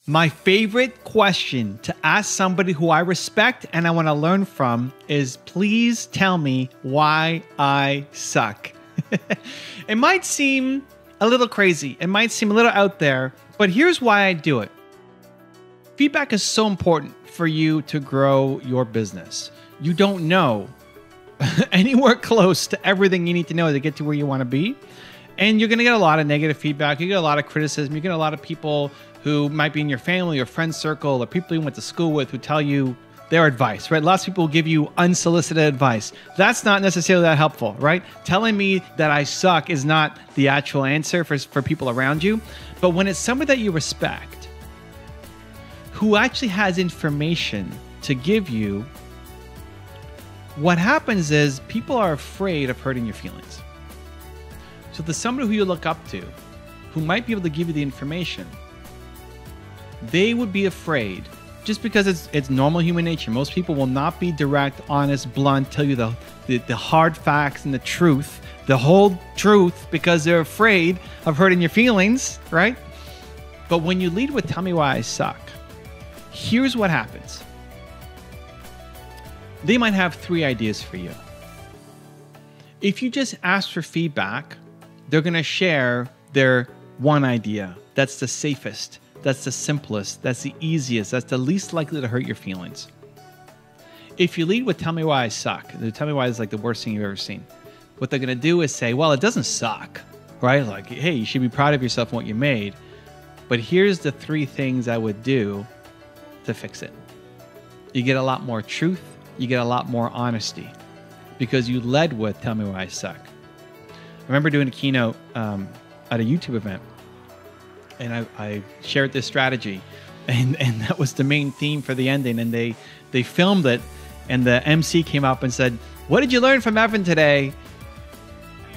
My favorite question to ask somebody who I respect and I want to learn from is, please tell me why I suck. It might seem a little crazy. It might seem a little out there, but here's why I do it. Feedback is so important for you to grow your business. You don't know anywhere close to everything you need to know to get to where you want to be. And you're going to get a lot of negative feedback. You get a lot of criticism. You get a lot of people who might be in your family or friend circle or people you went to school with who tell you their advice, right? Lots of people will give you unsolicited advice. That's not necessarily that helpful, right? Telling me that I suck is not the actual answer for people around you. But when it's somebody that you respect, who actually has information to give you, what happens is people are afraid of hurting your feelings. So if there's somebody who you look up to, who might be able to give you the information, they would be afraid, just because it's normal human nature. Most people will not be direct, honest, blunt, tell you the hard facts and the truth, the whole truth, because they're afraid of hurting your feelings, right? But when you lead with, tell me why I suck, here's what happens. They might have 3 ideas for you. If you just ask for feedback, they're going to share their one idea. That's the safest. That's the simplest. That's the easiest. That's the least likely to hurt your feelings. If you lead with, tell me why I suck, tell me why it's like the worst thing you've ever seen, what they're going to do is say, well, it doesn't suck, right? Like, hey, you should be proud of yourself and what you made. But here's the 3 things I would do to fix it. You get a lot more truth. You get a lot more honesty because you led with, tell me why I suck. I remember doing a keynote at a YouTube event, and I shared this strategy, and that was the main theme for the ending. And they filmed it, and the MC came up and said, "What did you learn from Evan today?"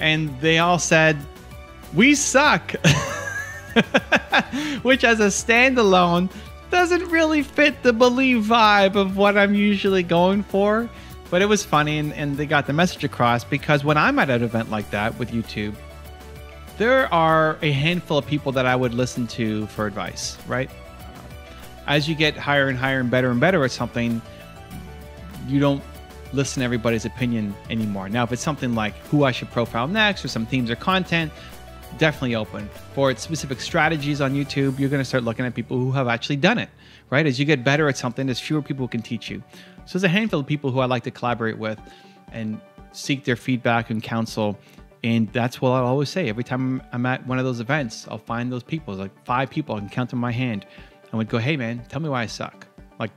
And they all said, "We suck," which as a standalone doesn't really fit the believe vibe of what I'm usually going for. But it was funny, and they got the message across, because when I'm at an event like that with YouTube, there are a handful of people that I would listen to for advice, right? As you get higher and higher and better at something, you don't listen to everybody's opinion anymore. Now, if it's something like who I should profile next or some themes or content, definitely open. For its specific strategies on YouTube, you're going to start looking at people who have actually done it, right? As you get better at something, there's fewer people who can teach you. So there's a handful of people who I like to collaborate with and seek their feedback and counsel. And that's what I'll always say. Every time I'm at one of those events, I'll find those people, like 5 people I can count on my hand. I would go, hey man, tell me why I suck. Like,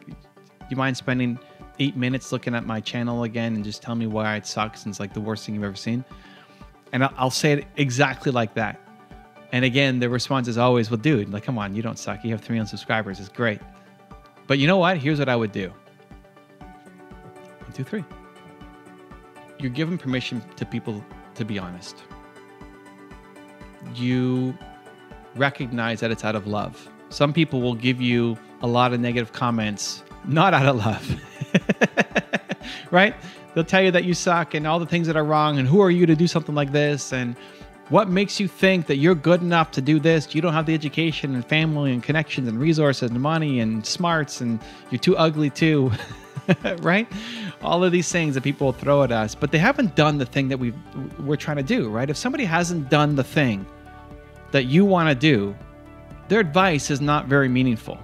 you mind spending 8 minutes looking at my channel again and just tell me why it sucks and it's like the worst thing you've ever seen? And I'll say it exactly like that. And again, the response is always, well, dude, like, come on, you don't suck. You have 3 million subscribers. It's great. But you know what? Here's what I would do. 1, 2, 3. You're giving permission to people to be honest. You recognize that it's out of love. Some people will give you a lot of negative comments, not out of love, right? They'll tell you that you suck and all the things that are wrong and who are you to do something like this and what makes you think that you're good enough to do this? You don't have the education and family and connections and resources and money and smarts and you're too ugly too, right? All of these things that people will throw at us, but they haven't done the thing that we're trying to do, right? If somebody hasn't done the thing that you want to do, their advice is not very meaningful.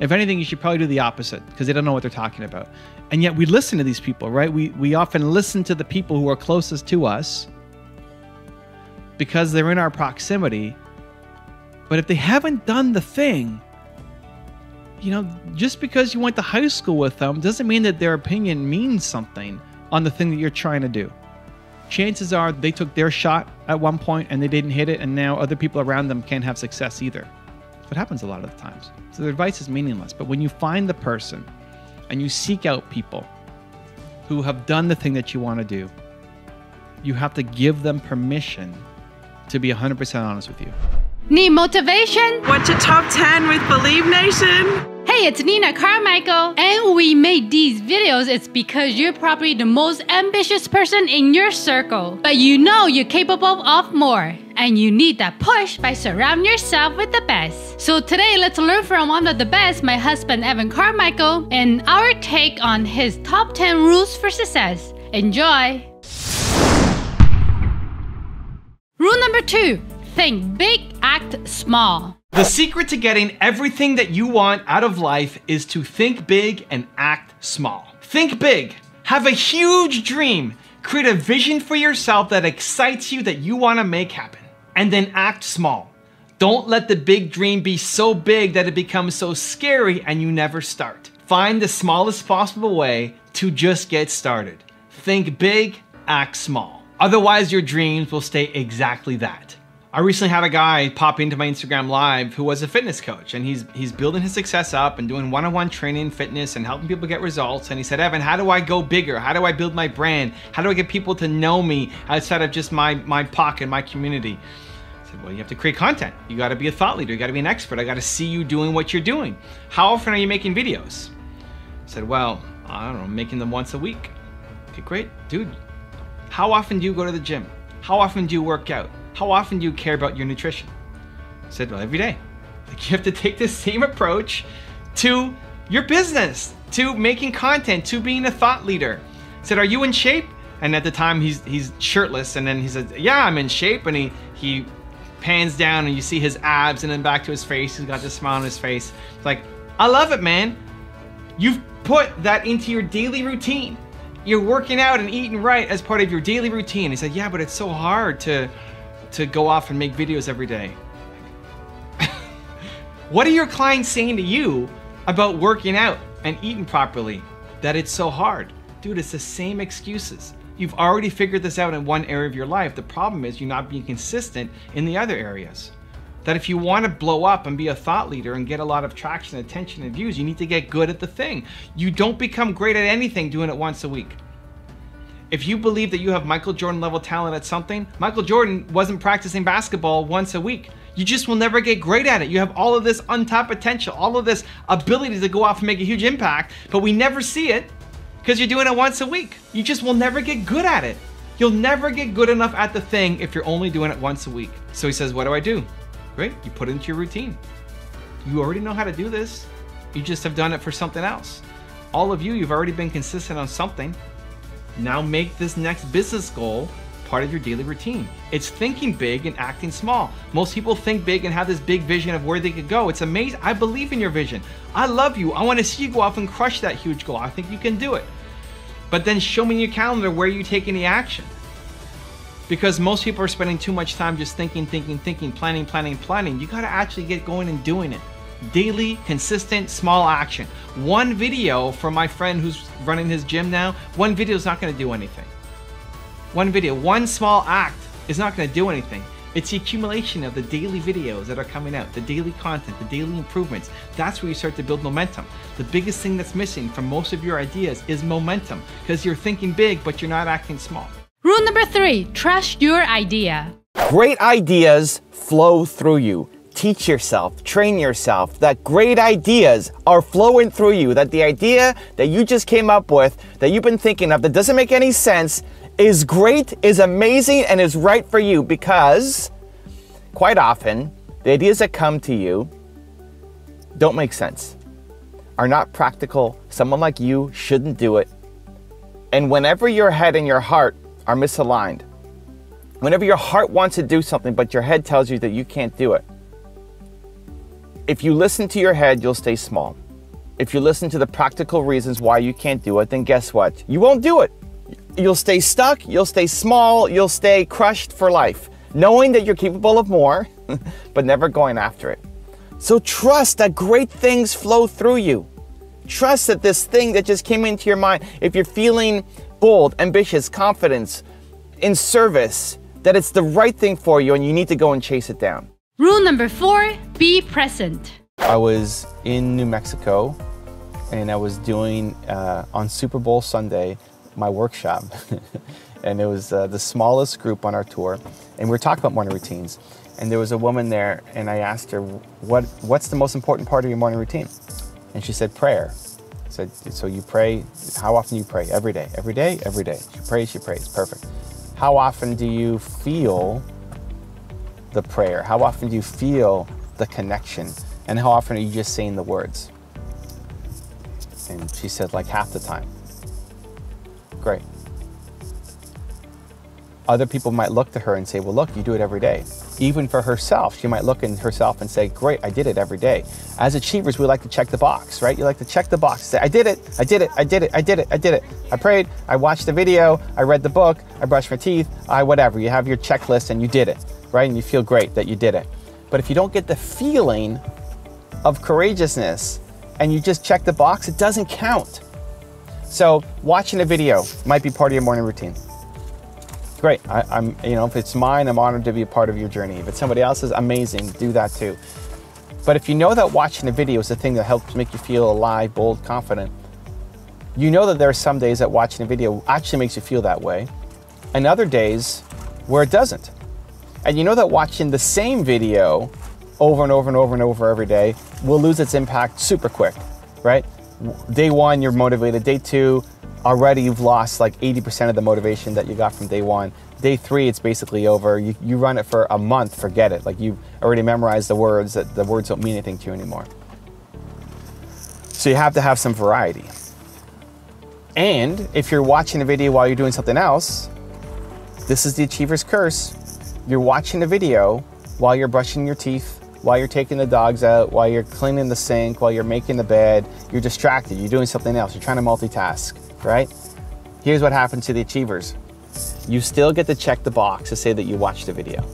If anything, you should probably do the opposite because they don't know what they're talking about. And yet we listen to these people, right? We often listen to the people who are closest to us because they're in our proximity. But if they haven't done the thing, you know, just because you went to high school with them doesn't mean that their opinion means something on the thing that you're trying to do. Chances are they took their shot at one point and they didn't hit it, and now other people around them can't have success either. That's what happens a lot of the times. So their advice is meaningless. But when you find the person and you seek out people who have done the thing that you want to do, you have to give them permission to be 100% honest with you. Need motivation? Watch a top 10 with Believe Nation. Hey, it's Nina Carmichael, and we made these videos. It's because you're probably the most ambitious person in your circle, but you know you're capable of more. And you need that push by surrounding yourself with the best. So today, let's learn from one of the best, my husband Evan Carmichael, and our take on his top 10 rules for success. Enjoy! Rule number 2, think big, act small. The secret to getting everything that you want out of life is to think big and act small. Think big. Have a huge dream. Create a vision for yourself that excites you, that you want to make happen. And then act small. Don't let the big dream be so big that it becomes so scary and you never start. Find the smallest possible way to just get started. Think big, act small. Otherwise, your dreams will stay exactly that. I recently had a guy pop into my Instagram live who was a fitness coach, and he's building his success up and doing one-on-one training, fitness, and helping people get results. And he said, Evan, how do I go bigger? How do I build my brand? How do I get people to know me outside of just my pocket, my community? I said, well, you have to create content. You got to be a thought leader. You got to be an expert. I got to see you doing what you're doing. How often are you making videos? I said, well, I don't know, I'm making them once a week. Okay, great. Dude, how often do you go to the gym? How often do you work out? How often do you care about your nutrition? I said, well, every day. Like, you have to take the same approach to your business, to making content, to being a thought leader. I said, are you in shape? And at the time he's shirtless, and then he said, yeah, I'm in shape. And he pans down and you see his abs, and then back to his face. He's got this smile on his face. It's like, I love it, man. You've put that into your daily routine. You're working out and eating right as part of your daily routine. He said, yeah, but it's so hard to go off and make videos every day. What are your clients saying to you about working out and eating properly? That it's so hard. Dude, it's the same excuses. You've already figured this out in one area of your life. The problem is you're not being consistent in the other areas. That if you want to blow up and be a thought leader and get a lot of traction, attention, and views, you need to get good at the thing. You don't become great at anything doing it once a week. If you believe that you have Michael Jordan level talent at something, Michael Jordan wasn't practicing basketball once a week. You just will never get great at it. You have all of this untapped potential, all of this ability to go off and make a huge impact, but we never see it because you're doing it once a week. You just will never get good at it. You'll never get good enough at the thing if you're only doing it once a week. So he says, what do I do? Great, you put it into your routine. You already know how to do this. You just have done it for something else. All of you, you've already been consistent on something. Now make this next business goal part of your daily routine. It's thinking big and acting small. Most people think big and have this big vision of where they could go. It's amazing. I believe in your vision. I love you. I want to see you go off and crush that huge goal. I think you can do it. But then show me in your calendar where you take any action. Because most people are spending too much time just thinking, planning. You got to actually get going and doing it. Daily, consistent, small action. One video for my friend who's running his gym now, one video is not going to do anything. One video, one small act is not going to do anything. It's the accumulation of the daily videos that are coming out, the daily content, the daily improvements. That's where you start to build momentum. The biggest thing that's missing from most of your ideas is momentum, because you're thinking big, but you're not acting small. Rule number 3, trust your idea. Great ideas flow through you. Teach yourself, train yourself that great ideas are flowing through you, that the idea that you just came up with, that you've been thinking of, that doesn't make any sense, is great, is amazing, and is right for you, because quite often, the ideas that come to you don't make sense, are not practical. Someone like you shouldn't do it. And whenever your head and your heart are misaligned, whenever your heart wants to do something, but your head tells you that you can't do it, if you listen to your head, you'll stay small. If you listen to the practical reasons why you can't do it, then guess what? You won't do it. You'll stay stuck, you'll stay small, you'll stay crushed for life, knowing that you're capable of more, but never going after it. So trust that great things flow through you. Trust that this thing that just came into your mind, if you're feeling bold, ambitious, confidence, in service, that it's the right thing for you and you need to go and chase it down. Rule number 4, be present. I was in New Mexico and I was doing, on Super Bowl Sunday, my workshop. And it was the smallest group on our tour. And we were talking about morning routines. And there was a woman there and I asked her, what's the most important part of your morning routine? And she said, prayer. I said, so you pray, how often do you pray? Every day, every day, every day. She prays, perfect. How often do you feel the prayer? How often do you feel the connection? And how often are you just saying the words? And she said, like half the time. Great. Other people might look to her and say, well, look, you do it every day. Even for herself, she might look at herself and say, great, I did it every day. As achievers, we like to check the box, right? You like to check the box, say, I did it, I did it, I did it, I did it, I did it. I prayed, I watched the video, I read the book, I brushed my teeth, whatever. You have your checklist and you did it, right? And you feel great that you did it. But if you don't get the feeling of courageousness and you just check the box, it doesn't count. So watching a video might be part of your morning routine. Great, I'm, if it's mine, I'm honored to be a part of your journey. If it's somebody else's, amazing, do that too. But if you know that watching a video is the thing that helps make you feel alive, bold, confident, you know that there are some days that watching a video actually makes you feel that way, and other days where it doesn't. And you know that watching the same video over and over and over and over every day will lose its impact super quick, right? Day one, you're motivated. Day two, already you've lost like 80% of the motivation that you got from day one. Day three, it's basically over. You run it for a month, forget it. Like you've already memorized the words, that the words don't mean anything to you anymore. So you have to have some variety. And if you're watching a video while you're doing something else, this is the achiever's curse. You're watching a video while you're brushing your teeth, while you're taking the dogs out, while you're cleaning the sink, while you're making the bed. You're distracted, you're doing something else, you're trying to multitask. Right? Here's what happens to the achievers. You still get to check the box to say that you watched the video.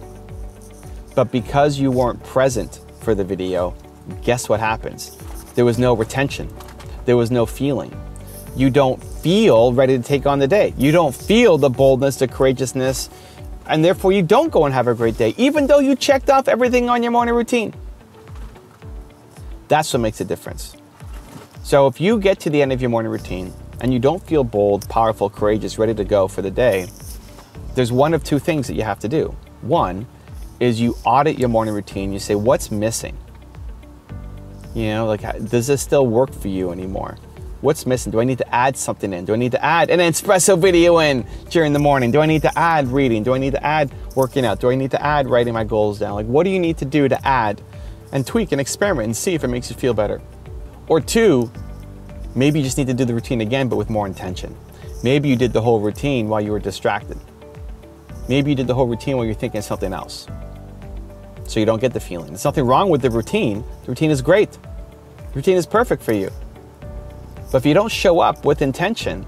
But because you weren't present for the video, guess what happens? There was no retention. There was no feeling. You don't feel ready to take on the day. You don't feel the boldness, the courageousness, and therefore you don't go and have a great day, even though you checked off everything on your morning routine. That's what makes a difference. So if you get to the end of your morning routine and you don't feel bold, powerful, courageous, ready to go for the day, there's one of two things that you have to do. One is you audit your morning routine. You say, what's missing? Does this still work for you anymore? What's missing? Do I need to add something in? Do I need to add an espresso video in during the morning? Do I need to add reading? Do I need to add working out? Do I need to add writing my goals down? Like, what do you need to do to add and tweak and experiment and see if it makes you feel better? Or two, maybe you just need to do the routine again, but with more intention. Maybe you did the whole routine while you were distracted. Maybe you did the whole routine while you're thinking of something else. So you don't get the feeling. There's nothing wrong with the routine. The routine is great. The routine is perfect for you. But if you don't show up with intention,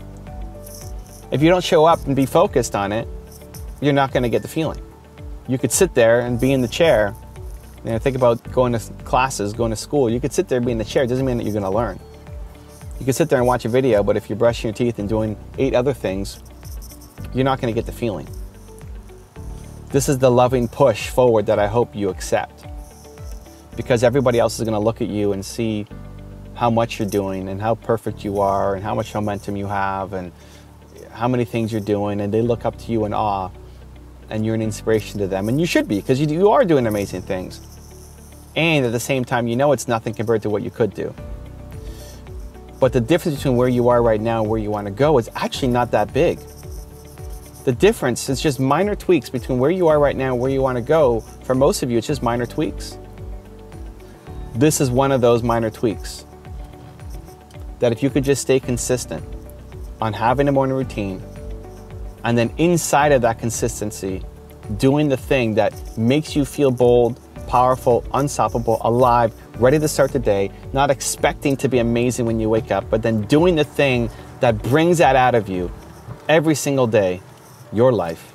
if you don't show up and be focused on it, you're not going to get the feeling. You could sit there and be in the chair. Think about going to classes, going to school. You could sit there and be in the chair. It doesn't mean that you're going to learn. You could sit there and watch a video, but if you're brushing your teeth and doing 8 other things, you're not going to get the feeling. This is the loving push forward that I hope you accept. Because everybody else is going to look at you and see how much you're doing and how perfect you are and how much momentum you have and how many things you're doing, and they look up to you in awe, and you're an inspiration to them. And you should be, because you are doing amazing things. And at the same time, it's nothing compared to what you could do. But the difference between where you are right now and where you want to go is actually not that big. The difference is just minor tweaks between where you are right now and where you want to go. For most of you, it's just minor tweaks. This is one of those minor tweaks. That if you could just stay consistent on having a morning routine, and then inside of that consistency, doing the thing that makes you feel bold, powerful, unstoppable, alive, ready to start the day, not expecting to be amazing when you wake up, but then doing the thing that brings that out of you every single day, your life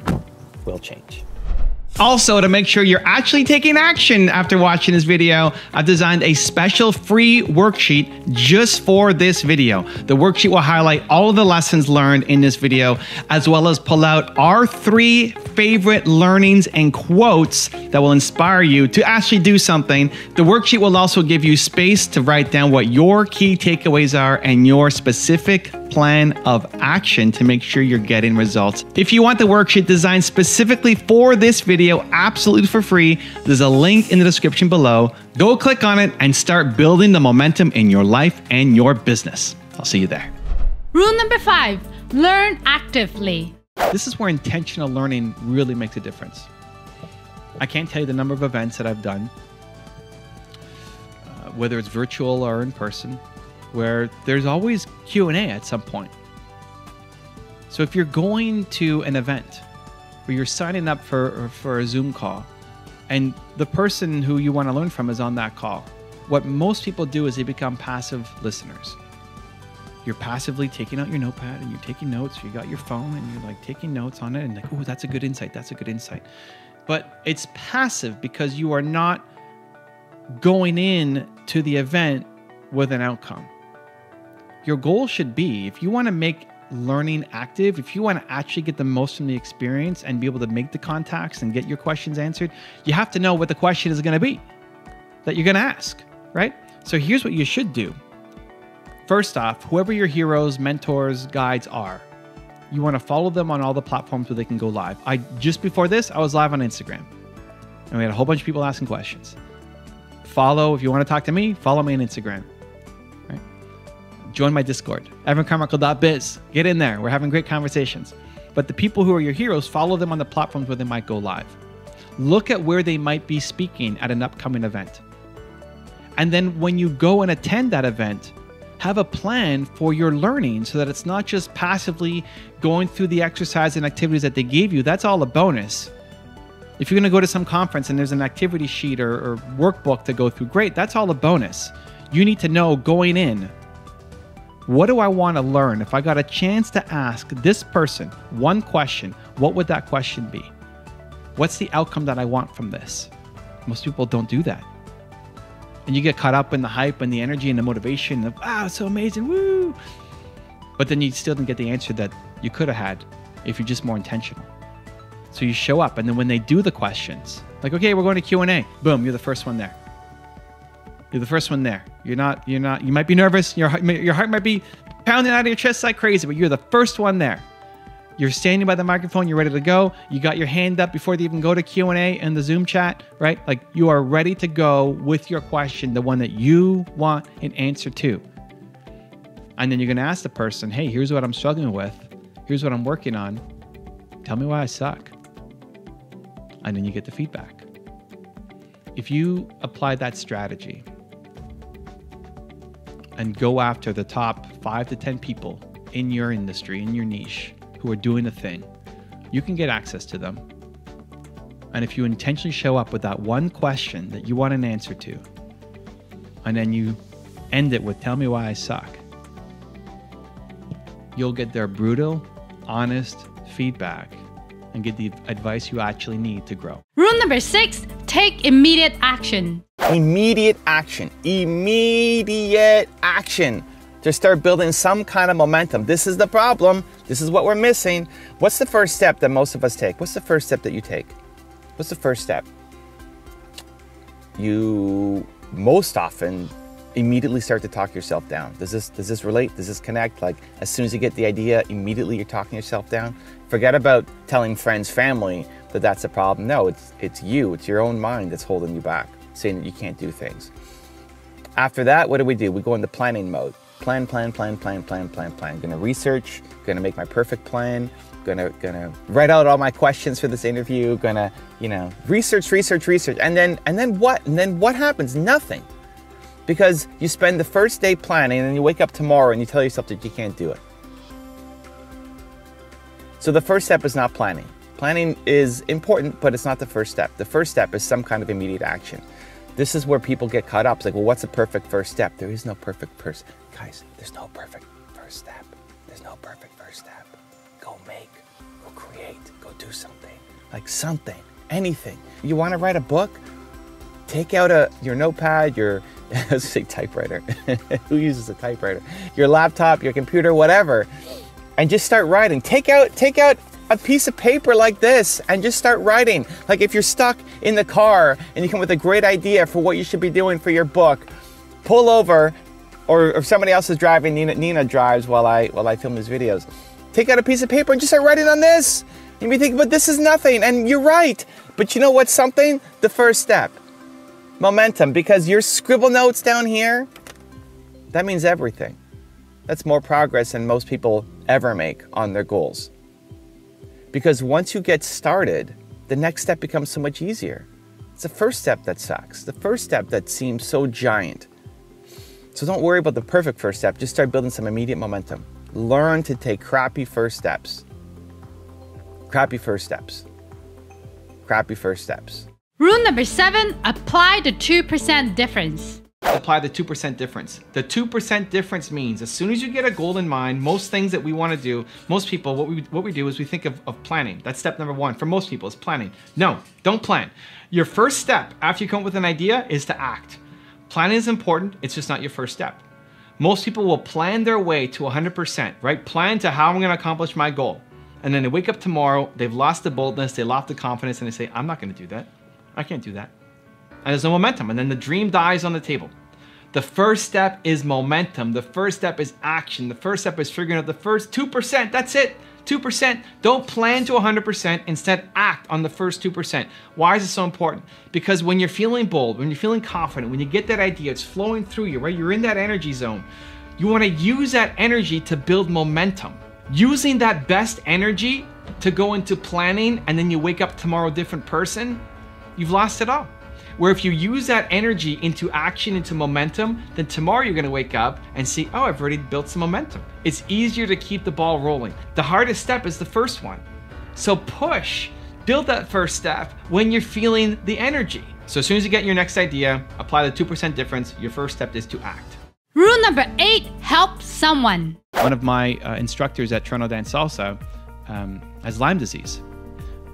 will change. Also, to make sure you're actually taking action after watching this video, I've designed a special free worksheet just for this video. The worksheet will highlight all of the lessons learned in this video, as well as pull out our 3 favorite learnings and quotes that will inspire you to actually do something. The worksheet will also give you space to write down what your key takeaways are and your specific plan of action to make sure you're getting results. If you want the worksheet designed specifically for this video, absolutely for free, there's a link in the description below. Go click on it and start building the momentum in your life and your business. I'll see you there. Rule number 5, learn actively. This is where intentional learning really makes a difference. I can't tell you the number of events that I've done, whether it's virtual or in person, where there's always Q&A at some point. So if you're going to an event where you're signing up for a Zoom call and the person who you want to learn from is on that call, what most people do is they become passive listeners. You're passively taking out your notepad and you're taking notes. You got your phone and you're like taking notes on it and like, oh, that's a good insight. That's a good insight. But it's passive because you are not going in to the event with an outcome. Your goal should be, if you want to make learning active, if you want to actually get the most from the experience and be able to make the contacts and get your questions answered, you have to know what the question is going to be that you're going to ask, right? So here's what you should do. First off, whoever your heroes, mentors, guides are, you want to follow them on all the platforms where they can go live. Just before this, I was live on Instagram and we had a whole bunch of people asking questions. If you want to talk to me, follow me on Instagram. Right? Join my Discord, evancarmichael.biz. Get in there. We're having great conversations. But the people who are your heroes, follow them on the platforms where they might go live. Look at where they might be speaking at an upcoming event. And then when you go and attend that event, have a plan for your learning so that it's not just passively going through the exercise and activities that they gave you. That's all a bonus. If you're going to go to some conference and there's an activity sheet or workbook to go through, great, that's all a bonus. You need to know going in, what do I want to learn? If I got a chance to ask this person one question, what would that question be? What's the outcome that I want from this? Most people don't do that. And you get caught up in the hype and the energy and the motivation of, wow, it's so amazing, woo! But then you still didn't get the answer that you could have had if you're just more intentional. So you show up, and then when they do the questions, like, okay, we're going to Q&A. Boom, you're the first one there. You're the first one there. You might be nervous. Your heart might be pounding out of your chest like crazy, but you're the first one there. You're standing by the microphone. You're ready to go. You got your hand up before they even go to Q&A in the Zoom chat, right? Like you are ready to go with your question, the one that you want an answer to. And then you're going to ask the person, hey, here's what I'm struggling with. Here's what I'm working on. Tell me why I suck. And then you get the feedback. If you apply that strategy and go after the top 5 to 10 people in your industry, in your niche, who are doing a thing, you can get access to them. And if you intentionally show up with that one question that you want an answer to, and then you end it with, tell me why I suck, you'll get their brutal, honest feedback and get the advice you actually need to grow. Rule number 6, take immediate action. Immediate action. Immediate action. To start building some kind of momentum. This is the problem. This is what we're missing. What's the first step that most of us take? What's the first step that you take? What's the first step? You most often immediately start to talk yourself down. Does this relate? Does this connect? Like as soon as you get the idea, immediately you're talking yourself down. Forget about telling friends, family that that's a problem. No, it's you. It's your own mind that's holding you back, saying that you can't do things. After that, what do? We go into planning mode. Plan. Gonna research, gonna make my perfect plan, gonna write out all my questions for this interview, gonna, research. And then what happens? Nothing. Because you spend the first day planning and you wake up tomorrow and you tell yourself that you can't do it. So the first step is not planning. Planning is important, but it's not the first step. The first step is some kind of immediate action. This is where people get caught up. It's like, well, what's a perfect first step? There is no perfect first. Guys, there's no perfect first step. There's no perfect first step. Go make, go create, go do something. Like something, anything. You want to write a book? Take out your notepad, let's say typewriter. Who uses a typewriter? Your laptop, your computer, whatever. And just start writing. Take out a piece of paper like this and just start writing. Like if you're stuck in the car and you come with a great idea for what you should be doing for your book, pull over, or if somebody else is driving, Nina drives while I film these videos. Take out a piece of paper and just start writing on this. You may think, but this is nothing, and you're right. But you know what's something? The first step. Momentum, because your scribble notes down here, that means everything. That's more progress than most people ever make on their goals. Because once you get started, the next step becomes so much easier. It's the first step that sucks. The first step that seems so giant. So don't worry about the perfect first step. Just start building some immediate momentum. Learn to take crappy first steps. Crappy first steps. Crappy first steps. Rule number 7, apply the 2% difference. Apply the 2% difference. The 2% difference means as soon as you get a goal in mind, most things that we want to do, most people, what we do is we think of planning. That's step number 1 for most people is planning. No, don't plan. Your first step after you come up with an idea is to act. Planning is important, it's just not your first step. Most people will plan their way to 100%, right? Plan to how I'm going to accomplish my goal. And then they wake up tomorrow, they've lost the boldness, they lost the confidence, and they say, I'm not going to do that. I can't do that. And there's no momentum. And then the dream dies on the table. The first step is momentum. The first step is action. The first step is figuring out the first 2%. That's it. 2%. Don't plan to 100%. Instead, act on the first 2%. Why is it so important? Because when you're feeling bold, when you're feeling confident, when you get that idea, it's flowing through you, right? You're in that energy zone. You want to use that energy to build momentum. Using that best energy to go into planning and then you wake up tomorrow a different person, you've lost it all. Where if you use that energy into action, into momentum, then tomorrow you're gonna wake up and see, oh, I've already built some momentum. It's easier to keep the ball rolling. The hardest step is the first one. So push, build that first step when you're feeling the energy. So as soon as you get your next idea, apply the 2% difference, your first step is to act. Rule number 8, help someone. One of my instructors at Toronto Dance Salsa has Lyme disease.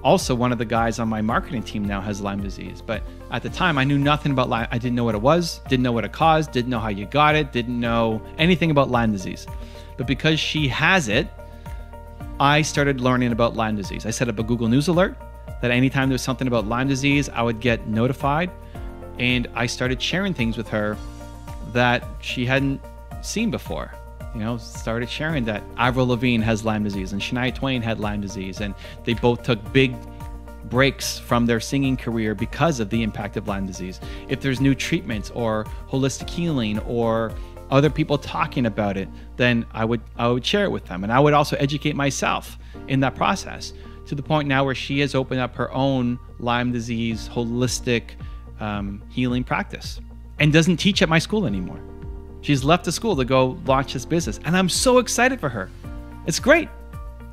Also, one of the guys on my marketing team now has Lyme disease. But at the time, I knew nothing about Lyme. I didn't know what it was, didn't know what it caused, didn't know how you got it, didn't know anything about Lyme disease. But because she has it, I started learning about Lyme disease. I set up a Google News alert that anytime there was something about Lyme disease, I would get notified. And I started sharing things with her that she hadn't seen before. You know, started sharing that Avril Lavigne has Lyme disease and Shania Twain had Lyme disease, and they both took big breaks from their singing career because of the impact of Lyme disease. If there's new treatments or holistic healing or other people talking about it, then I would share it with them, and I would also educate myself in that process to the point now where she has opened up her own Lyme disease holistic healing practice and doesn't teach at my school anymore. She's left the school to go launch this business. And I'm so excited for her. It's great.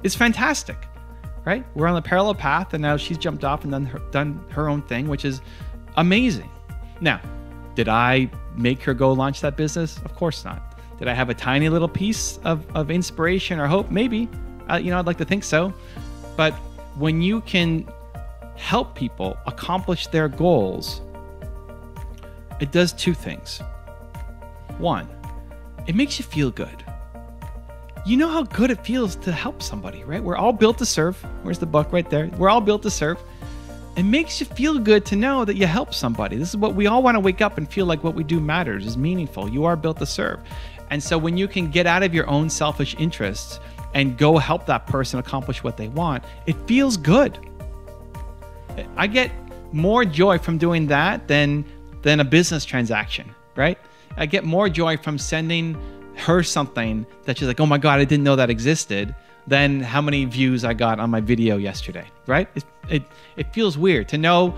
It's fantastic, right? We're on a parallel path and now she's jumped off and done her own thing, which is amazing. Now, did I make her go launch that business? Of course not. Did I have a tiny little piece of inspiration or hope? Maybe. I'd like to think so. But when you can help people accomplish their goals, it does two things. One, it makes you feel good. You know how good it feels to help somebody, right? We're all built to serve. Where's the book right there? We're all built to serve. It makes you feel good to know that you help somebody. This is what we all want to wake up and feel like what we do matters, is meaningful. You are built to serve. And so when you can get out of your own selfish interests and go help that person accomplish what they want, it feels good. I get more joy from doing that than a business transaction, right? I get more joy from sending her something that she's like, oh my God, I didn't know that existed, than how many views I got on my video yesterday, right? It feels weird to know,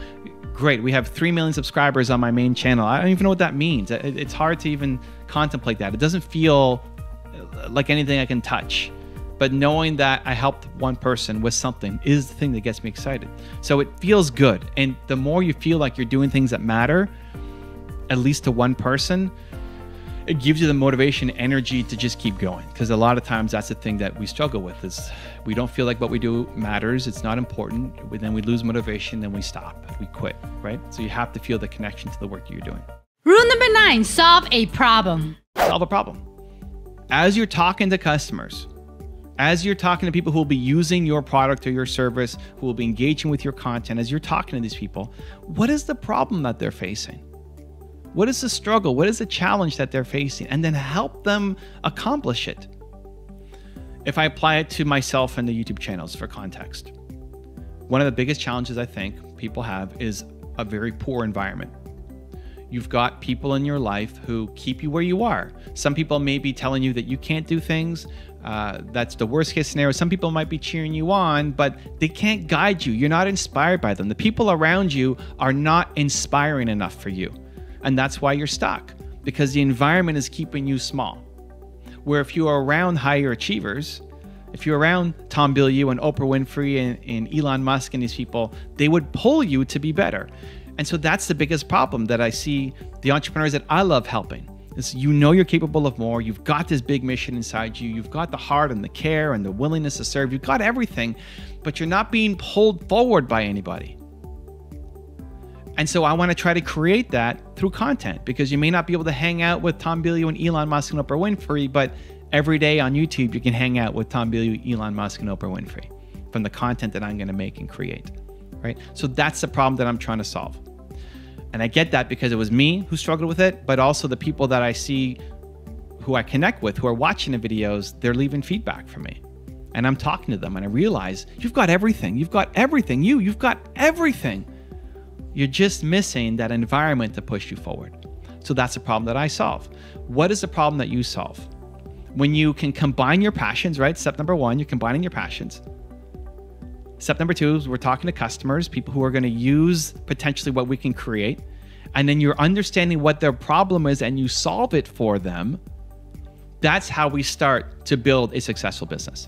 great, we have 3 million subscribers on my main channel. I don't even know what that means. It's hard to even contemplate that. It doesn't feel like anything I can touch. But knowing that I helped one person with something is the thing that gets me excited. So it feels good. And the more you feel like you're doing things that matter, at least to one person, it gives you the motivation, energy to just keep going. Because a lot of times that's the thing that we struggle with, is we don't feel like what we do matters. It's not important. Then we lose motivation, then we stop, we quit, right? So you have to feel the connection to the work you're doing. Rule number 9, solve a problem. Solve a problem. As you're talking to customers, as you're talking to people who will be using your product or your service, who will be engaging with your content, as you're talking to these people, what is the problem that they're facing? What is the struggle? What is the challenge that they're facing? And then help them accomplish it. If I apply it to myself and the YouTube channels for context, one of the biggest challenges I think people have is a very poor environment. You've got people in your life who keep you where you are. Some people may be telling you that you can't do things. That's the worst case scenario. Some people might be cheering you on, but they can't guide you. You're not inspired by them. The people around you are not inspiring enough for you. And that's why you're stuck, because the environment is keeping you small. Where if you are around higher achievers, if you're around Tom Bilyeu and Oprah Winfrey and Elon Musk and these people, they would pull you to be better. And so that's the biggest problem that I see the entrepreneurs that I love helping. Is you know you're capable of more. You've got this big mission inside you. You've got the heart and the care and the willingness to serve. You've got everything, but you're not being pulled forward by anybody. And so I want to try to create that through content, because you may not be able to hang out with Tom Bilyeu and Elon Musk and Oprah Winfrey, but every day on YouTube, you can hang out with Tom Bilyeu, Elon Musk, and Oprah Winfrey from the content that I'm going to make and create, right? So that's the problem that I'm trying to solve. And I get that because it was me who struggled with it, but also the people that I see who I connect with, who are watching the videos, they're leaving feedback for me. And I'm talking to them and I realize you've got everything. You've got everything. You've got everything. You're just missing that environment to push you forward. So that's a problem that I solve. What is the problem that you solve? When you can combine your passions, right? Step number one, you're combining your passions. Step number two is we're talking to customers, people who are going to use potentially what we can create. And then you're understanding what their problem is and you solve it for them. That's how we start to build a successful business.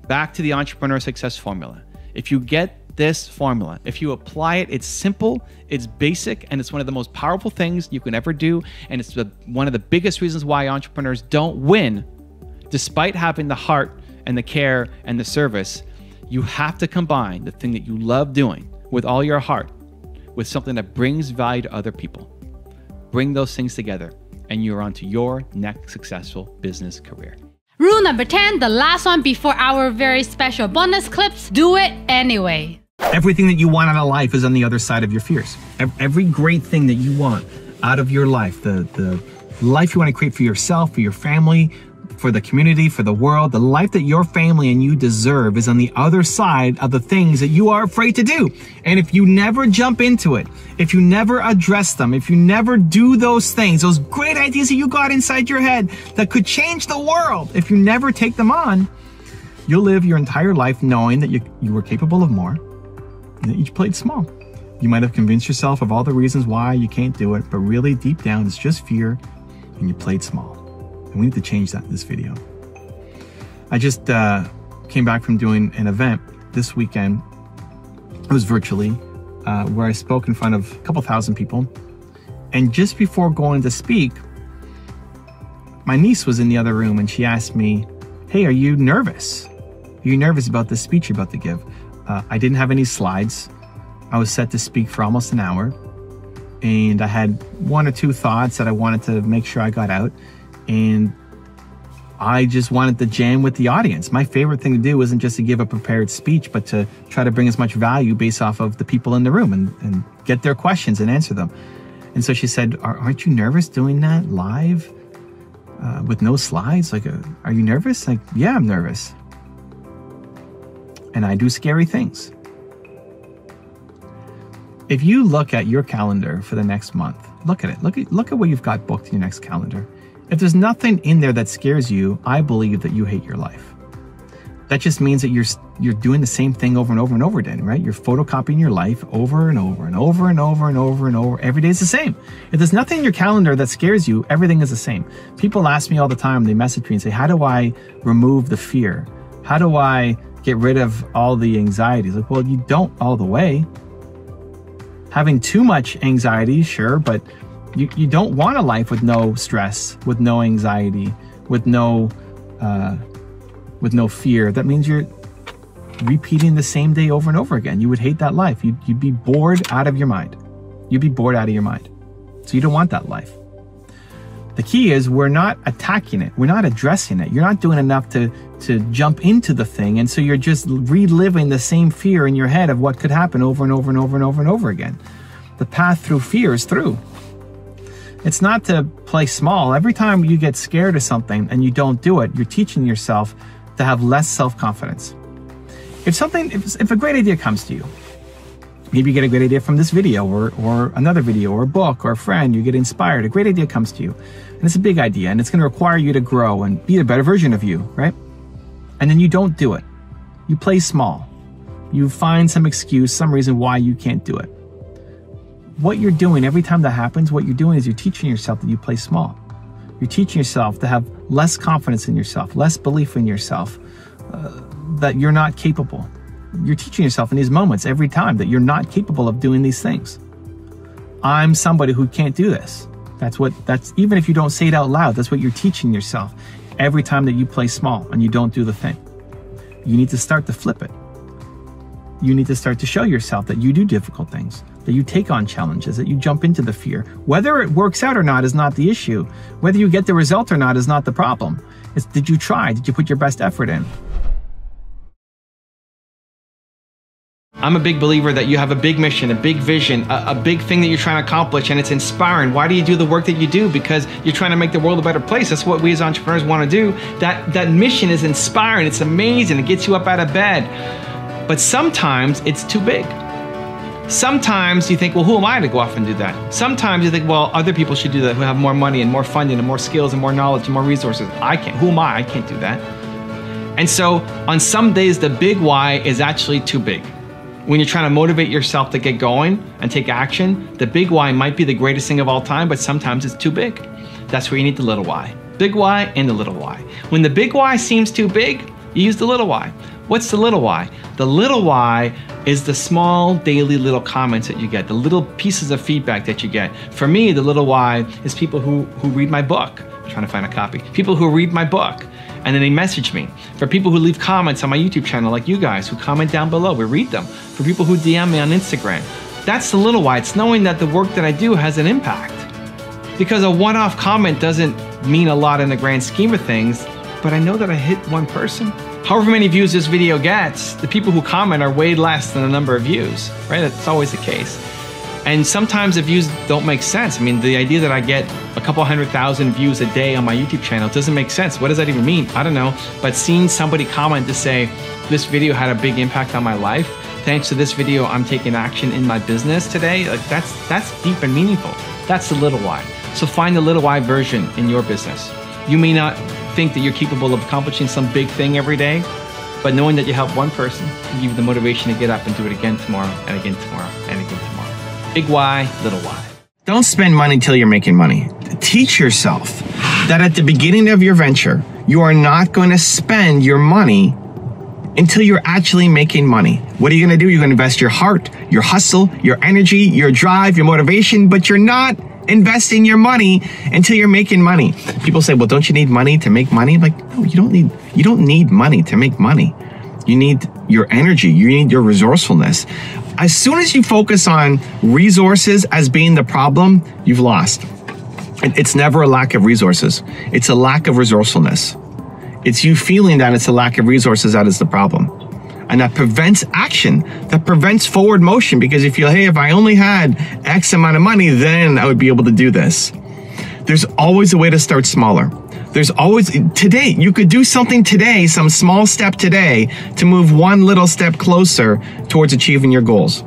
Back to the entrepreneur success formula. If you get this formula, if you apply it, it's simple, it's basic, and it's one of the most powerful things you can ever do. And it's one of the biggest reasons why entrepreneurs don't win, despite having the heart and the care and the service. You have to combine the thing that you love doing with all your heart with something that brings value to other people. Bring those things together and you're on to your next successful business career. Rule number 10, the last one before our very special bonus clips, do it anyway. Everything that you want out of life is on the other side of your fears. Every great thing that you want out of your life, the life you want to create for yourself, for your family, for the community, for the world, the life that your family and you deserve is on the other side of the things that you are afraid to do. And if you never jump into it, if you never address them, if you never do those things, those great ideas that you got inside your head that could change the world, if you never take them on, you'll live your entire life knowing that you were capable of more and that you played small. You might have convinced yourself of all the reasons why you can't do it, but really deep down, it's just fear and you played small. And we need to change that in this video. I just came back from doing an event this weekend. It was virtually, where I spoke in front of a couple thousand people. And just before going to speak, my niece was in the other room and she asked me, "Hey, are you nervous? Are you nervous about the speech you're about to give?" I didn't have any slides. I was set to speak for almost an hour. And I had one or two thoughts that I wanted to make sure I got out. And I just wanted to jam with the audience. My favorite thing to do isn't just to give a prepared speech, but to try to bring as much value based off of the people in the room and get their questions and answer them. And so she said, aren't you nervous doing that live with no slides? Like, are you nervous? Like, yeah, I'm nervous. And I do scary things. If you look at your calendar for the next month, look at it. Look at what you've got booked in your next calendar. If there's nothing in there that scares you, I believe that you hate your life. That just means that you're doing the same thing over and over and over again, right? You're photocopying your life over and over and over and over and over and over. Every day is the same. If there's nothing in your calendar that scares you, everything is the same. People ask me all the time, they message me and say, how do I remove the fear? How do I get rid of all the anxieties? Like, well, you don't all the way. Having too much anxiety, sure, but you don't want a life with no stress, with no anxiety, with no fear. That means you're repeating the same day over and over again. You would hate that life. You'd be bored out of your mind. You'd be bored out of your mind. So you don't want that life. The key is we're not attacking it. We're not addressing it. You're not doing enough to jump into the thing. And so you're just reliving the same fear in your head of what could happen over and over and over and over and over again. The path through fear is through. It's not to play small. Every time you get scared of something and you don't do it, you're teaching yourself to have less self-confidence. If a great idea comes to you Maybe you get a great idea from this video or another video or a book or a friend. You get inspired. A great idea comes to you. And it's a big idea, and it's going to require you to grow and be a better version of you, right? And then you don't do it. You play small. You find some excuse, some reason why you can't do it. What you're doing every time that happens, what you're doing is you're teaching yourself that you play small. You're teaching yourself to have less confidence in yourself, less belief in yourself, that you're not capable. You're teaching yourself in these moments every time that you're not capable of doing these things. I'm somebody who can't do this. That's even if you don't say it out loud, that's what you're teaching yourself every time that you play small and you don't do the thing. You need to start to flip it. You need to start to show yourself that you do difficult things, that you take on challenges, that you jump into the fear. Whether it works out or not is not the issue. Whether you get the result or not is not the problem. It's, did you try? Did you put your best effort in? I'm a big believer that you have a big mission, a big vision, a big thing that you're trying to accomplish, and it's inspiring. Why do you do the work that you do? Because you're trying to make the world a better place. That's what we as entrepreneurs want to do. That mission is inspiring. It's amazing. It gets you up out of bed. But sometimes it's too big. Sometimes you think, well, who am I to go off and do that? Sometimes you think, well, other people should do that who have more money and more funding and more skills and more knowledge and more resources. I can't. Who am I? I can't do that. And so on some days, the big why is actually too big. When you're trying to motivate yourself to get going and take action, the big why might be the greatest thing of all time, but sometimes it's too big. That's where you need the little why. Big why and the little why. When the big why seems too big, you use the little why. What's the little why? The little why is the small daily little comments that you get, the little pieces of feedback that you get. For me, the little why is people who read my book. I'm trying to find a copy. People who read my book and then they message me. For people who leave comments on my YouTube channel, like you guys who comment down below, we read them. For people who DM me on Instagram, that's the little why. It's knowing that the work that I do has an impact. Because a one-off comment doesn't mean a lot in the grand scheme of things, but I know that I hit one person. However many views this video gets, the people who comment are way less than the number of views, right? That's always the case. And sometimes the views don't make sense. I mean, the idea that I get a couple 100,000 views a day on my YouTube channel doesn't make sense. What does that even mean? I don't know. But seeing somebody comment to say, this video had a big impact on my life. Thanks to this video, I'm taking action in my business today. Like that's deep and meaningful. That's the little why. So find the little why version in your business. You may not think that you're capable of accomplishing some big thing every day, but knowing that you help one person can give you the motivation to get up and do it again tomorrow and again tomorrow and again tomorrow. Big why, little why. Don't spend money until you're making money. Teach yourself that at the beginning of your venture, you are not going to spend your money until you're actually making money. What are you going to do? You're going to invest your heart, your hustle, your energy, your drive, your motivation, but you're not investing your money until you're making money. People say, well, don't you need money to make money? Like, no, you don't need money to make money. You need your energy. You need your resourcefulness. As soon as you focus on resources as being the problem, you've lost. It's never a lack of resources. It's a lack of resourcefulness. It's you feeling that it's a lack of resources that is the problem. And that prevents action, that prevents forward motion, because you feel, hey, if I only had X amount of money, then I would be able to do this. There's always a way to start smaller. There's always, today, you could do something today, some small step today, to move one little step closer towards achieving your goals.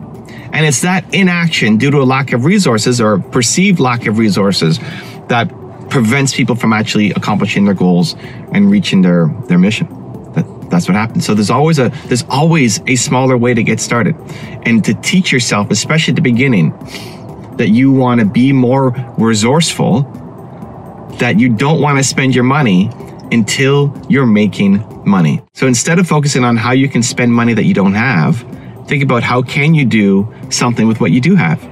And it's that inaction due to a lack of resources or perceived lack of resources that prevents people from actually accomplishing their goals and reaching their mission. That's what happens. So there's always a smaller way to get started. And to teach yourself, especially at the beginning, that you want to be more resourceful, that you don't want to spend your money until you're making money. So instead of focusing on how you can spend money that you don't have, think about how can you do something with what you do have.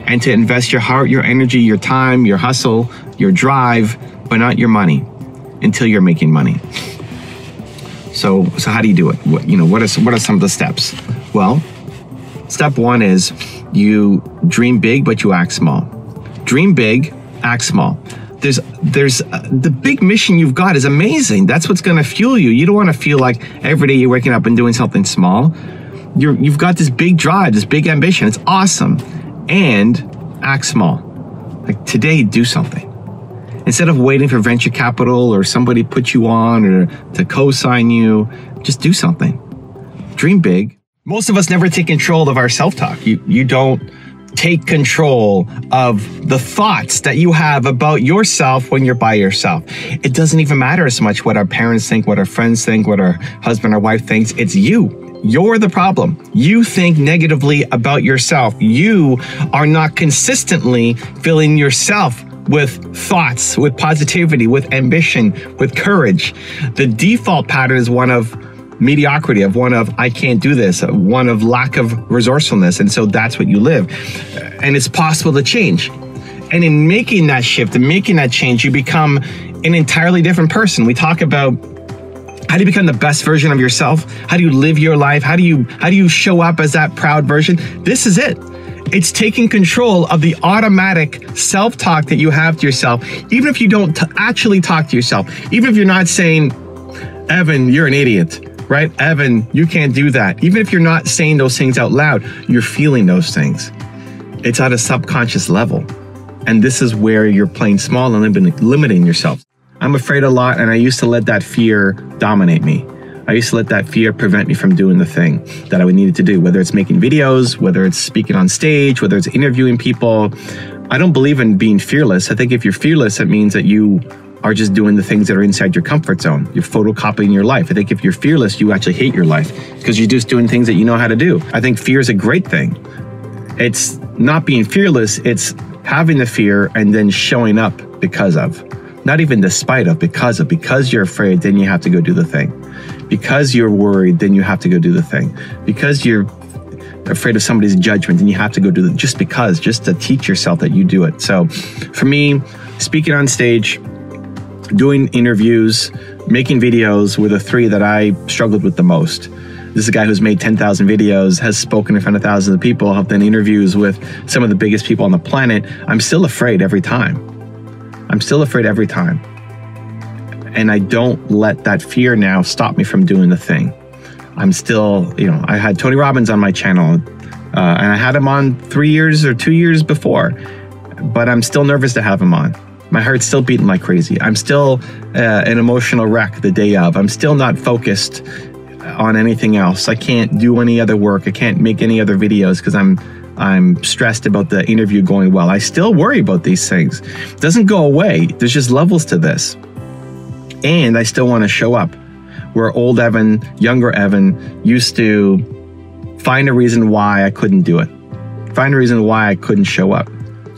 And to invest your heart, your energy, your time, your hustle, your drive, but not your money until you're making money. So how do you do it? What are some of the steps? Well, step one is you dream big, but you act small. Dream big, act small. There's the big mission you've got is amazing. That's what's going to fuel you. You don't want to feel like every day you're waking up and doing something small. You've got this big drive, this big ambition. It's awesome. And act small. Like today, do something. Instead of waiting for venture capital or somebody put you on or to co-sign you, just do something. Dream big, Most of us never take control of our self-talk. You don't take control of the thoughts that you have about yourself when you're by yourself. It doesn't even matter as much what our parents think, what our friends think, what our husband or wife thinks. It's you. You're the problem. You think negatively about yourself. You are not consistently filling yourself with thoughts, with positivity, with ambition, with courage. The default pattern is one of mediocrity, of one of I can't do this, one of lack of resourcefulness. And so that's what you live. And it's possible to change. And in making that shift and making that change, you become an entirely different person. We talk about how do you become the best version of yourself? How do you live your life? How do you show up as that proud version? This is it. It's taking control of the automatic self-talk that you have to yourself, even if you don't actually talk to yourself, even if you're not saying, Evan, you're an idiot. Right? Evan, you can't do that. Even if you're not saying those things out loud, you're feeling those things. It's at a subconscious level. And this is where you're playing small and limiting yourself. I'm afraid a lot, and I used to let that fear dominate me. I used to let that fear prevent me from doing the thing that I needed to do, whether it's making videos, whether it's speaking on stage, whether it's interviewing people. I don't believe in being fearless. I think if you're fearless, it means that you are just doing the things that are inside your comfort zone. You're photocopying your life. I think if you're fearless, you actually hate your life because you're just doing things that you know how to do. I think fear is a great thing. It's not being fearless, it's having the fear and then showing up because of. Not even despite of, because of. Because you're afraid, then you have to go do the thing. Because you're worried, then you have to go do the thing. Because you're afraid of somebody's judgment, then you have to go do it just because, just to teach yourself that you do it. So for me, speaking on stage, doing interviews, making videos were the three that I struggled with the most. This is a guy who's made 10,000 videos, has spoken in front of thousands of people, have done interviews with some of the biggest people on the planet. I'm still afraid every time. I'm still afraid every time. And I don't let that fear now stop me from doing the thing. I'm still, I had Tony Robbins on my channel, and I had him on 3 years or 2 years before, but I'm still nervous to have him on. My heart's still beating like crazy. I'm still an emotional wreck the day of. I'm still not focused on anything else. I can't do any other work. I can't make any other videos because I'm stressed about the interview going well. I still worry about these things. It doesn't go away. There's just levels to this. And I still want to show up. Where old Evan, younger Evan used to find a reason why I couldn't do it. Find a reason why I couldn't show up.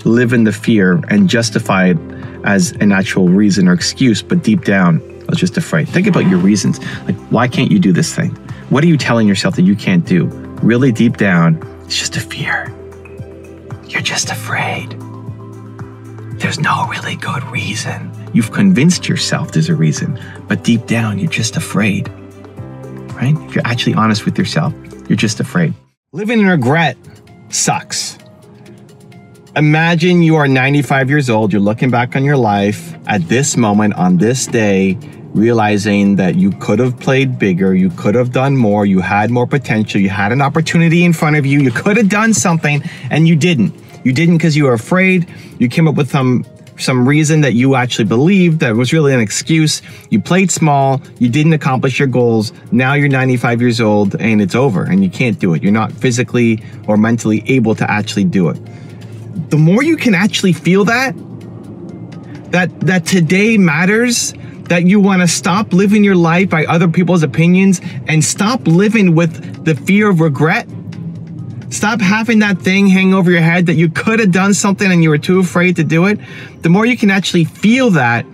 Live in the fear and justify it as an actual reason or excuse, but deep down, I was just afraid. Think about your reasons. Like, why can't you do this thing? What are you telling yourself that you can't do? Really deep down, it's just a fear. You're just afraid. There's no really good reason. You've convinced yourself there's a reason, but deep down, you're just afraid, right? If you're actually honest with yourself, you're just afraid. Living in regret sucks. Imagine you are 95 years old, you're looking back on your life at this moment, on this day, realizing that you could have played bigger, you could have done more, you had more potential, you had an opportunity in front of you, you could have done something, and you didn't. You didn't because you were afraid, you came up with some reason that you actually believed that was really an excuse. You played small, you didn't accomplish your goals. Now you're 95 years old and it's over and you can't do it. You're not physically or mentally able to actually do it. The more you can actually feel that today matters, that you want to stop living your life by other people's opinions and stop living with the fear of regret. Stop having that thing hang over your head that you could have done something and you were too afraid to do it. The more you can actually feel that,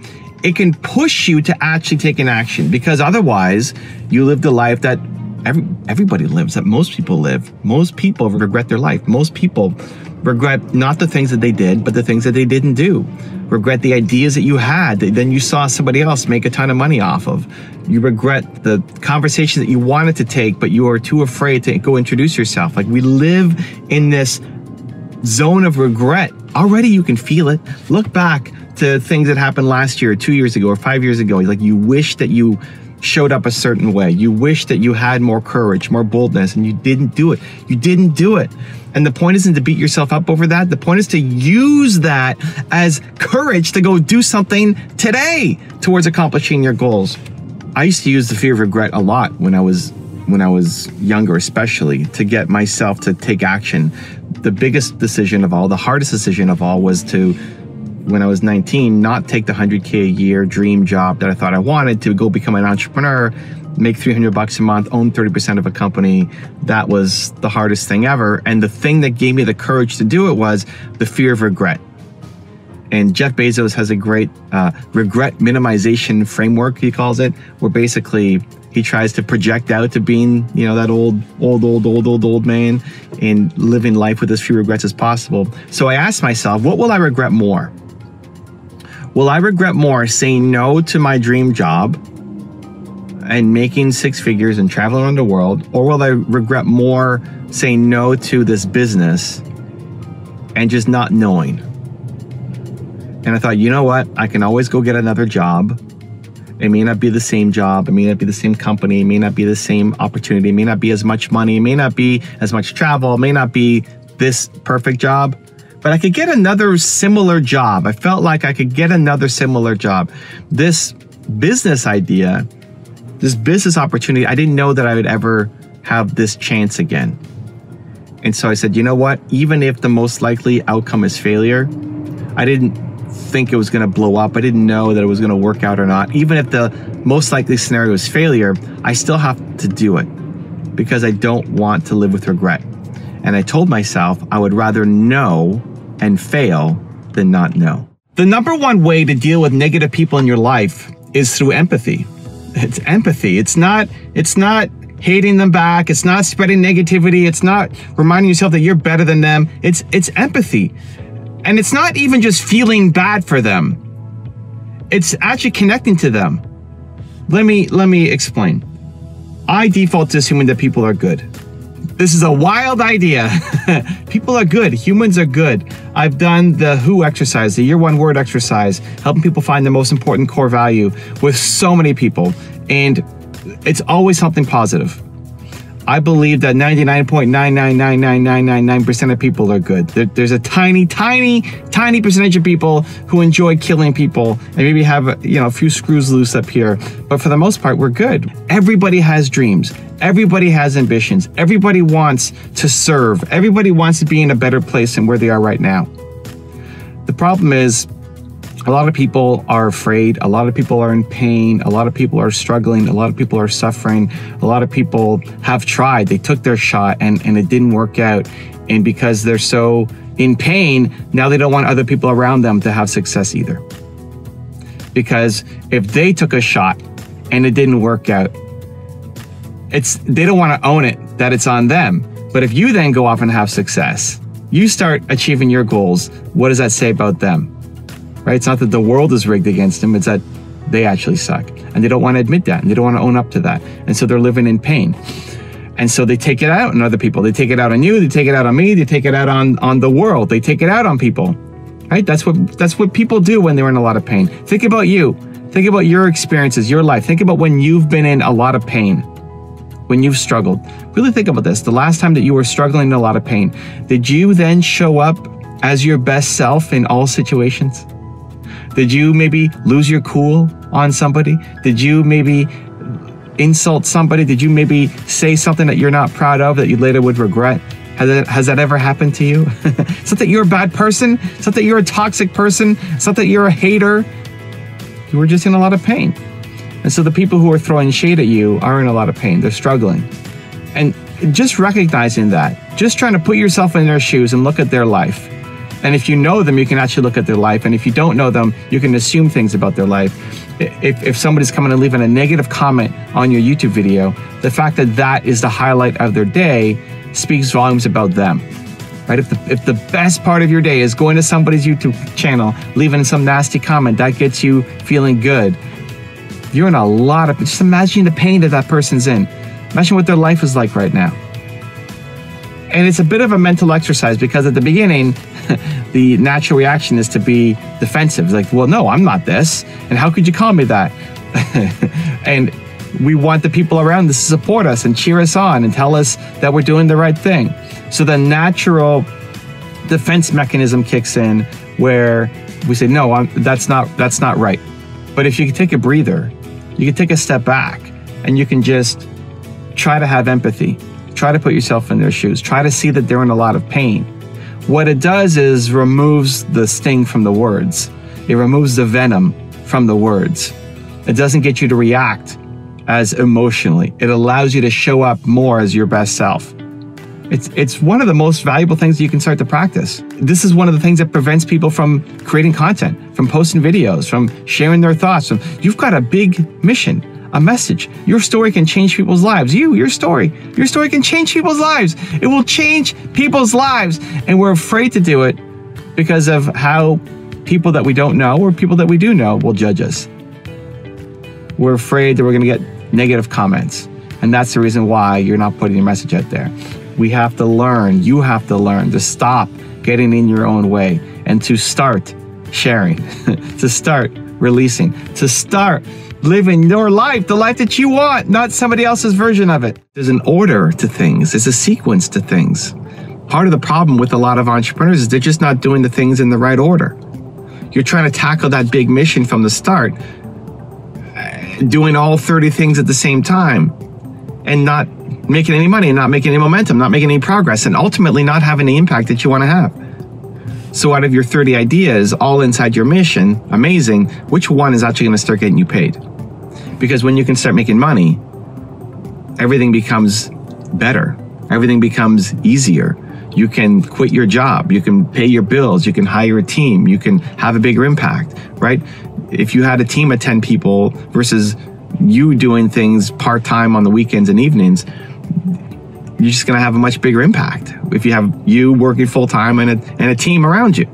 it can push you to actually take an action, because otherwise you live the life that everybody lives, that most people live. Most people regret their life. Most people regret not the things that they did, but the things that they didn't do. Regret the ideas that you had that then you saw somebody else make a ton of money off of. You regret the conversations that you wanted to take, but you are too afraid to go introduce yourself. Like, we live in this zone of regret. Already you can feel it. Look back to things that happened last year, 2 years ago, or 5 years ago. Like, you wish that you showed up a certain way. You wish that you had more courage, more boldness, and you didn't do it. You didn't do it. And the point isn't to beat yourself up over that. The point is to use that as courage to go do something today towards accomplishing your goals. I used to use the fear of regret a lot when I was when I was younger, especially, to get myself to take action. The biggest decision of all, the hardest decision of all, was to, when I was 19, not take the $100K a year dream job that I thought I wanted, to go become an entrepreneur, make $300 a month, own 30% of a company. That was the hardest thing ever. And the thing that gave me the courage to do it was the fear of regret. And Jeff Bezos has a great regret minimization framework, he calls it, where basically he tries to project out to being, you know, that old man and living life with as few regrets as possible. So I asked myself, what will I regret more? Will I regret more saying no to my dream job and making 6 figures and traveling around the world? Or will I regret more saying no to this business and just not knowing? And I thought, you know what? I can always go get another job. It may not be the same job. It may not be the same company. It may not be the same opportunity. It may not be as much money. It may not be as much travel. It may not be this perfect job. But I could get another similar job. I felt like I could get another similar job. This business idea, this business opportunity, I didn't know that I would ever have this chance again. And so I said, you know what? Even if the most likely outcome is failure, I didn't think it was going to blow up. I didn't know that it was going to work out or not. Even if the most likely scenario is failure, I still have to do it because I don't want to live with regret. And I told myself I would rather know and fail than not know. The number one way to deal with negative people in your life is through empathy. It's empathy. It's not hating them back. It's not spreading negativity. It's not reminding yourself that you're better than them. It's empathy. And it's not even just feeling bad for them. It's actually connecting to them. Let me explain. I default to assuming that people are good. This is a wild idea. People are good. Humans are good. I've done the WHO exercise, the year 1 word exercise, helping people find the most important core value with so many people. And it's always something positive. I believe that 99.9999999% of people are good. There's a tiny percentage of people who enjoy killing people and maybe have a few screws loose up here. But for the most part, we're good. Everybody has dreams. Everybody has ambitions. Everybody wants to serve. Everybody wants to be in a better place than where they are right now. The problem is, a lot of people are afraid. A lot of people are in pain. A lot of people are struggling. A lot of people are suffering. A lot of people have tried. They took their shot and it didn't work out. And because they're so in pain, now they don't want other people around them to have success either. Because if they took a shot and it didn't work out, they don't want to own it, that it's on them. But if you then go off and have success, you start achieving your goals, what does that say about them? Right? It's not that the world is rigged against them, it's that they actually suck. And they don't want to admit that, and they don't want to own up to that. And so they're living in pain. And so they take it out on other people. They take it out on you, they take it out on me, they take it out on the world. They take it out on people. Right? That's what people do when they're in a lot of pain. Think about you. Think about your experiences, your life. Think about when you've been in a lot of pain, when you've struggled. Really think about this. The last time that you were struggling in a lot of pain, did you then show up as your best self in all situations? Did you maybe lose your cool on somebody? Did you maybe insult somebody? Did you maybe say something that you're not proud of that you later would regret? Has that ever happened to you? It's not that you're a bad person. It's not that you're a toxic person. It's not that you're a hater. You were just in a lot of pain. And so the people who are throwing shade at you are in a lot of pain. They're struggling. And just recognizing that, just trying to put yourself in their shoes and look at their life. And if you know them, you can actually look at their life. And if you don't know them, you can assume things about their life. If somebody's coming and leaving a negative comment on your YouTube video, the fact that that is the highlight of their day speaks volumes about them. Right? If the best part of your day is going to somebody's YouTube channel, leaving some nasty comment, that gets you feeling good. You're in a lot of, just imagine the pain that person's in. Imagine what their life is like right now. And it's a bit of a mental exercise because at the beginning, the natural reaction is to be defensive. Like, well, no, I'm not this. And how could you call me that? And we want the people around us to support us and cheer us on and tell us that we're doing the right thing. So the natural defense mechanism kicks in where we say, no, that's not right. But if you can take a breather, you can take a step back and you can just try to have empathy. Try to put yourself in their shoes. Try to see that they're in a lot of pain. What it does is removes the sting from the words. It removes the venom from the words. It doesn't get you to react as emotionally. It allows you to show up more as your best self. It's one of the most valuable things you can start to practice. This is one of the things that prevents people from creating content, from posting videos, from sharing their thoughts. You've got a big mission, a message. Your story can change people's lives. Your story can change people's lives. It will change people's lives. And we're afraid to do it because of how people that we don't know or people that we do know will judge us. We're afraid that we're going to get negative comments. And that's the reason why you're not putting your message out there. We have to learn, you have to learn to stop getting in your own way and to start sharing, to start releasing, to start living your life, the life that you want, not somebody else's version of it. There's an order to things. There's a sequence to things. Part of the problem with a lot of entrepreneurs is they're just not doing the things in the right order. You're trying to tackle that big mission from the start, doing all 30 things at the same time and not making any money, not making any momentum, not making any progress, and ultimately not having the impact that you want to have. So out of your 30 ideas, all inside your mission, amazing, which one is actually going to start getting you paid? Because when you can start making money, everything becomes better. Everything becomes easier. You can quit your job. You can pay your bills. You can hire a team. You can have a bigger impact, right? If you had a team of 10 people versus you doing things part-time on the weekends and evenings, you're just going to have a much bigger impact if you have you working full-time and a team around you.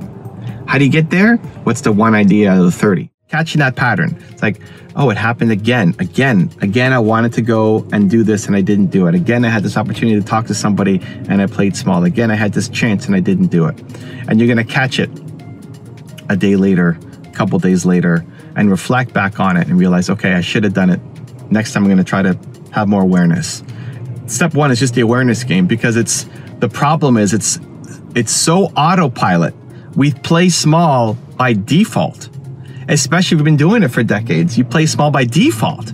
How do you get there? What's the one idea out of the 30? Catching that pattern. It's like, oh, it happened again. I wanted to go and do this and I didn't do it. Again, I had this opportunity to talk to somebody and I played small. Again, I had this chance and I didn't do it. And you're going to catch it a day later, a couple days later, and reflect back on it and realize, okay, I should have done it. Next time I'm going to try to have more awareness. Step one is just the awareness game, because the problem is it's so autopilot. We play small by default, especially if we've been doing it for decades. You play small by default.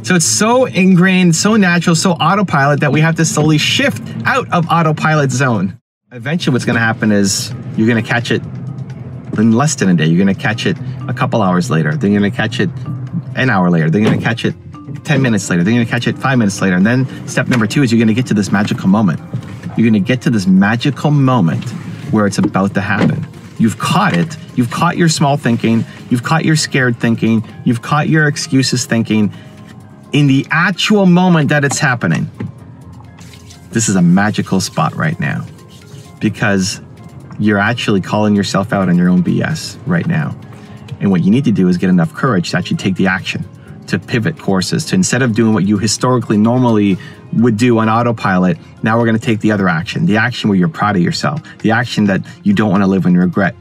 So it's so ingrained, so natural, so autopilot that we have to slowly shift out of autopilot zone. Eventually what's going to happen is you're going to catch it in less than a day. You're going to catch it a couple hours later. Then you're going to catch it an hour later. Then you're going to catch it 10 minutes later. Then you're going to catch it 5 minutes later. And then step number 2 is you're going to get to this magical moment. You're going to get to this magical moment where it's about to happen. You've caught it. You've caught your small thinking. You've caught your scared thinking. You've caught your excuses thinking. In the actual moment that it's happening, this is a magical spot right now, because you're actually calling yourself out on your own BS right now. And what you need to do is get enough courage to actually take the action, to pivot courses, to instead of doing what you historically normally would do on autopilot, now we're going to take the other action, the action where you're proud of yourself, the action that you don't want to live in regret.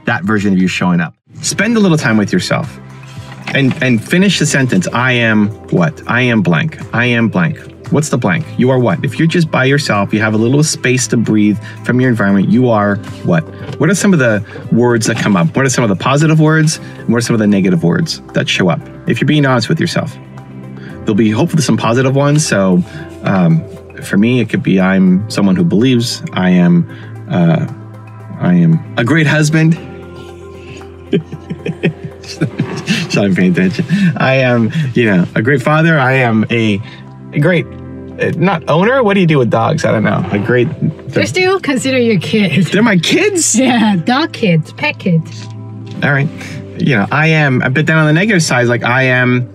That version of you showing up. Spend a little time with yourself and finish the sentence. I am what? I am blank. I am blank. What's the blank? You are what? If you're just by yourself, you have a little space to breathe from your environment, you are what? What are some of the words that come up? What are some of the positive words? And what are some of the negative words that show up? If you're being honest with yourself, there'll be hopefully some positive ones. So for me, it could be I'm someone who believes. I am a great husband. Not paying attention. I am, a great father. I am a great, not owner. What do you do with dogs? I don't know. A great. They're still considered your kids. They're my kids? Yeah, dog kids, pet kids. All right. I am, but then on the negative side, like I am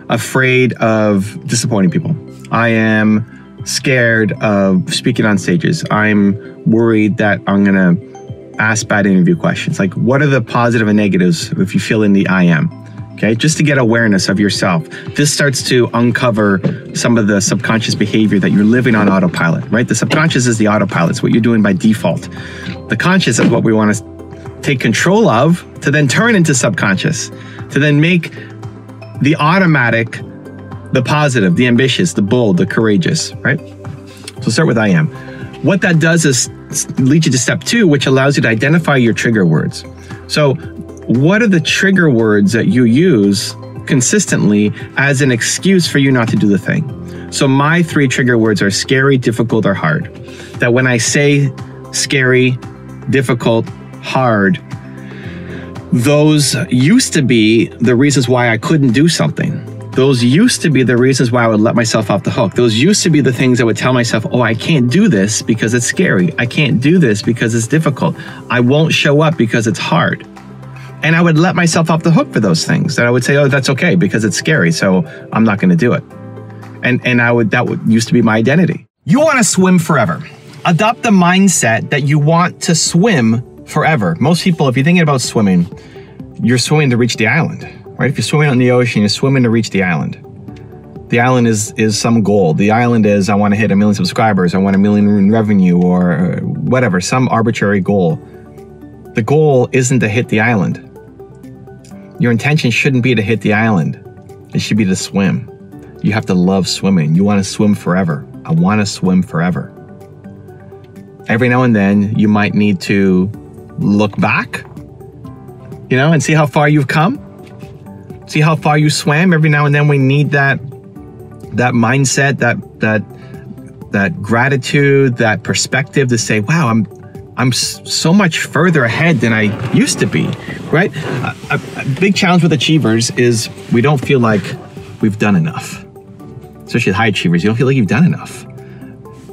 afraid of disappointing people. I am scared of speaking on stages. I'm worried that I'm going to ask bad interview questions. Like, what are the positive and negatives if you fill in the I am? Okay, just to get awareness of yourself. This starts to uncover some of the subconscious behavior that you're living on autopilot, right? The subconscious is the autopilot. It's what you're doing by default. The conscious is what we want to take control of to then turn into subconscious, to then make the automatic, the positive, the ambitious, the bold, the courageous, right? So start with I am. What that does is lead you to step 2, which allows you to identify your trigger words. So what are the trigger words that you use consistently as an excuse for you not to do the thing. So my 3 trigger words are scary, difficult, or hard. That when I say scary, difficult, hard, those used to be the reasons why I couldn't do something. Those used to be the reasons why I would let myself off the hook. Those used to be the things I would tell myself, oh, I can't do this because it's scary. I can't do this because it's difficult. I won't show up because it's hard. And I would let myself off the hook for those things. That I would say, oh, that's okay because it's scary, so I'm not going to do it. And that used to be my identity. You want to swim forever. Adopt the mindset that you want to swim forever. Most people, if you're thinking about swimming, you're swimming to reach the island, right? If you're swimming on the ocean, you're swimming to reach the island. The island is some goal. The island is, I want to hit 1 million subscribers. I want 1 million in revenue or whatever, some arbitrary goal. The goal isn't to hit the island. Your intention shouldn't be to hit the island. It should be to swim. You have to love swimming. You want to swim forever. I want to swim forever. Every now and then, you might need to look back, and see how far you've come. See how far you swam. Every now and then, we need that mindset, that gratitude, that perspective to say, wow, I'm so much further ahead than I used to be, right? A big challenge with achievers is we don't feel like we've done enough. Especially high achievers, you don't feel like you've done enough.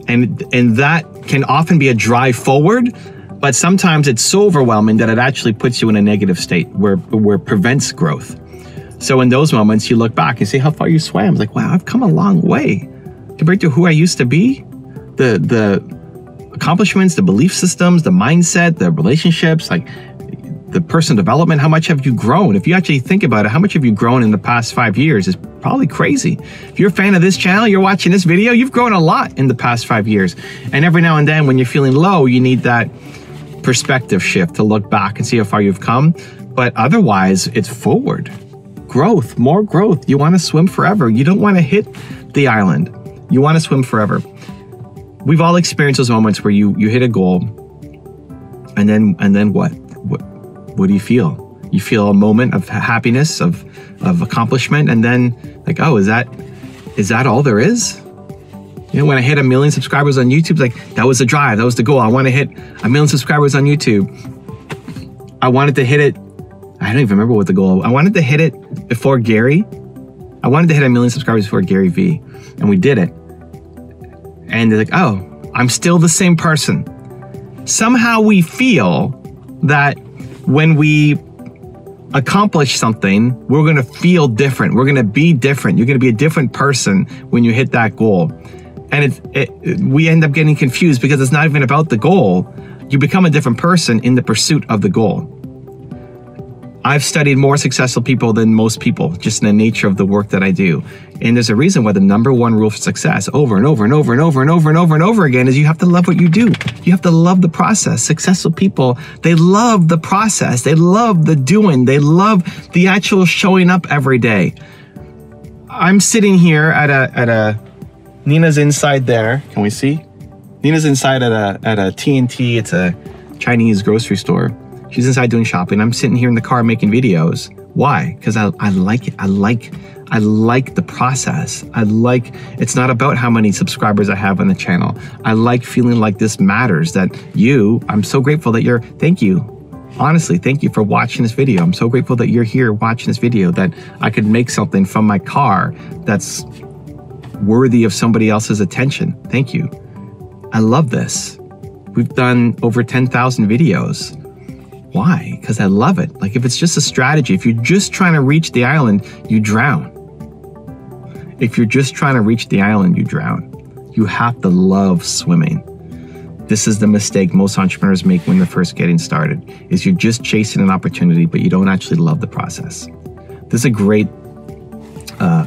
And that can often be a drive forward, but sometimes it's so overwhelming that it actually puts you in a negative state where it prevents growth. So in those moments, you look back and see how far you swam. It's like, wow, I've come a long way compared to who I used to be. The accomplishments, the belief systems, the mindset, the relationships, like the personal development, how much have you grown? If you actually think about it, how much have you grown in the past 5 years is probably crazy. If you're a fan of this channel, you're watching this video, you've grown a lot in the past 5 years. And every now and then when you're feeling low, you need that perspective shift to look back and see how far you've come. But otherwise, it's forward. Growth, more growth. You want to swim forever. You don't want to hit the island. You want to swim forever. We've all experienced those moments where you hit a goal and then what? What do you feel? You feel a moment of happiness, of accomplishment, and then like, oh, is that all there is? When I hit 1 million subscribers on YouTube, like that was the drive, that was the goal. I want to hit 1 million subscribers on YouTube. I wanted to hit it. I don't even remember what the goal. I wanted to hit it before Gary. I wanted to hit 1 million subscribers before Gary Vee, and we did it. And they're like, oh, I'm still the same person. Somehow we feel that when we accomplish something, we're going to feel different. We're going to be different. You're going to be a different person when you hit that goal. And we end up getting confused because it's not even about the goal. You become a different person in the pursuit of the goal. I've studied more successful people than most people, just in the nature of the work that I do. And there's a reason why the #1 rule for success over and over and over and over and over and over and over again is you have to love what you do. You have to love the process. Successful people, they love the process. They love the doing. They love the actual showing up every day. I'm sitting here at a Nina's inside there. Can we see? Nina's inside at a T&T. It's a Chinese grocery store. She's inside doing shopping. I'm sitting here in the car making videos. Why? Because I like it. I like the process. It's not about how many subscribers I have on the channel. I like feeling like this matters, that I'm so grateful that thank you. Honestly, thank you for watching this video. I'm so grateful that you're here watching this video, that I could make something from my car that's worthy of somebody else's attention. Thank you. I love this. We've done over 10,000 videos. Why? Because I love it. Like if it's just a strategy, if you're just trying to reach the island, you drown. If you're just trying to reach the island, you drown. You have to love swimming. This is the mistake most entrepreneurs make when they're first getting started, is you're just chasing an opportunity, but you don't actually love the process. This is a great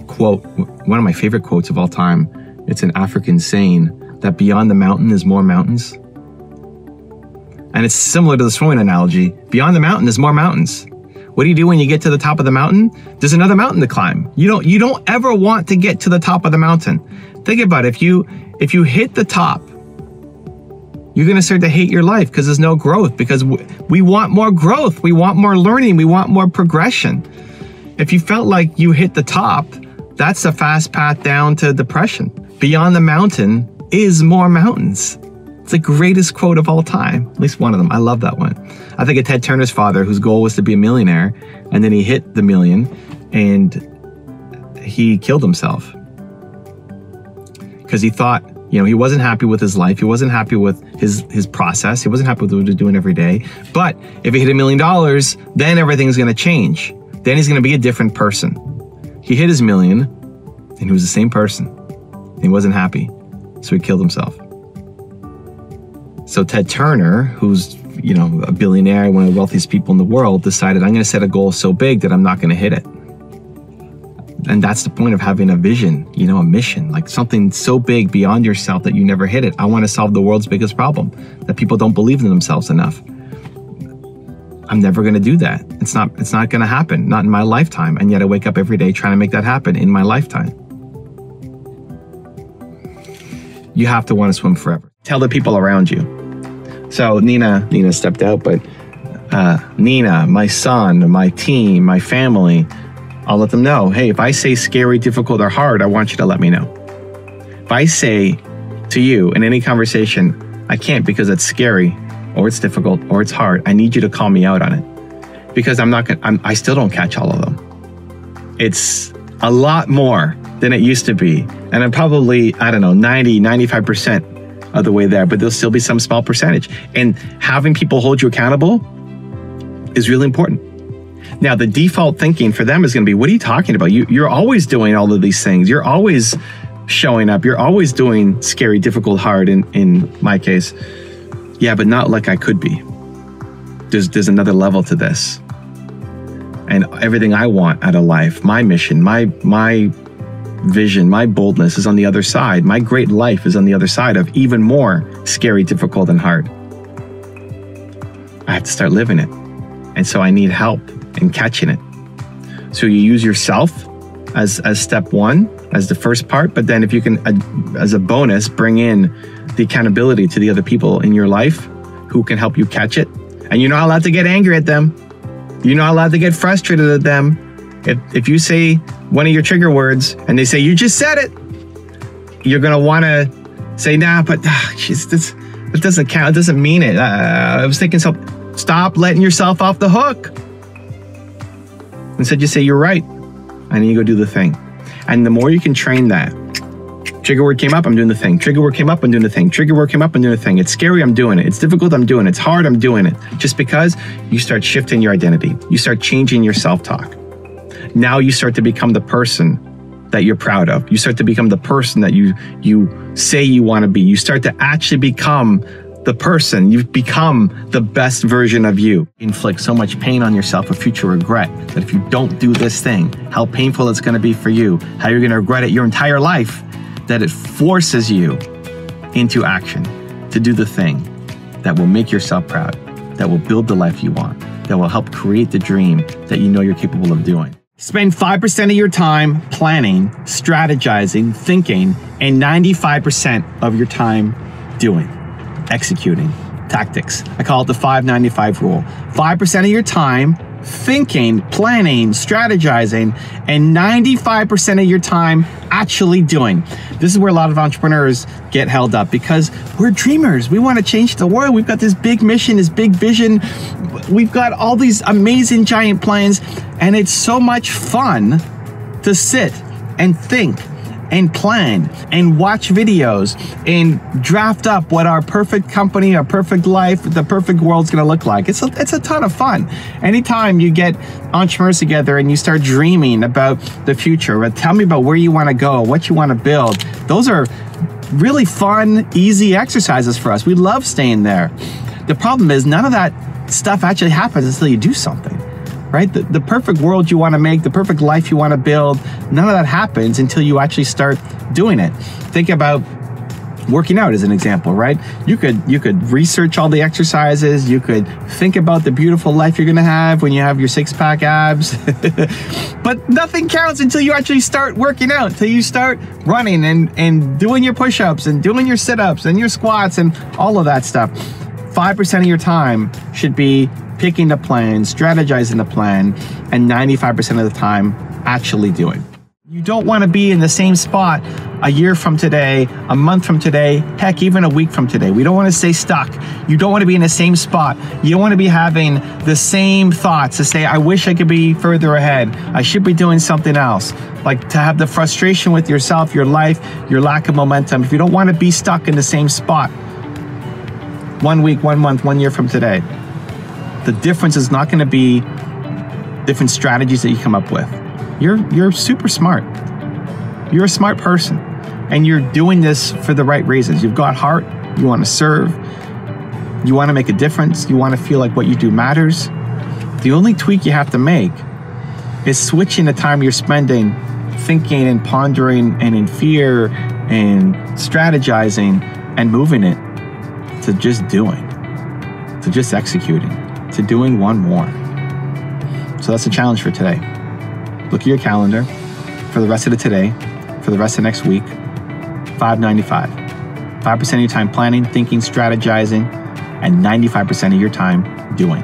quote, one of my favorite quotes of all time. It's an African saying that beyond the mountain is more mountains. And it's similar to the swimming analogy. Beyond the mountain is more mountains. What do you do when you get to the top of the mountain? There's another mountain to climb. You don't ever want to get to the top of the mountain. Think about it. If you hit the top, you're going to start to hate your life because there's no growth, because we want more growth. We want more learning. We want more progression. If you felt like you hit the top, that's a fast path down to depression. Beyond the mountain is more mountains. It's the greatest quote of all time, at least one of them. I love that one. I think of Ted Turner's father, whose goal was to be a millionaire, and then he hit the million and he killed himself because he thought, you know, he wasn't happy with his life. He wasn't happy with his process. He wasn't happy with what he was doing every day. But if he hit $1 million, then everything's going to change. Then he's going to be a different person. He hit his million and he was the same person. He wasn't happy. So he killed himself. So Ted Turner, who's, you know, a billionaire, one of the wealthiest people in the world, decided, I'm going to set a goal so big that I'm not going to hit it. And that's the point of having a vision, you know, a mission, like something so big beyond yourself that you never hit it. I want to solve the world's biggest problem, that people don't believe in themselves enough. I'm never going to do that. It's not going to happen, not in my lifetime. And yet I wake up every day trying to make that happen in my lifetime. You have to want to swim forever. Tell the people around you. So Nina stepped out, but Nina, my son, my team, my family, I'll let them know, hey, if I say scary, difficult, or hard, I want you to let me know. If I say to you in any conversation, I can't because it's scary, or it's difficult, or it's hard, I need you to call me out on it. Because I still don't catch all of them. It's a lot more than it used to be. And I'm probably, 90, 95% of the way there, but there'll still be some small percentage. And having people hold you accountable is really important. Now, the default thinking for them is going to be, what are you talking about? You're always doing all of these things. You're always showing up. You're always doing scary, difficult, hard in my case. Yeah, but not like I could be. There's another level to this. And everything I want out of life, my mission, my vision, my boldness is on the other side. My great life is on the other side of even more scary, difficult, and hard. I have to start living it. And so I need help in catching it. So you use yourself as step one, as the first part, but then if you can, as a bonus, bring in the accountability to the other people in your life who can help you catch it. And you're not allowed to get angry at them. You're not allowed to get frustrated at them. If you say one of your trigger words and they say, you just said it, you're going to want to say, nah, but it doesn't count. It doesn't mean it. I was thinking something. Stop letting yourself off the hook. Instead, you say, you're right. And then you go do the thing. And the more you can train that, trigger word came up, I'm doing the thing. Trigger word came up, I'm doing the thing. Trigger word came up, I'm doing the thing. It's scary, I'm doing it. It's difficult, I'm doing it. It's hard, I'm doing it. Just because you start shifting your identity. You start changing your self-talk. Now you start to become the person that you're proud of. You start to become the person that you say you want to be. You start to actually become the person. You've become the best version of you. Inflict so much pain on yourself, a future regret, that if you don't do this thing, how painful it's going to be for you, how you're going to regret it your entire life, that it forces you into action to do the thing that will make yourself proud, that will build the life you want, that will help create the dream that you know you're capable of doing. Spend 5% of your time planning, strategizing, thinking, and 95% of your time doing. Executing tactics. I call it the 5-95 rule. 5% of your time thinking, planning, strategizing, and 95% of your time actually doing. This is where a lot of entrepreneurs get held up because we're dreamers. We want to change the world. We've got this big mission, this big vision. We've got all these amazing giant plans, and it's so much fun to sit and think and plan and watch videos and draft up what our perfect company, our perfect life, the perfect world's gonna look like. It's a ton of fun. Anytime you get entrepreneurs together and you start dreaming about the future, but tell me about where you wanna go, what you wanna build, those are really fun, easy exercises for us. We love staying there. The problem is none of that stuff actually happens until you do something. Right? The perfect world you want to make, the perfect life you want to build, none of that happens until you actually start doing it. Think about working out as an example, right? You could research all the exercises, you could think about the beautiful life you're going to have when you have your six-pack abs, but nothing counts until you actually start working out, until you start running and doing your push-ups and doing your sit-ups and your squats and all of that stuff. 5% of your time should be picking the plan, strategizing the plan, and 95% of the time actually doing. You don't want to be in the same spot a year from today, a month from today, heck, even a week from today. We don't want to stay stuck. You don't want to be in the same spot. You don't want to be having the same thoughts to say, I wish I could be further ahead. I should be doing something else. Like to have the frustration with yourself, your life, your lack of momentum. If you don't want to be stuck in the same spot 1 week, 1 month, 1 year from today, the difference is not going to be different strategies that you come up with. You're super smart. You're a smart person, and you're doing this for the right reasons. You've got heart. You want to serve. You want to make a difference. You want to feel like what you do matters. The only tweak you have to make is switching the time you're spending thinking and pondering and in fear and strategizing and moving it to just doing, to just executing, to doing one more. So that's the challenge for today. Look at your calendar for the rest of the today, for the rest of next week, 595. 5% of your time planning, thinking, strategizing, and 95% of your time doing.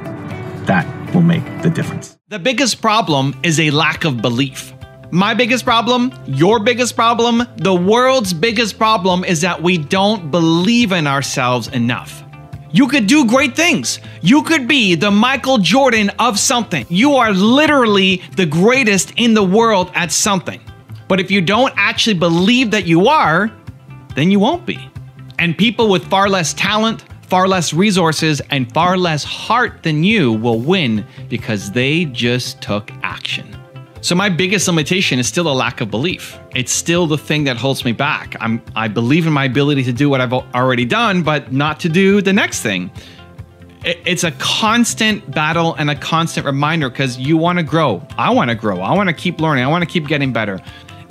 That will make the difference. The biggest problem is a lack of belief. My biggest problem, your biggest problem, the world's biggest problem is that we don't believe in ourselves enough. You could do great things. You could be the Michael Jordan of something. You are literally the greatest in the world at something. But if you don't actually believe that you are, then you won't be. And people with far less talent, far less resources, and far less heart than you will win because they just took action. So my biggest limitation is still a lack of belief. It's still the thing that holds me back. I believe in my ability to do what I've already done, but not to do the next thing. It's a constant battle and a constant reminder because you want to grow. I want to grow. I want to keep learning. I want to keep getting better.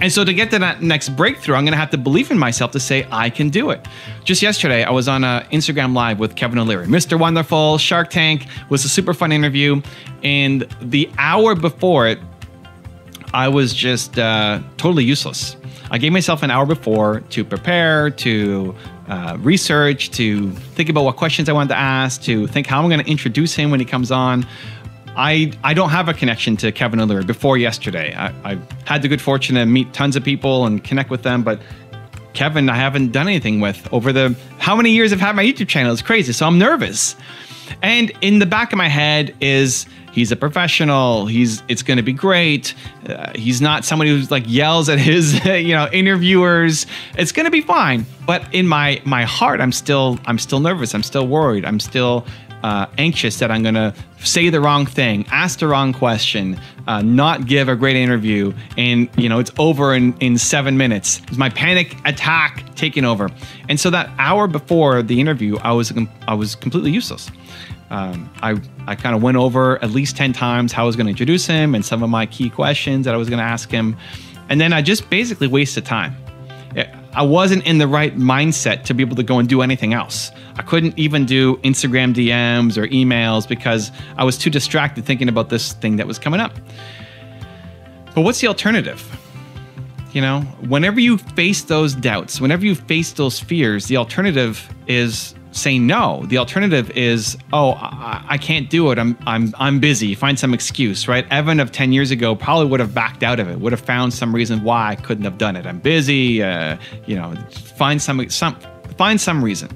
And so to get to that next breakthrough, I'm going to have to believe in myself to say I can do it. Just yesterday, I was on an Instagram Live with Kevin O'Leary. Mr. Wonderful, Shark Tank was a super fun interview. And the hour before it, I was just totally useless. I gave myself an hour before to prepare, to research, to think about what questions I wanted to ask, to think how I'm going to introduce him when he comes on. I don't have a connection to Kevin O'Leary before yesterday. I had the good fortune to meet tons of people and connect with them, but Kevin, I haven't done anything with over the how many years I've had my YouTube channel. It's crazy, so I'm nervous. And in the back of my head is, he's a professional. It's going to be great. He's not somebody who's like yells at his interviewers. It's going to be fine. But in my heart, I'm still nervous. I'm still worried. I'm still anxious that I'm going to say the wrong thing, ask the wrong question, not give a great interview, and it's over in 7 minutes. It's my panic attack taking over. And so that hour before the interview, I was completely useless. I kind of went over at least 10 times how I was going to introduce him and some of my key questions that I was going to ask him. And then I just basically wasted time. I wasn't in the right mindset to be able to go and do anything else. I couldn't even do Instagram DMs or emails because I was too distracted thinking about this thing that was coming up. But what's the alternative? Whenever you face those doubts, whenever you face those fears, the alternative is saying no. The alternative is, I can't do it. I'm busy. Find some excuse, right? Evan of 10 years ago probably would have backed out of it, would have found some reason why I couldn't have done it. I'm busy. Find some reason.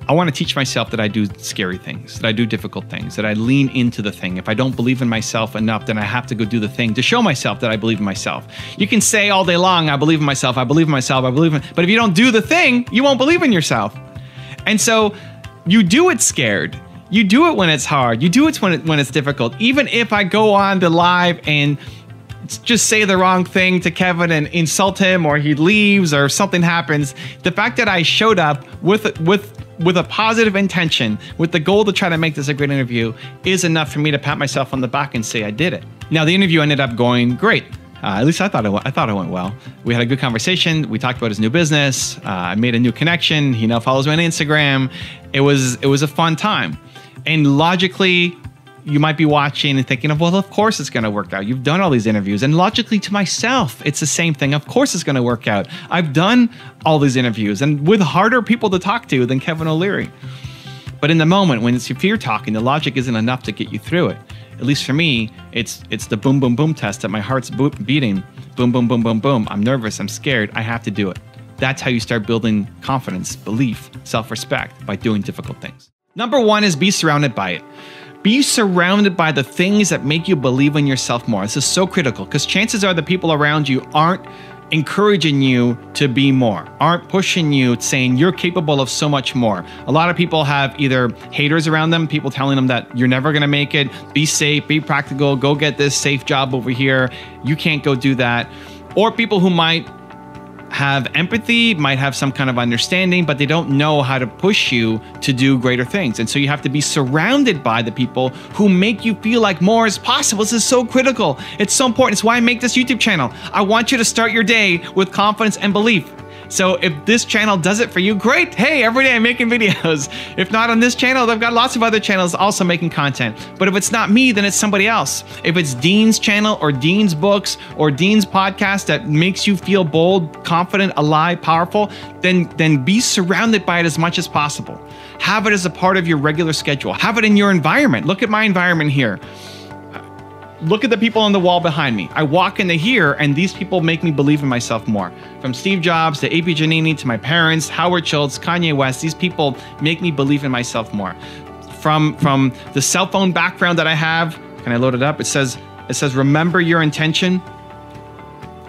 I want to teach myself that I do scary things, that I do difficult things, that I lean into the thing. If I don't believe in myself enough, then I have to go do the thing to show myself that I believe in myself. You can say all day long, I believe in myself, I believe in myself, I believe in, but if you don't do the thing, you won't believe in yourself. And so you do it scared. You do it when it's hard. You do it when it's difficult. Even if I go on the live and just say the wrong thing to Kevin and insult him, or he leaves or something happens, the fact that I showed up with a positive intention, with the goal to try to make this a great interview, is enough for me to pat myself on the back and say I did it. Now, the interview ended up going great. At least I thought it went well. We had a good conversation. We talked about his new business. I made a new connection. He now follows me on Instagram. It was a fun time. And logically, you might be watching and thinking of, well, of course it's going to work out. You've done all these interviews. And logically to myself, it's the same thing. Of course it's going to work out. I've done all these interviews and with harder people to talk to than Kevin O'Leary. But in the moment when it's your fear talking, the logic isn't enough to get you through it. At least for me, it's the boom, boom, boom test that my heart's beating. Boom, boom, boom, boom, boom. I'm nervous. I'm scared. I have to do it. That's how you start building confidence, belief, self-respect by doing difficult things. Number 1 is be surrounded by it. Be surrounded by the things that make you believe in yourself more. This is so critical because chances are the people around you aren't encouraging you to be more, aren't pushing you, saying you're capable of so much more. A lot of people have either haters around them, people telling them that you're never going to make it, be safe, be practical, go get this safe job over here, you can't go do that. Or people who might have empathy, might have some kind of understanding, but they don't know how to push you to do greater things. And so you have to be surrounded by the people who make you feel like more is possible. This is so critical. It's so important. It's why I make this YouTube channel. I want you to start your day with confidence and belief. So if this channel does it for you, great. Hey, every day I'm making videos. If not on this channel, I've got lots of other channels also making content. But if it's not me, then it's somebody else. If it's Dean's channel or Dean's books or Dean's podcast that makes you feel bold, confident, alive, powerful, then be surrounded by it as much as possible. Have it as a part of your regular schedule. Have it in your environment. Look at my environment here. Look at the people on the wall behind me. I walk into here and these people make me believe in myself more. From Steve Jobs to A.P. Giannini to my parents, Howard Schultz, Kanye West, these people make me believe in myself more. From the cell phone background that I have, can I load it up? It says, remember your intention.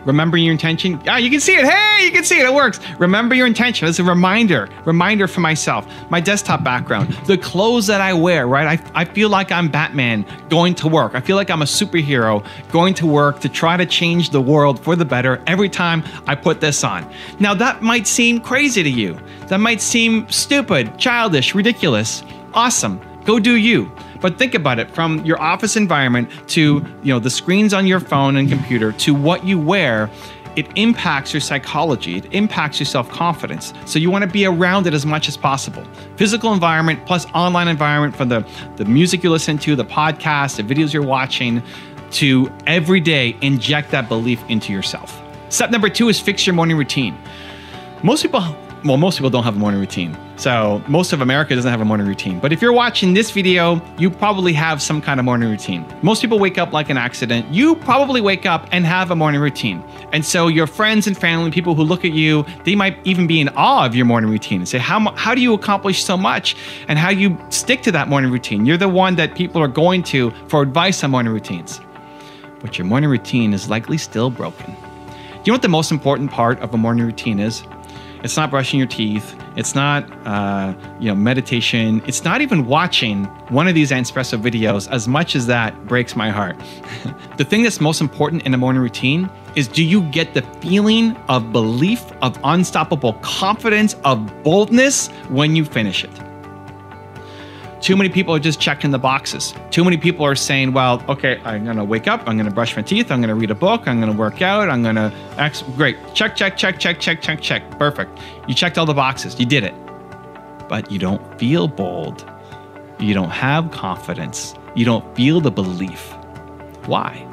Remember your intention. Ah, you can see it. Hey, you can see it. It works. Remember your intention. It's a reminder for myself. My desktop background, the clothes that I wear, right? I feel like I'm Batman going to work. I feel like I'm a superhero going to work to try to change the world for the better every time I put this on. Now that might seem crazy to you. That might seem stupid, childish, ridiculous. Awesome. Go do you. But think about it, from your office environment to the screens on your phone and computer to what you wear, it impacts your psychology, it impacts your self-confidence. So you want to be around it as much as possible. Physical environment plus online environment, from the music you listen to, the podcast, the videos you're watching, to every day inject that belief into yourself. Step number 2 is fix your morning routine. Most people don't have a morning routine. So most of America doesn't have a morning routine. But if you're watching this video, you probably have some kind of morning routine. Most people wake up like an accident. You probably wake up and have a morning routine. And so your friends and family, people who look at you, they might even be in awe of your morning routine and say, how do you accomplish so much? And how you stick to that morning routine? You're the one that people are going to for advice on morning routines. But your morning routine is likely still broken. Do you know what the most important part of a morning routine is? It's not brushing your teeth. It's not, meditation. It's not even watching one of these espresso videos, as much as that breaks my heart. The thing that's most important in a morning routine is, do you get the feeling of belief, of unstoppable confidence, of boldness when you finish it? Too many people are just checking the boxes. Too many people are saying, well, okay, I'm gonna wake up, I'm gonna brush my teeth, I'm gonna read a book, I'm gonna work out, I'm gonna, great, check, check, check, check, check, check, check, perfect. You checked all the boxes, you did it. But you don't feel bold. You don't have confidence. You don't feel the belief. Why?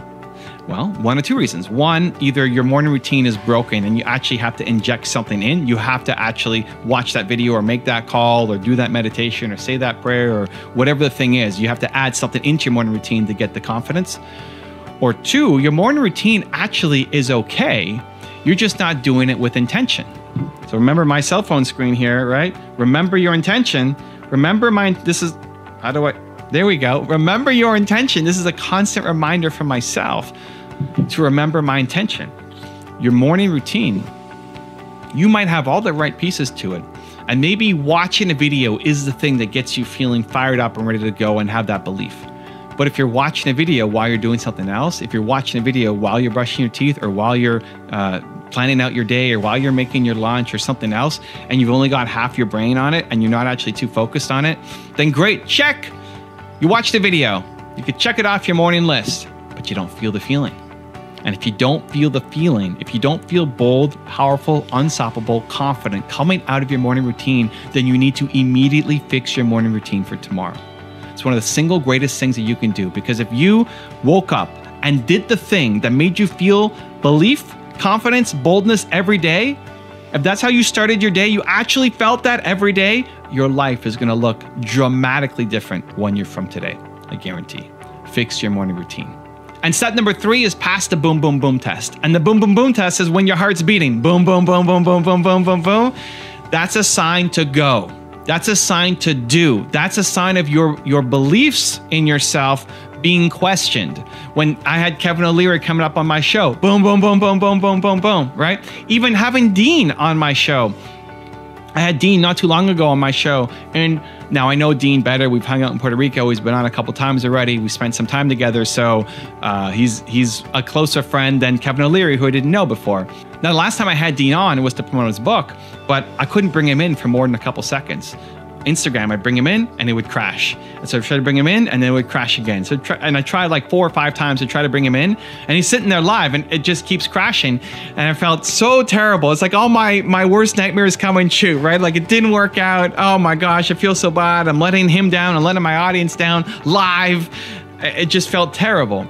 Well, one of two reasons. One, either your morning routine is broken and you actually have to inject something in. You have to actually watch that video or make that call or do that meditation or say that prayer or whatever the thing is. You have to add something into your morning routine to get the confidence. Or two, your morning routine actually is okay. You're just not doing it with intention. So remember my cell phone screen here, right? Remember your intention. Remember there we go. Remember your intention. This is a constant reminder for myself to remember my intention. Your morning routine, you might have all the right pieces to it. And maybe watching a video is the thing that gets you feeling fired up and ready to go and have that belief. But if you're watching a video while you're doing something else, if you're watching a video while you're brushing your teeth or while you're planning out your day or while you're making your lunch or something else, and you've only got half your brain on it and you're not actually too focused on it, then great, check. You watched the video. You could check it off your morning list, but you don't feel the feeling. And if you don't feel the feeling, if you don't feel bold, powerful, unstoppable, confident coming out of your morning routine, then you need to immediately fix your morning routine for tomorrow. That's one of the single greatest things that you can do. Because if you woke up and did the thing that made you feel belief, confidence, boldness every day, if that's how you started your day, you actually felt that every day, your life is going to look dramatically different 1 year from today. I guarantee. Fix your morning routine. And step number 3 is pass the boom, boom, boom test. And the boom, boom, boom test is when your heart's beating. Boom, boom, boom, boom, boom, boom, boom, boom, boom. That's a sign to go. That's a sign to do. That's a sign of your beliefs in yourself being questioned. When I had Kevin O'Leary coming up on my show, boom, boom, boom, boom, boom, boom, boom, boom, right? Even having Dean on my show. I had Dean not too long ago on my show, and now I know Dean better. We've hung out in Puerto Rico. He's been on a couple times already. We spent some time together, so he's a closer friend than Kevin O'Leary, who I didn't know before. Now, the last time I had Dean on, it was to promote his book, but I couldn't bring him in for more than a couple seconds. Instagram, I'd bring him in and it would crash. And so I tried to bring him in and then it would crash again. And I tried like 4 or 5 times to try to bring him in, and he's sitting there live and it just keeps crashing. And I felt so terrible. It's like all my worst nightmares come true, right? Like it didn't work out. Oh my gosh, I feel so bad. I'm letting him down. I'm letting my audience down live. It just felt terrible.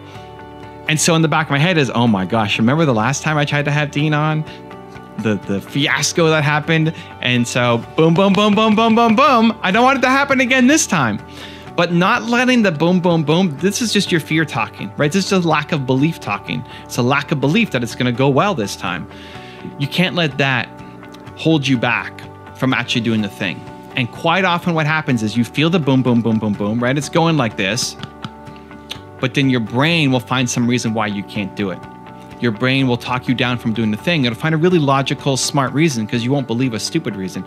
And so in the back of my head is, oh my gosh, remember the last time I tried to have Dean on? The fiasco that happened. And so boom, boom, boom, boom, boom, boom, boom. I don't want it to happen again this time. But not letting the boom, boom, boom, this is just your fear talking, right? This is just lack of belief talking. It's a lack of belief that it's going to go well this time. You can't let that hold you back from actually doing the thing. And quite often what happens is you feel the boom, boom, boom, boom, boom, right? It's going like this, but then your brain will find some reason why you can't do it. Your brain will talk you down from doing the thing. It'll find a really logical, smart reason, because you won't believe a stupid reason.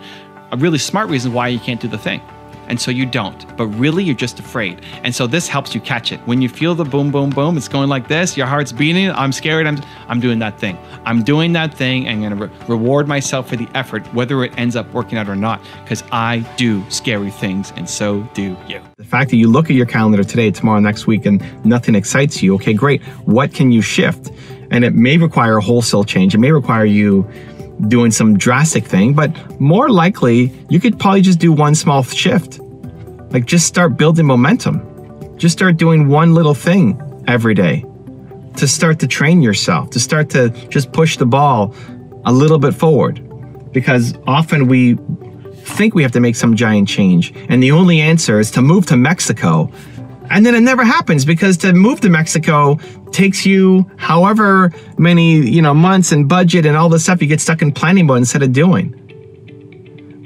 A really smart reason why you can't do the thing. And so you don't, but really you're just afraid. And so this helps you catch it. When you feel the boom, boom, boom, it's going like this, your heart's beating, I'm scared, I'm doing that thing. I'm doing that thing, and I'm gonna reward myself for the effort, whether it ends up working out or not, because I do scary things, and so do you. The fact that you look at your calendar today, tomorrow, next week, and nothing excites you, okay, great. What can you shift? And it may require a wholesale change. It may require you doing some drastic thing, but more likely, you could probably just do one small shift. Like just start building momentum. Just start doing one little thing every day to start to train yourself, to start to just push the ball a little bit forward. Because often we think we have to make some giant change, and the only answer is to move to Mexico. And then it never happens, because to move to Mexico takes you however many, months and budget and all this stuff. You get stuck in planning mode instead of doing.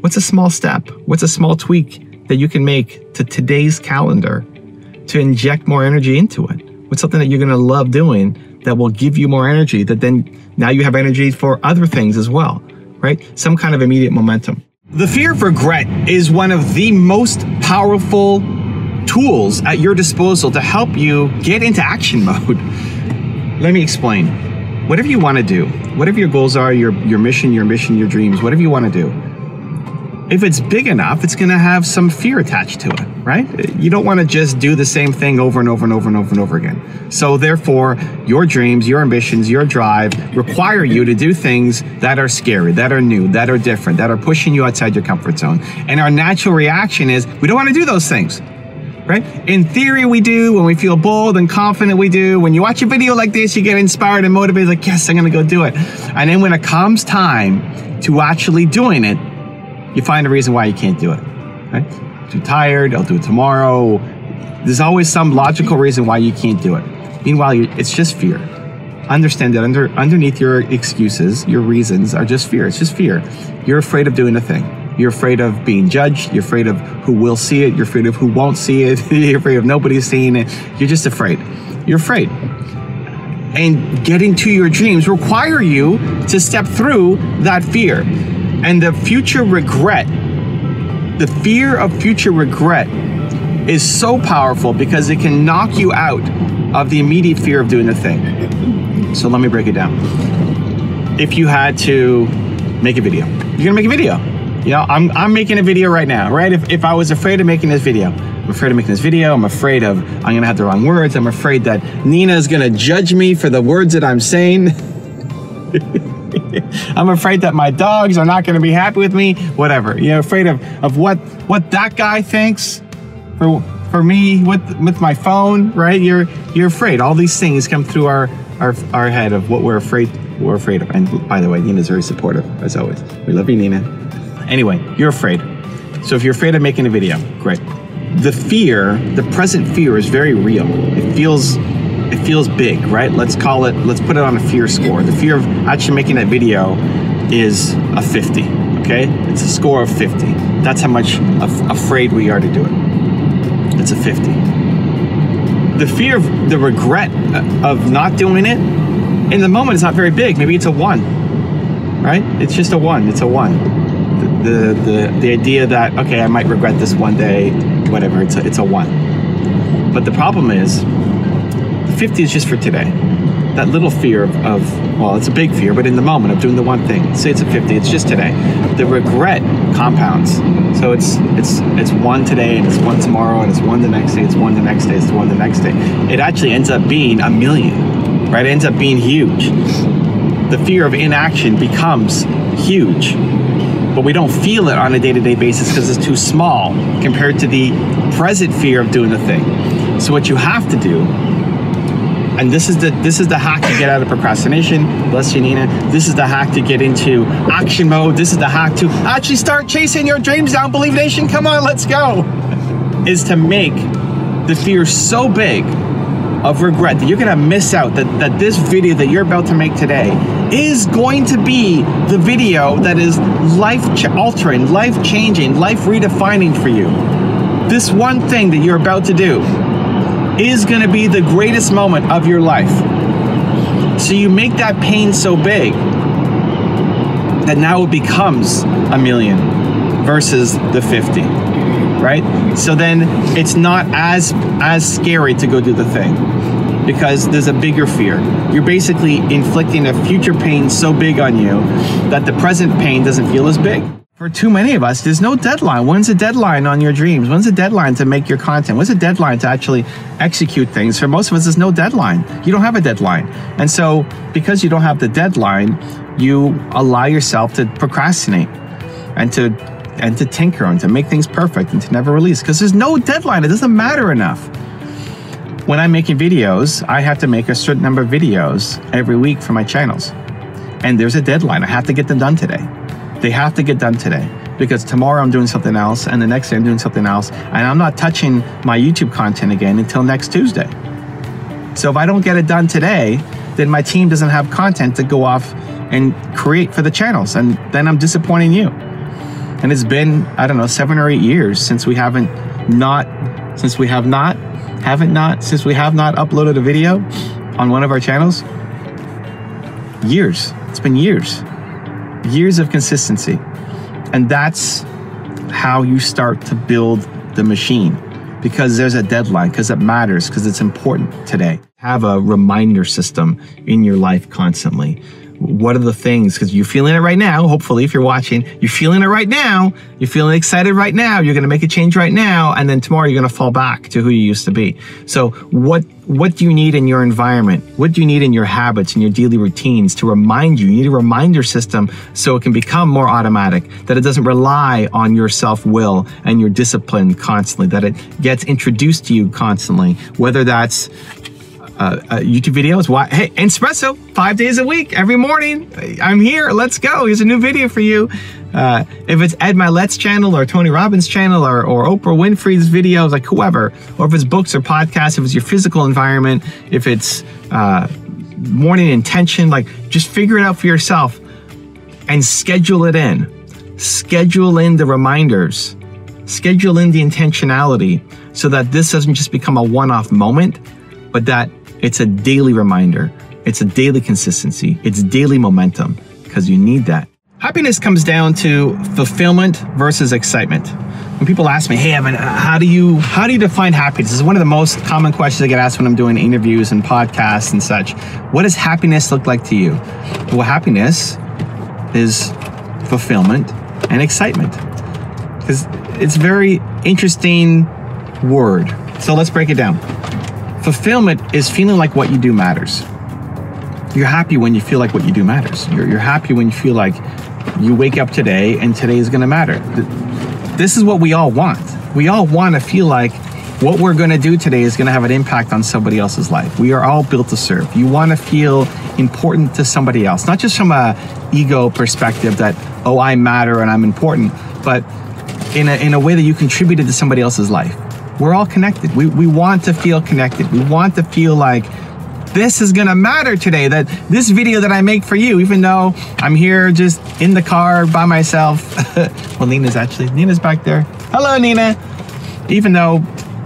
What's a small step? What's a small tweak that you can make to today's calendar to inject more energy into it? What's something that you're going to love doing that will give you more energy, that then now you have energy for other things as well, right? Some kind of immediate momentum. The fear of regret is one of the most powerful tools at your disposal to help you get into action mode. Let me explain. Whatever you want to do, whatever your goals are, your mission, your dreams, whatever you want to do, if it's big enough, it's going to have some fear attached to it, right? You don't want to just do the same thing over and over and over and over and over again. So therefore, your dreams, your ambitions, your drive require you to do things that are scary, that are new, that are different, that are pushing you outside your comfort zone. And our natural reaction is we don't want to do those things. Right? In theory, we do. When we feel bold and confident, we do. When you watch a video like this, you get inspired and motivated, like, yes, I'm going to go do it. And then when it comes time to actually doing it, you find a reason why you can't do it. Right? Too tired, I'll do it tomorrow. There's always some logical reason why you can't do it. Meanwhile, it's just fear. Understand that underneath your excuses, your reasons are just fear. It's just fear. You're afraid of doing a thing. You're afraid of being judged. You're afraid of who will see it. You're afraid of who won't see it. You're afraid of nobody seeing it. You're just afraid. You're afraid. And getting to your dreams require you to step through that fear. And the future regret, the fear of future regret is so powerful because it can knock you out of the immediate fear of doing the thing. So let me break it down. If you had to make a video, you're gonna make a video. I'm making a video right now, right? If I was afraid of making this video, I'm afraid of making this video. I'm afraid of I'm gonna have the wrong words. I'm afraid that Nina is gonna judge me for the words that I'm saying. I'm afraid that my dogs are not gonna be happy with me. Whatever. Afraid of what that guy thinks. For For me, with my phone, right? You're afraid. All these things come through our head of what we're afraid of. And by the way, Nina's very supportive, as always. We love you, Nina. Anyway, you're afraid. So if you're afraid of making a video, great. The present fear is very real. It feels big, right? let's put it on a fear score. The fear of actually making that video is a 50, okay? It's a score of 50. That's how much afraid we are to do it. It's a 50. The fear of the regret of not doing it, in the moment, it's not very big. Maybe it's a 1, right? It's just a 1. It's a 1. The idea that, okay, I might regret this one day, whatever, it's a 1. But the problem is, the 50 is just for today. That little fear of, well, it's a big fear, but in the moment of doing the one thing, say it's a 50, it's just today. The regret compounds. So it's 1 today, and it's 1 tomorrow, and it's 1 the next day, it's 1 the next day, it's 1 the next day. It actually ends up being a million, right? It ends up being huge. The fear of inaction becomes huge, but we don't feel it on a day-to-day basis because it's too small compared to the present fear of doing the thing. So what you have to do, and this is the hack to get out of procrastination. Bless you, Nina. This is the hack to get into action mode. This is the hack to actually start chasing your dreams down. Believe Nation, come on, let's go. Is to make the fear so big of regret that you're gonna miss out, that this video that you're about to make today is going to be the video that is life-altering, life-changing, life-redefining for you. This one thing that you're about to do is going to be the greatest moment of your life. So you make that pain so big that now it becomes a million versus the 50, right? So then it's not as scary to go do the thing because there's a bigger fear. You're basically inflicting a future pain so big on you that the present pain doesn't feel as big. For too many of us, there's no deadline. When's the deadline on your dreams? When's the deadline to make your content? When's the deadline to actually execute things? For most of us, there's no deadline. You don't have a deadline. And so because you don't have the deadline, you allow yourself to procrastinate and to tinker and to make things perfect and to never release because there's no deadline. It doesn't matter enough. When I'm making videos, I have to make a certain number of videos every week for my channels. And there's a deadline. I have to get them done today. They have to get done today because tomorrow I'm doing something else and the next day I'm doing something else and I'm not touching my YouTube content again until next Tuesday. So if I don't get it done today, then my team doesn't have content to go off and create for the channels and then I'm disappointing you. And it's been, I don't know, 7 or 8 years since we have not uploaded a video on one of our channels. Years. It's been years. Years of consistency. And that's how you start to build the machine because there's a deadline, because it matters, because it's important today. Have a reminder system in your life constantly. What are the things, because you're feeling it right now, hopefully if you're watching, you're feeling it right now, you're feeling excited right now, you're gonna make a change right now, and then tomorrow you're gonna fall back to who you used to be. So what do you need in your environment? What do you need in your habits and your daily routines to remind you? You need a reminder system so it can become more automatic, that it doesn't rely on your self-will and your discipline constantly, that it gets introduced to you constantly, whether that's YouTube videos. Hey, Espresso, 5 days a week, every morning. I'm here. Let's go. Here's a new video for you. If it's Ed Milet's channel or Tony Robbins' channel or Oprah Winfrey's videos, like whoever, or if it's books or podcasts, if it's your physical environment, if it's morning intention, like just figure it out for yourself and schedule it in. Schedule in the reminders. Schedule in the intentionality so that this doesn't just become a one-off moment, but that it's a daily reminder. It's a daily consistency. It's daily momentum because you need that. Happiness comes down to fulfillment versus excitement. When people ask me, hey, Evan, how do you define happiness? This is one of the most common questions I get asked when I'm doing interviews and podcasts and such. What does happiness look like to you? Well, happiness is fulfillment and excitement because it's a very interesting word. So let's break it down. Fulfillment is feeling like what you do matters. You're happy when you feel like what you do matters. You're happy when you feel like you wake up today and today is going to matter. This is what we all want. We all want to feel like what we're going to do today is going to have an impact on somebody else's life. We are all built to serve. You want to feel important to somebody else, not just from a ego perspective that, oh, I matter and I'm important, but in a way that you contributed to somebody else's life. We're all connected. We want to feel connected. We want to feel like this is gonna matter today, that this video that I make for you, even though I'm here just in the car by myself. Well, Nina's back there. Hello, Nina. Even though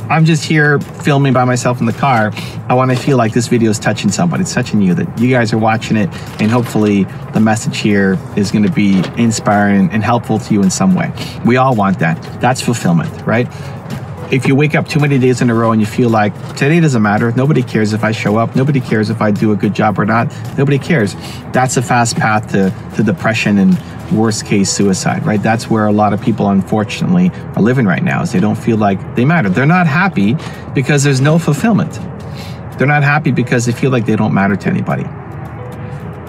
I'm just here filming by myself in the car, I want to feel like this video is touching somebody. It's touching you, that you guys are watching it, and hopefully the message here is going to be inspiring and helpful to you in some way. We all want that. That's fulfillment, right? If you wake up too many days in a row and you feel like today doesn't matter, nobody cares if I show up, nobody cares if I do a good job or not, nobody cares. That's a fast path to depression and worst case suicide, right? That's where a lot of people unfortunately are living right now, is they don't feel like they matter. They're not happy because there's no fulfillment. They're not happy because they feel like they don't matter to anybody.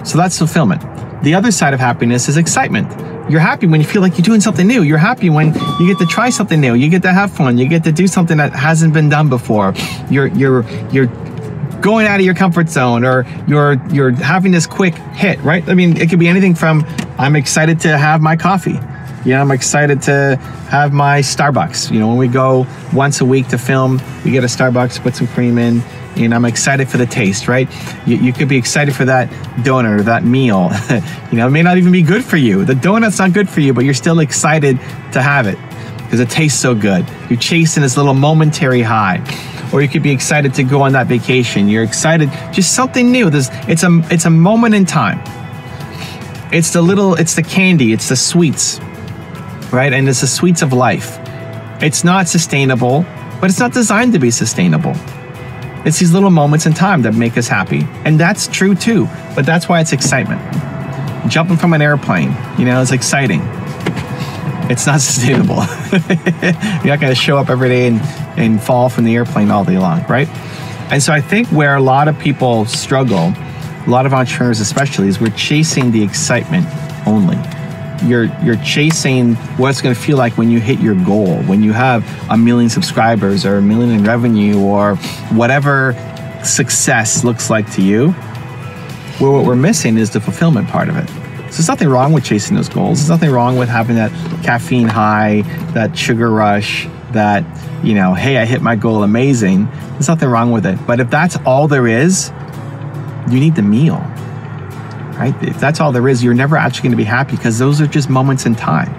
So that's fulfillment. The other side of happiness is excitement. You're happy when you feel like you're doing something new. You're happy when you get to try something new. You get to have fun. You get to do something that hasn't been done before. You're going out of your comfort zone, or you're having this quick hit, right? I mean, it could be anything from, I'm excited to have my coffee. Yeah, I'm excited to have my Starbucks. You know, when we go once a week to film, we get a Starbucks, put some cream in, and I'm excited for the taste, right? You could be excited for that donut or that meal. You know, it may not even be good for you. The donut's not good for you, but you're still excited to have it because it tastes so good. You're chasing this little momentary high. Or you could be excited to go on that vacation. You're excited, just something new. It's a moment in time. It's the candy, it's the sweets, right? And it's the sweets of life. It's not sustainable, but it's not designed to be sustainable. It's these little moments in time that make us happy. And that's true too, but that's why it's excitement. Jumping from an airplane, you know, it's exciting. It's not sustainable. You're not gonna show up every day and fall from the airplane all day long, right? And so I think where a lot of people struggle, a lot of entrepreneurs especially, is we're chasing the excitement only. You're chasing what it's going to feel like when you hit your goal, when you have 1 million subscribers or 1 million in revenue or whatever success looks like to you. Well, what we're missing is the fulfillment part of it. So there's nothing wrong with chasing those goals. There's nothing wrong with having that caffeine high, that sugar rush, that, you know, hey, I hit my goal, amazing. There's nothing wrong with it. But if that's all there is, you need the meal. Right? If that's all there is, you're never actually going to be happy, because those are just moments in time.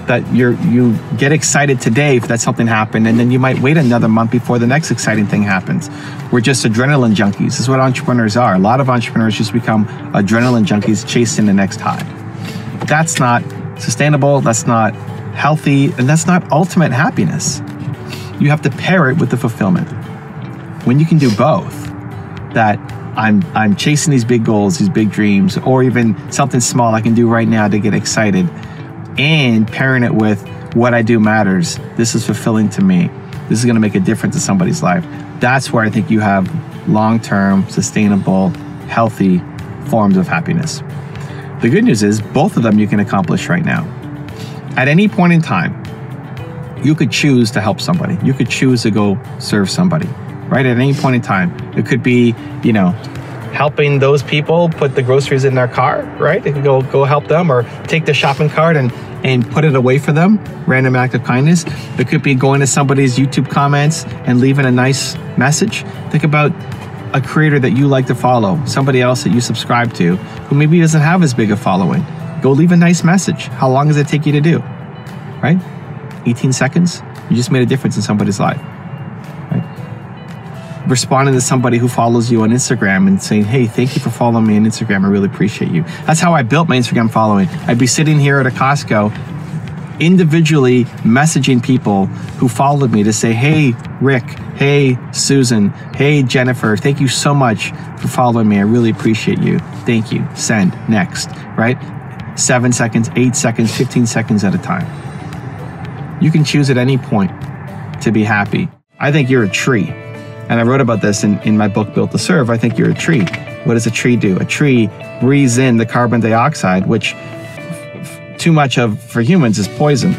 That you get excited today if that something happened, and then you might wait another month before the next exciting thing happens. We're just adrenaline junkies. This is what entrepreneurs are. A lot of entrepreneurs just become adrenaline junkies chasing the next high. That's not sustainable, that's not healthy, and that's not ultimate happiness. You have to pair it with the fulfillment. When you can do both, that I'm chasing these big goals, these big dreams, or even something small I can do right now to get excited, and pairing it with what I do matters. This is fulfilling to me. This is going to make a difference in somebody's life. That's where I think you have long-term, sustainable, healthy forms of happiness. The good news is both of them you can accomplish right now. At any point in time, you could choose to help somebody. You could choose to go serve somebody. Right, at any point in time. It could be, you know, helping those people put the groceries in their car, right? They could go help them, or take the shopping cart and put it away for them, random act of kindness. It could be going to somebody's YouTube comments and leaving a nice message. Think about a creator that you like to follow, somebody else that you subscribe to, who maybe doesn't have as big a following. Go leave a nice message. How long does it take you to do? Right? 18 seconds? You just made a difference in somebody's life. Responding to somebody who follows you on Instagram and saying, hey, thank you for following me on Instagram. I really appreciate you. That's how I built my Instagram following. I'd be sitting here at a Costco, individually messaging people who followed me to say, hey, Rick, hey, Susan, hey, Jennifer, thank you so much for following me. I really appreciate you. Thank you. Send. Next, right? 7 seconds, 8 seconds, 15 seconds at a time. You can choose at any point to be happy. I think you're a tree. And I wrote about this in my book, Built to Serve. I think you're a tree. What does a tree do? A tree breathes in the carbon dioxide, which too much of for humans is poison.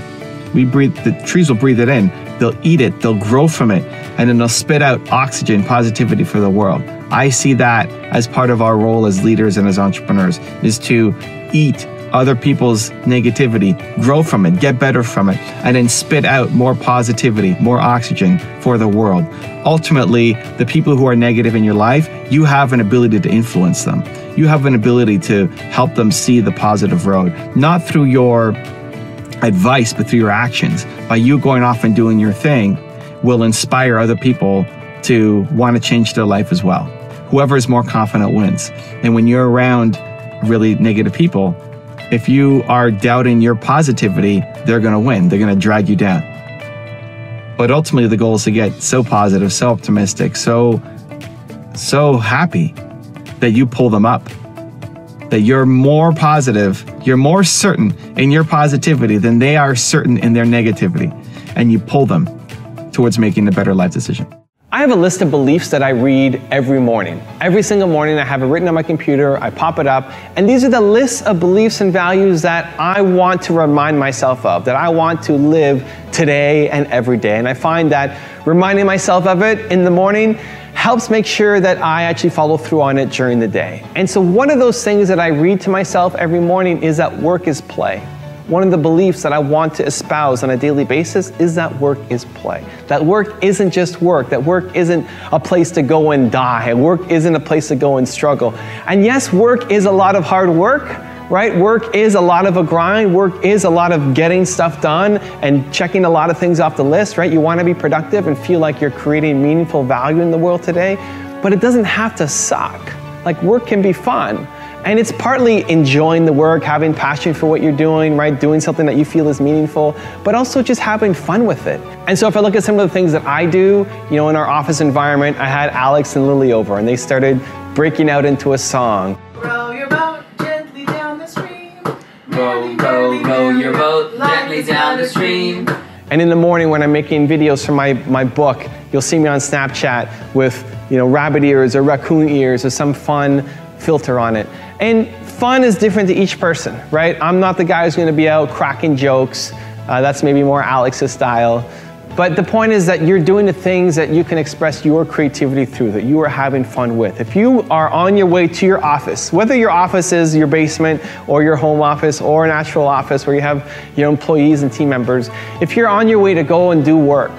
The trees will breathe it in. they'll eat it, they'll grow from it, and then they'll spit out oxygen, positivity for the world. I see that as part of our role as leaders and as entrepreneurs, is to eat other people's negativity, grow from it, get better from it, and then spit out more positivity, more oxygen for the world. Ultimately, the people who are negative in your life, you have an ability to influence them. You have an ability to help them see the positive road, not through your advice, but through your actions. By you going off and doing your thing will inspire other people to want to change their life as well. Whoever is more confident wins. And when you're around really negative people, if you are doubting your positivity, they're going to win. They're going to drag you down. But ultimately, the goal is to get so positive, so optimistic, so happy that you pull them up. That you're more positive, you're more certain in your positivity than they are certain in their negativity. And you pull them towards making a better life decision. I have a list of beliefs that I read every morning. Every single morning I have it written on my computer, I pop it up, and these are the lists of beliefs and values that I want to remind myself of, that I want to live today and every day. And I find that reminding myself of it in the morning helps make sure that I actually follow through on it during the day. And so one of those things that I read to myself every morning is that work is play. One of the beliefs that I want to espouse on a daily basis is that work is play. That work isn't just work. That work isn't a place to go and die. Work isn't a place to go and struggle. And yes, work is a lot of hard work, right? Work is a lot of a grind. Work is a lot of getting stuff done and checking a lot of things off the list, right? You want to be productive and feel like you're creating meaningful value in the world today, but it doesn't have to suck. Like, work can be fun. And it's partly enjoying the work, having passion for what you're doing, right? Doing something that you feel is meaningful, but also just having fun with it. And so if I look at some of the things that I do, you know, in our office environment, I had Alex and Lily over and they started breaking out into a song. Row your boat gently down the stream. Row, row, row your boat gently down the stream. And in the morning when I'm making videos for my book, you'll see me on Snapchat with, you know, rabbit ears or raccoon ears or some fun filter on it. And fun is different to each person, right? I'm not the guy who's gonna be out cracking jokes. That's maybe more Alex's style. But the point is that you're doing the things that you can express your creativity through, that you are having fun with. If you are on your way to your office, whether your office is your basement or your home office or an actual office where you have your employees and team members, if you're on your way to go and do work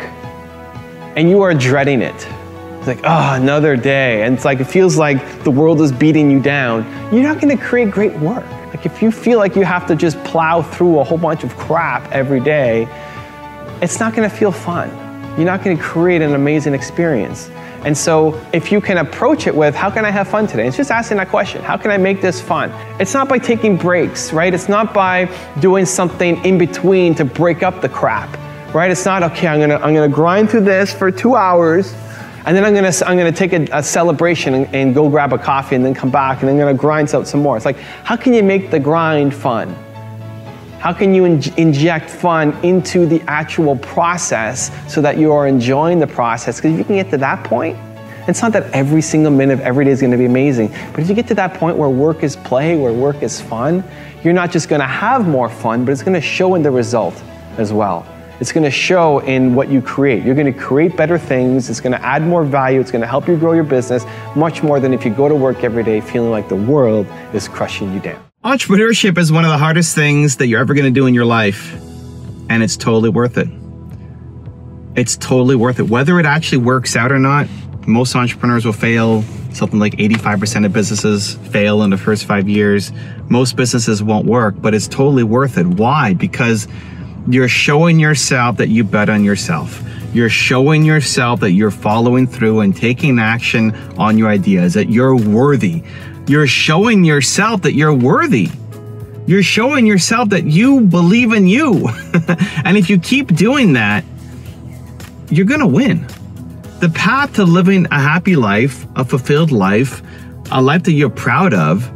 and you are dreading it, it's like, oh, another day. And it's like, it feels like the world is beating you down. You're not gonna create great work. Like, if you feel like you have to just plow through a whole bunch of crap every day, it's not gonna feel fun. You're not gonna create an amazing experience. And so if you can approach it with, how can I have fun today? It's just asking that question, how can I make this fun? It's not by taking breaks, right? It's not by doing something in between to break up the crap, right? It's not, okay, I'm gonna grind through this for 2 hours, and then I'm gonna take a celebration and go grab a coffee and then come back and I'm gonna grind out some more. It's like, how can you make the grind fun? How can you inject fun into the actual process so that you are enjoying the process? Because if you can get to that point, it's not that every single minute of every day is gonna be amazing, but if you get to that point where work is play, where work is fun, you're not just gonna have more fun, but it's gonna show in the result as well. It's gonna show in what you create. You're gonna create better things, it's gonna add more value, it's gonna help you grow your business much more than if you go to work every day feeling like the world is crushing you down. Entrepreneurship is one of the hardest things that you're ever going to do in your life, and it's totally worth it. It's totally worth it. Whether it actually works out or not, most entrepreneurs will fail. Something like 85% of businesses fail in the first 5 years. Most businesses won't work, but it's totally worth it. Why? Because you're showing yourself that you bet on yourself. You're showing yourself that you're following through and taking action on your ideas, that you're worthy. You're showing yourself that you're worthy. You're showing yourself that you believe in you. And if you keep doing that, you're gonna win. The path to living a happy life, a fulfilled life, a life that you're proud of,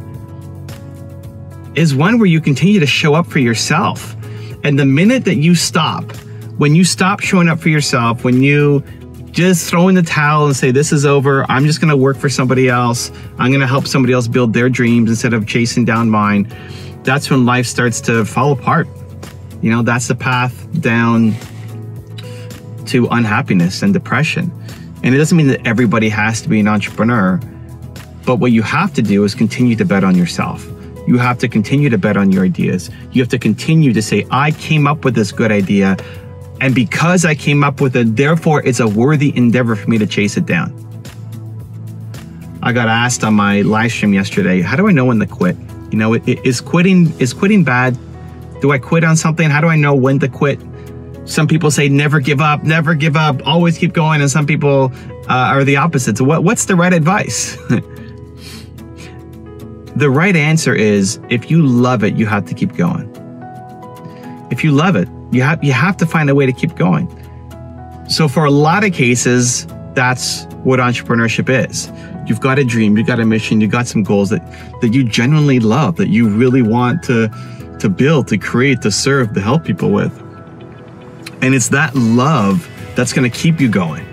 is one where you continue to show up for yourself. And the minute that you stop, when you stop showing up for yourself, when you just throw in the towel and say, this is over, I'm just gonna work for somebody else, I'm gonna help somebody else build their dreams instead of chasing down mine, that's when life starts to fall apart. You know, that's the path down to unhappiness and depression. And it doesn't mean that everybody has to be an entrepreneur, but what you have to do is continue to bet on yourself. You have to continue to bet on your ideas. You have to continue to say, I came up with this good idea, and because I came up with it, therefore it's a worthy endeavor for me to chase it down. I got asked on my live stream yesterday, how do I know when to quit? You know, is quitting bad? Do I quit on something? How do I know when to quit? Some people say never give up, always keep going. And some people are the opposite. So what's the right advice? The right answer is, if you love it, you have to keep going. If you love it, you have to find a way to keep going. So for a lot of cases, that's what entrepreneurship is. You've got a dream, you've got a mission, you've got some goals that you genuinely love, that you really want to build, to create, to serve, to help people with. And it's that love that's going to keep you going.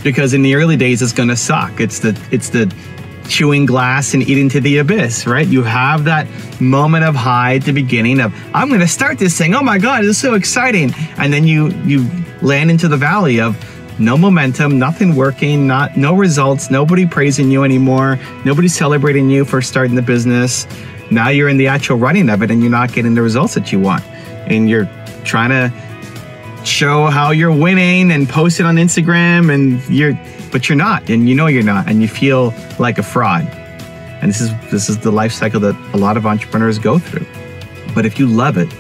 Because in the early days, it's going to suck. It's the chewing glass and eating to the abyss, right? You have that moment of high at the beginning of, I'm going to start this thing. Oh my God, this is so exciting. And then you land into the valley of no momentum, nothing working, no results, nobody praising you anymore, nobody celebrating you for starting the business. Now you're in the actual running of it and you're not getting the results that you want. And you're trying to show how you're winning and post it on Instagram, but you're not, and you know you're not, and you feel like a fraud. And this is the life cycle that a lot of entrepreneurs go through. But if you love it,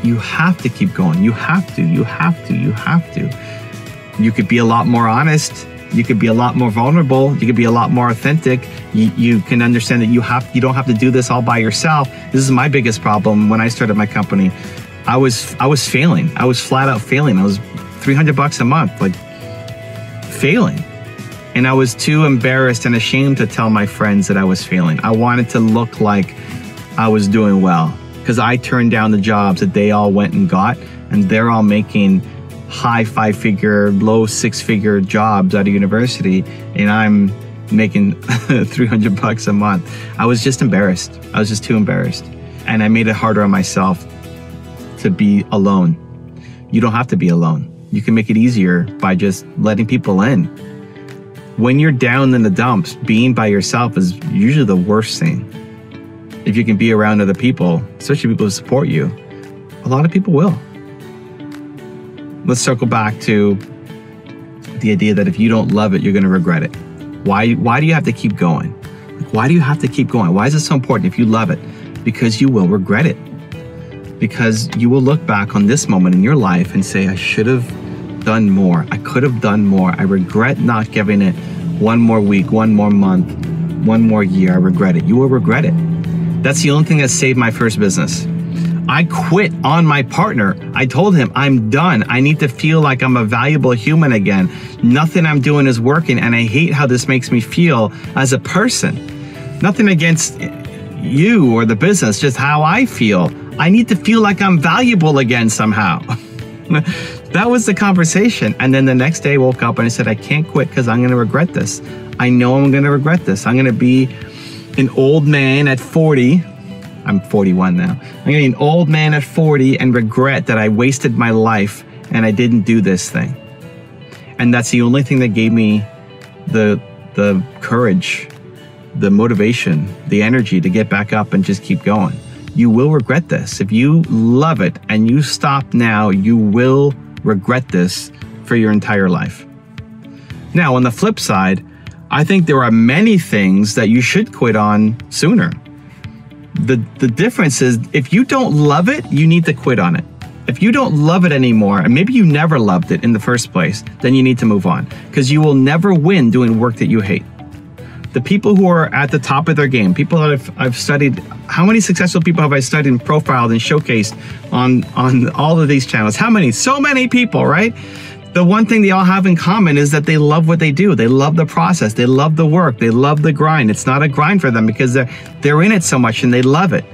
you have to keep going. You have to. You could be a lot more honest. You could be a lot more vulnerable. You could be a lot more authentic. You can understand that you don't have to do this all by yourself. This is my biggest problem. When I started my company, I was failing. I was flat out failing. I was $300 a month, like failing. And I was too embarrassed and ashamed to tell my friends that I was failing. I wanted to look like I was doing well because I turned down the jobs that they all went and got, and they're all making high 5-figure, low 6-figure jobs out of university, and I'm making $300 a month. I was just embarrassed. I was just too embarrassed. And I made it harder on myself to be alone. You don't have to be alone. You can make it easier by just letting people in. When you're down in the dumps, being by yourself is usually the worst thing. If you can be around other people, especially people who support you, a lot of people will. Let's circle back to the idea that if you don't love it, you're going to regret it. Why do you have to keep going? Why do you have to keep going? Why is it so important if you love it? Because you will regret it. Because you will look back on this moment in your life and say, I should have done more. I could have done more. I regret not giving it one more week, one more month, one more year. I regret it. You will regret it. That's the only thing that saved my first business. I quit on my partner. I told him, I'm done. I need to feel like I'm a valuable human again. Nothing I'm doing is working, and I hate how this makes me feel as a person. Nothing against you or the business, just how I feel. I need to feel like I'm valuable again somehow. That was the conversation. And then the next day I woke up and I said, I can't quit because I'm going to regret this. I know I'm going to regret this. I'm going to be an old man at 40. I'm 41 now. I'm going to be an old man at 40 and regret that I wasted my life and I didn't do this thing. And that's the only thing that gave me the courage, the motivation, the energy to get back up and just keep going. You will regret this. If you love it and you stop now, you will regret this for your entire life. Now, on the flip side, I think there are many things that you should quit on sooner. The difference is, if you don't love it, you need to quit on it. If you don't love it anymore, and maybe you never loved it in the first place, then you need to move on, because you will never win doing work that you hate. The people who are at the top of their game, people that I've studied, how many successful people have I studied and profiled and showcased on all of these channels? How many? So many people, right? The one thing they all have in common is that they love what they do. They love the process. They love the work. They love the grind. It's not a grind for them because they're in it so much and they love it.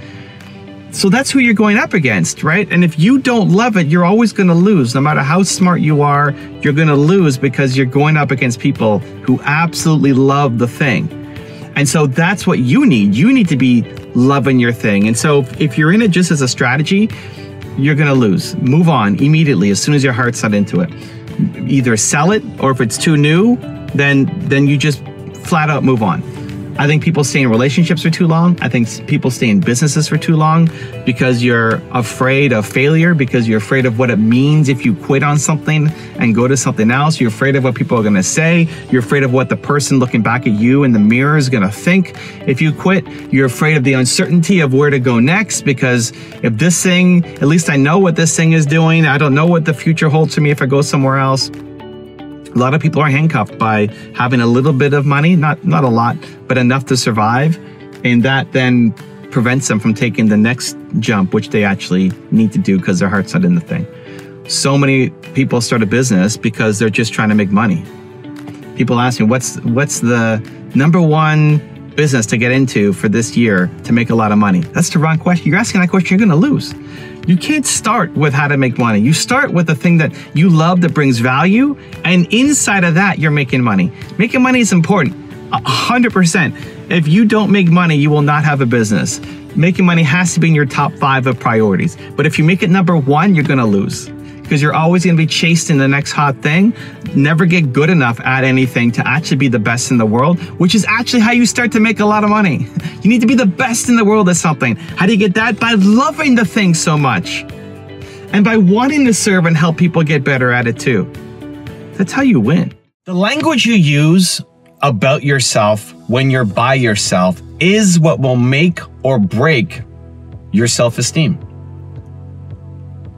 So that's who you're going up against, right? And if you don't love it, you're always going to lose. No matter how smart you are, you're going to lose because you're going up against people who absolutely love the thing. And so that's what you need. You need to be loving your thing. And so if you're in it just as a strategy, you're going to lose. Move on immediately as soon as your heart's not into it. either sell it, or if it's too new, then you just flat out move on. I think people stay in relationships for too long. I think people stay in businesses for too long because you're afraid of failure, because you're afraid of what it means if you quit on something and go to something else. You're afraid of what people are going to say. You're afraid of what the person looking back at you in the mirror is going to think if you quit. You're afraid of the uncertainty of where to go next, because if this thing, at least I know what this thing is doing. I don't know what the future holds for me if I go somewhere else. A lot of people are handcuffed by having a little bit of money, not a lot, but enough to survive. And that then prevents them from taking the next jump, which they actually need to do because their heart's not in the thing. So many people start a business because they're just trying to make money. People ask me, what's the number one business to get into for this year to make a lot of money? That's the wrong question. You're asking that question, you're going to lose. You can't start with how to make money. You start with the thing that you love that brings value, and inside of that, you're making money. Making money is important, 100%. If you don't make money, you will not have a business. Making money has to be in your top 5 of priorities. But if you make it number 1, you're gonna lose, because you're always gonna be chasing the next hot thing, never get good enough at anything to actually be the best in the world, which is actually how you start to make a lot of money. You need to be the best in the world at something. How do you get that? By loving the thing so much. And by wanting to serve and help people get better at it too. That's how you win. The language you use about yourself when you're by yourself is what will make or break your self-esteem.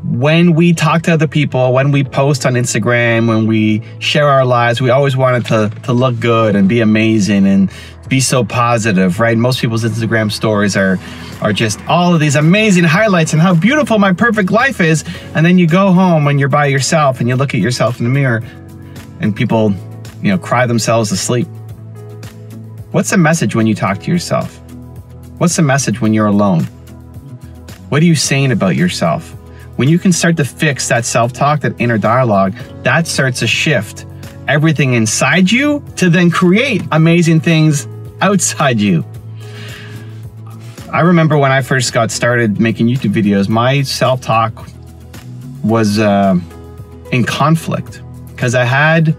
When we talk to other people, when we post on Instagram, when we share our lives, we always want it to look good and be amazing and be so positive, right? Most people's Instagram stories are just all of these amazing highlights and how beautiful my perfect life is. And then you go home when you're by yourself and you look at yourself in the mirror and people, cry themselves to sleep. What's the message when you talk to yourself? What's the message when you're alone? What are you saying about yourself? When you can start to fix that self-talk, that inner dialogue, that starts to shift everything inside you to then create amazing things outside you. I remember when I first got started making YouTube videos, my self-talk was in conflict because I had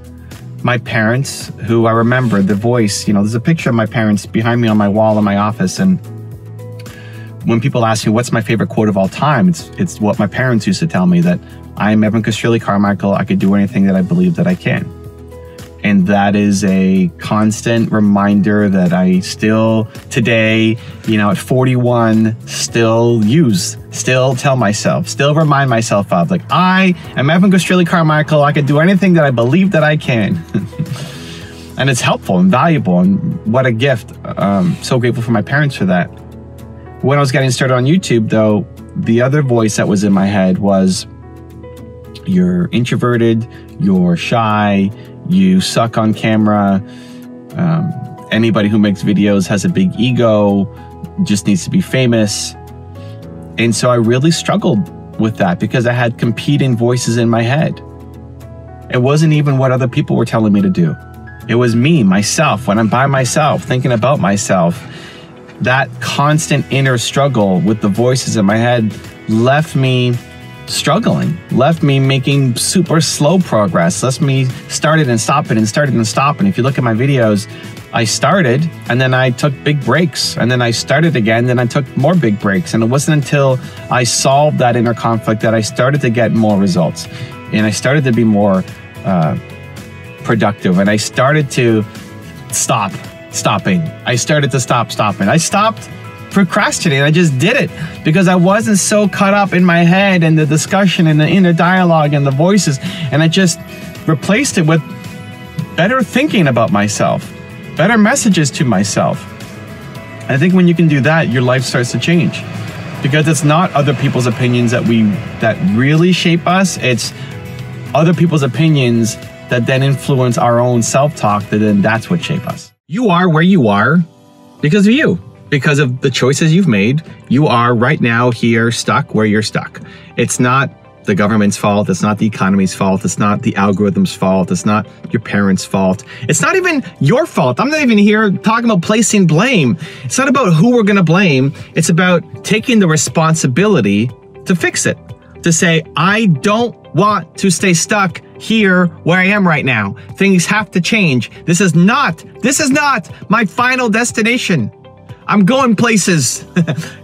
my parents, who I remember the voice, there's a picture of my parents behind me on my wall in my office, and when people ask me what's my favorite quote of all time, it's what my parents used to tell me, that I am Evan Carmichael. I could do anything that I believe that I can. And that is a constant reminder that I still today, at 41, still use, still tell myself, still remind myself of, like, I am Evan Carmichael. I could do anything that I believe that I can. And it's helpful and valuable, and what a gift. So grateful for my parents for that. When I was getting started on YouTube, though, the other voice that was in my head was, you're introverted, you're shy, you suck on camera, anybody who makes videos has a big ego, just needs to be famous. And so I really struggled with that because I had competing voices in my head. It wasn't even what other people were telling me to do. It was me, myself, when I'm by myself, thinking about myself. That constant inner struggle with the voices in my head left me struggling, left me making super slow progress, left me started and stopping and started and stopping. If you look at my videos, I started and then I took big breaks, and then I started again, then I took more big breaks. And it wasn't until I solved that inner conflict that I started to get more results, and I started to be more productive, and I started to stopping. I started to stop stopping. I stopped procrastinating. I just did it because I wasn't so caught up in my head and the discussion and the inner dialogue and the voices, and I just replaced it with better thinking about myself, better messages to myself. I think when you can do that, your life starts to change, because it's not other people's opinions that really shape us. It's other people's opinions that then influence our own self-talk, that's what shape us. You are where you are because of you, because of the choices you've made. You are right now here stuck where you're stuck. It's not the government's fault. It's not the economy's fault. It's not the algorithm's fault. It's not your parents' fault. It's not even your fault. I'm not even here talking about placing blame. It's not about who we're going to blame. It's about taking the responsibility to fix it, to say, I don't want to stay stuck here where I am right now. Things have to change. This is not my final destination. I'm going places.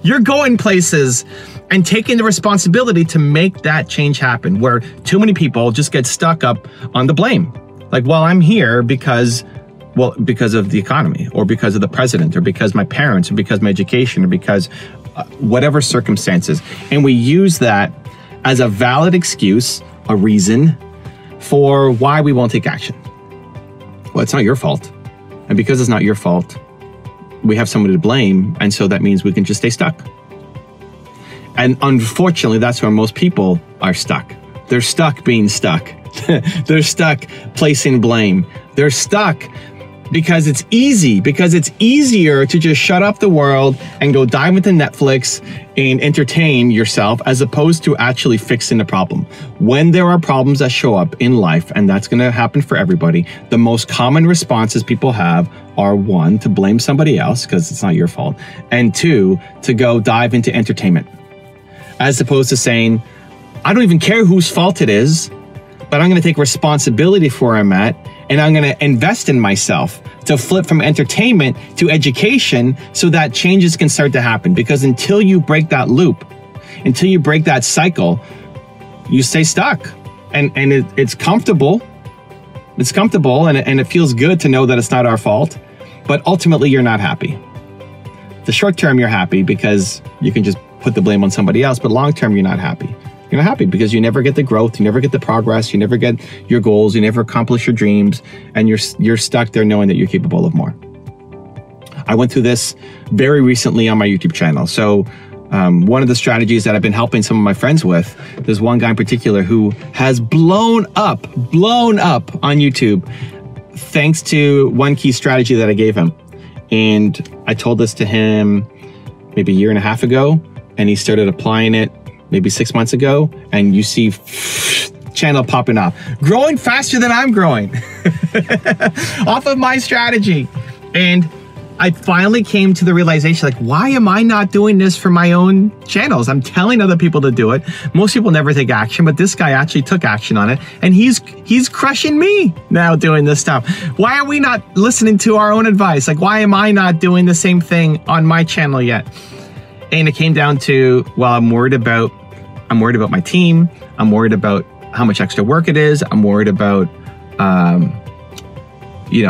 You're going places. And taking the responsibility to make that change happen, where too many people just get stuck up on the blame. Like, well, I'm here because of the economy, or because of the president, or because my parents, or because my education, or because whatever circumstances. And we use that as a valid excuse, a reason for why we won't take action. Well, it's not your fault. And because it's not your fault, we have somebody to blame. And so that means we can just stay stuck. And unfortunately, that's where most people are stuck. They're stuck being stuck. They're stuck placing blame. They're stuck because it's easy, because it's easier to just shut off the world and go dive into Netflix and entertain yourself, as opposed to actually fixing the problem. When there are problems that show up in life, and that's going to happen for everybody, the most common responses people have are, one, to blame somebody else because it's not your fault, and two, to go dive into entertainment. As opposed to saying, I don't even care whose fault it is, but I'm going to take responsibility for where I'm at, and I'm going to invest in myself to flip from entertainment to education so that changes can start to happen. Because until you break that loop, until you break that cycle, you stay stuck. And it's comfortable. It's comfortable, and it feels good to know that it's not our fault, but ultimately you're not happy. The short term, you're happy because you can just put the blame on somebody else, but long term, you're not happy. You're not happy because you never get the growth, you never get the progress, you never get your goals, you never accomplish your dreams, and you're stuck there knowing that you're capable of more. I went through this very recently on my YouTube channel. So one of the strategies that I've been helping some of my friends with, there's one guy in particular who has blown up on YouTube thanks to one key strategy that I gave him. And I told this to him maybe a year and a half ago, and he started applying it maybe 6 months ago, and you see channel popping off, growing faster than I'm growing off of my strategy. And I finally came to the realization, like, why am I not doing this for my own channels? I'm telling other people to do it. Most people never take action, but this guy actually took action on it, and he's crushing me now doing this stuff. Why are we not listening to our own advice? Like, why am I not doing the same thing on my channel yet? And it came down to, well, I'm worried about my team. I'm worried about how much extra work it is. I'm worried about,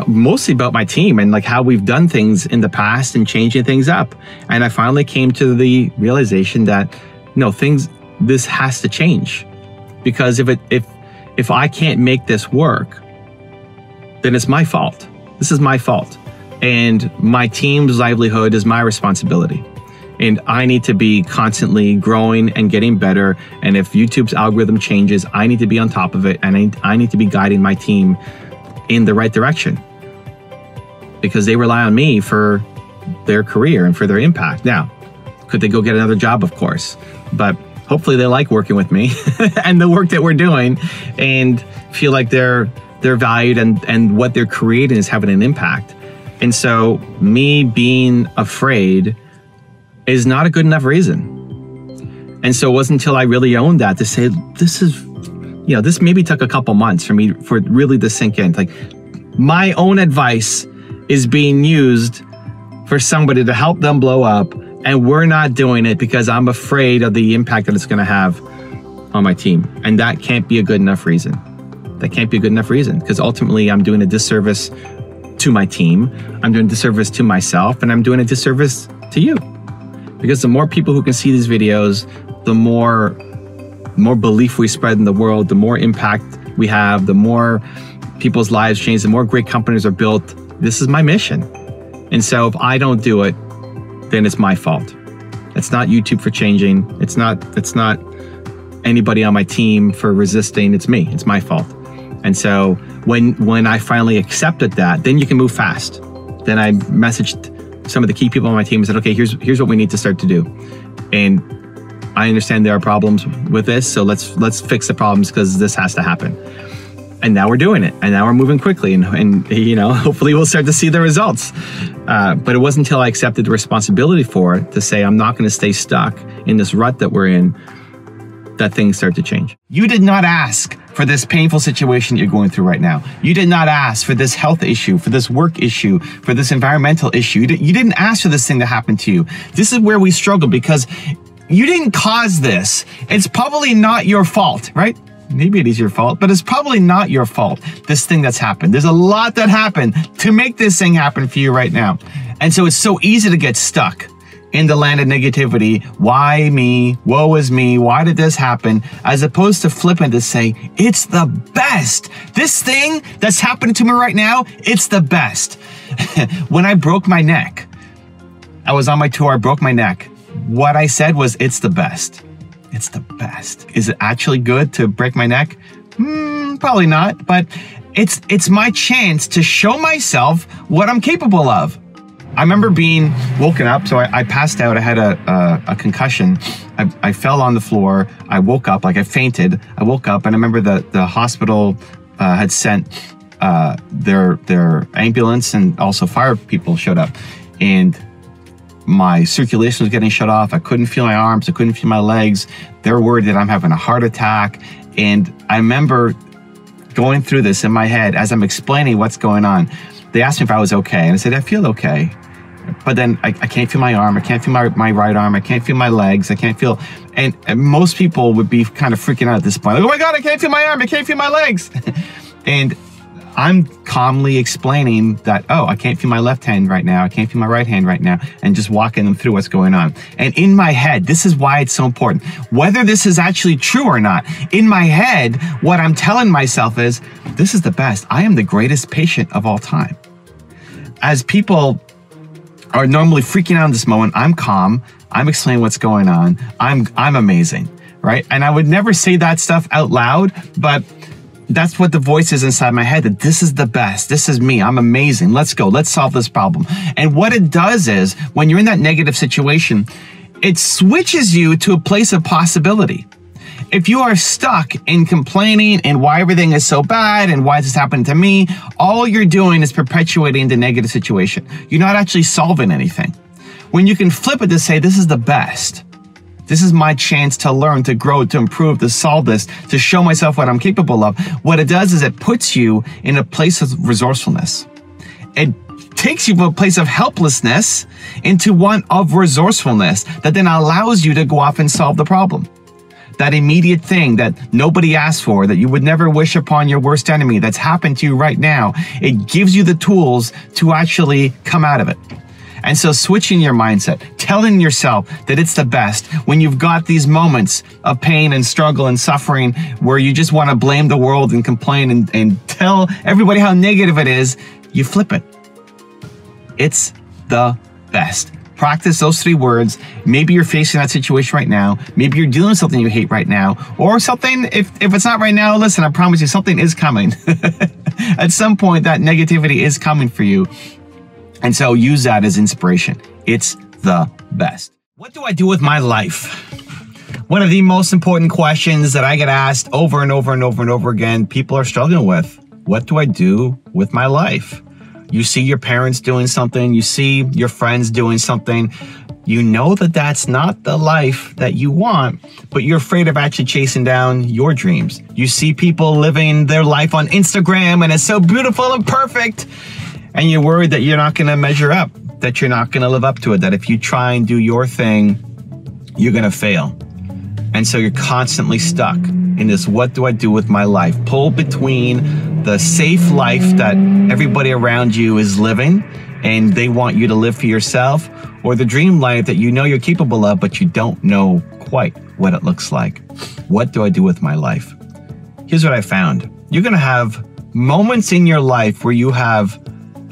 mostly about my team and like how we've done things in the past and changing things up. And I finally came to the realization that, no, this has to change, because if I can't make this work, then it's my fault. This is my fault. And my team's livelihood is my responsibility. And I need to be constantly growing and getting better. And if YouTube's algorithm changes, I need to be on top of it. And I need to be guiding my team in the right direction, because they rely on me for their career and for their impact. Now, could they go get another job? Of course. But hopefully they like working with me and the work that we're doing, and feel like they're valued, and what they're creating is having an impact. And so me being afraid is not a good enough reason. And so it wasn't until I really owned that to say, this maybe took a couple months for really to sink in. Like, my own advice is being used for somebody to help them blow up, and we're not doing it because I'm afraid of the impact that it's going to have on my team. And that can't be a good enough reason. That can't be a good enough reason, because ultimately I'm doing a disservice to my team, I'm doing a disservice to myself, and I'm doing a disservice to you. Because the more people who can see these videos, the more belief we spread in the world, the more impact we have, the more people's lives change, the more great companies are built. This is my mission. And so if I don't do it, then it's my fault. It's not YouTube for changing. It's not anybody on my team for resisting. It's me. It's my fault. And so when I finally accepted that, then you can move fast. Then I messaged some of the key people on my team and said, okay, here's what we need to start to do. And I understand there are problems with this, so let's fix the problems, because this has to happen. And now we're doing it, and now we're moving quickly, and hopefully we'll start to see the results. But it wasn't until I accepted the responsibility for it to say, I'm not going to stay stuck in this rut that we're in, that things start to change. You did not ask for this painful situation you're going through right now. You did not ask for this health issue, for this work issue, for this environmental issue. You didn't ask for this thing to happen to you. This is where we struggle because you didn't cause this. It's probably not your fault, right? Maybe it is your fault, but it's probably not your fault, this thing that's happened. There's a lot that happened to make this thing happen for you right now. And so it's so easy to get stuck in the land of negativity. Why me? Woe is me. Why did this happen? As opposed to flipping to say, it's the best. This thing that's happening to me right now, it's the best. When I broke my neck, I was on my tour, I broke my neck. What I said was, it's the best. It's the best. Is it actually good to break my neck? Probably not, but it's my chance to show myself what I'm capable of. I remember being woken up, so I passed out. I had a concussion. I fell on the floor. I woke up, like I fainted. I woke up, and I remember the hospital had sent their ambulance, and also fire people showed up. And my circulation was getting shut off. I couldn't feel my arms. I couldn't feel my legs. They're worried that I'm having a heart attack. And I remember going through this in my head as I'm explaining what's going on. They asked me if I was okay, and I said, I feel okay. But then I can't feel my arm, I can't feel my right arm, I can't feel my legs, I can't feel, and most people would be kind of freaking out at this point. Like, oh my God, I can't feel my arm, I can't feel my legs. And I'm calmly explaining that, oh, I can't feel my left hand right now, I can't feel my right hand right now, and just walking them through what's going on. And in my head, this is why it's so important. Whether this is actually true or not, in my head, what I'm telling myself is, this is the best. I am the greatest patient of all time. As people are normally freaking out in this moment, I'm calm, I'm explaining what's going on, I'm amazing, right? And I would never say that stuff out loud, but that's what the voice is inside my head, that this is the best, this is me, I'm amazing, let's go, let's solve this problem. And what it does is, when you're in that negative situation, it switches you to a place of possibility. If you are stuck in complaining and why everything is so bad and why is this happening to me, all you're doing is perpetuating the negative situation. You're not actually solving anything. When you can flip it to say, this is the best. This is my chance to learn, to grow, to improve, to solve this, to show myself what I'm capable of. What it does is it puts you in a place of resourcefulness. It takes you from a place of helplessness into one of resourcefulness that then allows you to go off and solve the problem. That immediate thing that nobody asked for, that you would never wish upon your worst enemy, that's happened to you right now, it gives you the tools to actually come out of it. And so switching your mindset, telling yourself that it's the best, when you've got these moments of pain and struggle and suffering where you just want to blame the world and complain and tell everybody how negative it is, you flip it. It's the best. Practice those 3 words. Maybe you're facing that situation right now. Maybe you're dealing with something you hate right now. Or something, if it's not right now, listen, I promise you, something is coming. At some point, that negativity is coming for you. And so use that as inspiration. It's the best. What do I do with my life? One of the most important questions that I get asked over and over and over and over again, people are struggling with. What do I do with my life? You see your parents doing something, you see your friends doing something, you know that that's not the life that you want, but you're afraid of actually chasing down your dreams. You see people living their life on Instagram and it's so beautiful and perfect, and you're worried that you're not gonna measure up, that you're not gonna live up to it, that if you try and do your thing, you're gonna fail. And so you're constantly stuck in this, what do I do with my life? Pulled between the safe life that everybody around you is living and they want you to live for yourself, or the dream life that you know you're capable of, but you don't know quite what it looks like. What do I do with my life? Here's what I found. You're gonna have moments in your life where you have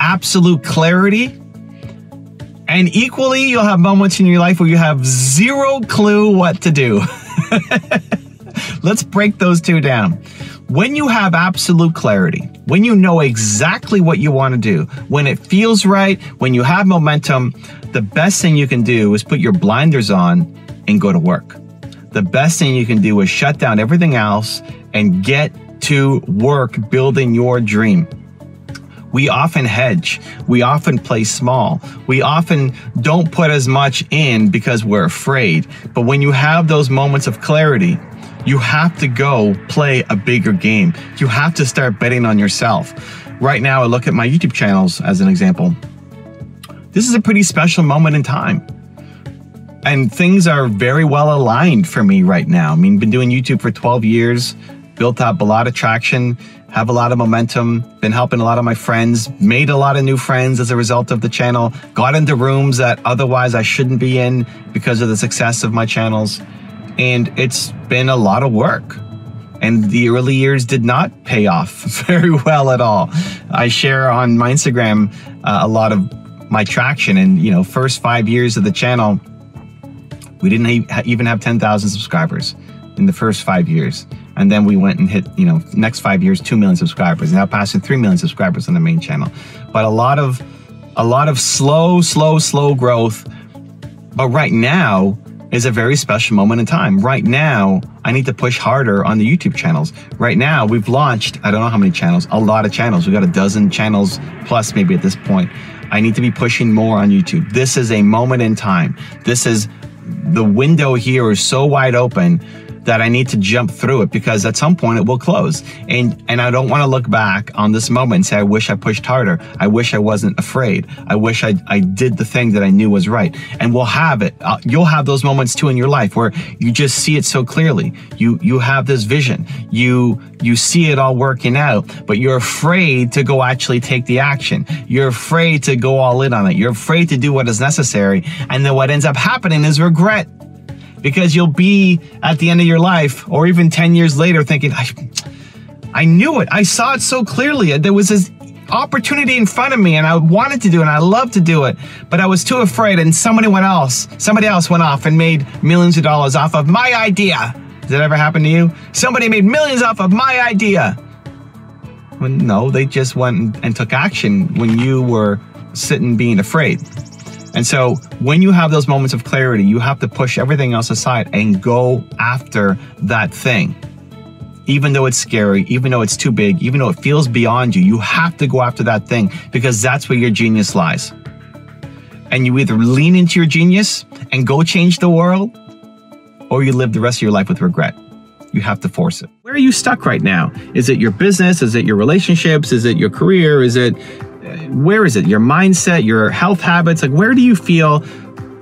absolute clarity, and equally you'll have moments in your life where you have zero clue what to do. Let's break those 2 down. When you have absolute clarity, when you know exactly what you want to do, when it feels right, when you have momentum, the best thing you can do is put your blinders on and go to work. The best thing you can do is shut down everything else and get to work building your dream. We often hedge. We often play small. We often don't put as much in because we're afraid. But when you have those moments of clarity, You have to go play a bigger game. You have to start betting on yourself. Right now, I look at my YouTube channels as an example. This is a pretty special moment in time. And things are very well aligned for me right now. I mean, been doing YouTube for 12 years, built up a lot of traction, have a lot of momentum, been helping a lot of my friends, made a lot of new friends as a result of the channel, got into rooms that otherwise I shouldn't be in because of the success of my channels. And it's been a lot of work. And the early years did not pay off very well at all. I share on my Instagram a lot of my traction, and first 5 years of the channel, we didn't even have 10,000 subscribers in the first 5 years. And then we went and hit, next 5 years, 2 million subscribers, now passing 3 million subscribers on the main channel. But a lot of slow growth. But right now is a very special moment in time. Right now, I need to push harder on the YouTube channels. Right now, we've launched, I don't know how many channels, a lot of channels. We've got a dozen channels plus maybe at this point. I need to be pushing more on YouTube. This is a moment in time. The window here is so wide open that I need to jump through it, because at some point it will close. And I don't want to look back on this moment and say, I wish I pushed harder. I wish I wasn't afraid. I wish I did the thing that I knew was right. And we'll have it. You'll have those moments too in your life where you just see it so clearly. You have this vision. You see it all working out, but you're afraid to go actually take the action. You're afraid to go all in on it. You're afraid to do what is necessary. And then what ends up happening is regret. Because you'll be at the end of your life, or even 10 years later, thinking, I knew it. I saw it so clearly. There was this opportunity in front of me, and I wanted to do it, and I loved to do it, but I was too afraid, and somebody else went off and made millions of dollars off of my idea. Does that ever happen to you? Somebody made millions off of my idea. Well, no, they just went and took action when you were sitting being afraid. And so when you have those moments of clarity, you have to push everything else aside and go after that thing. Even though it's scary, even though it's too big, even though it feels beyond you, you have to go after that thing, because that's where your genius lies. And you either lean into your genius and go change the world, or you live the rest of your life with regret. You have to force it. Where are you stuck right now? Is it your business? Is it your relationships? Is it your career? Where is it? Your mindset, your health habits? Like, where do you feel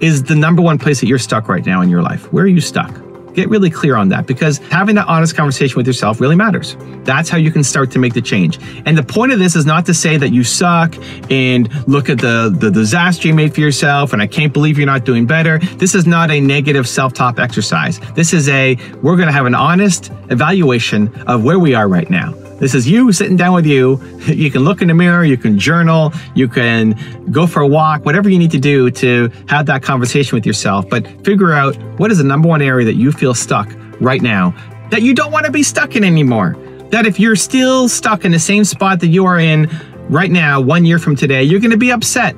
is the number one place that you're stuck right now in your life? Where are you stuck? Get really clear on that, because having that honest conversation with yourself really matters. That's how you can start to make the change. And the point of this is not to say that you suck and look at the disaster you made for yourself and I can't believe you're not doing better. This is not a negative self-talk exercise. This is we're going to have an honest evaluation of where we are right now. This is you sitting down with you. You can look in the mirror, you can journal, you can go for a walk, whatever you need to do to have that conversation with yourself. But figure out what is the number one area that you feel stuck right now, that you don't want to be stuck in anymore. That if you're still stuck in the same spot that you are in right now, 1 year from today, you're going to be upset.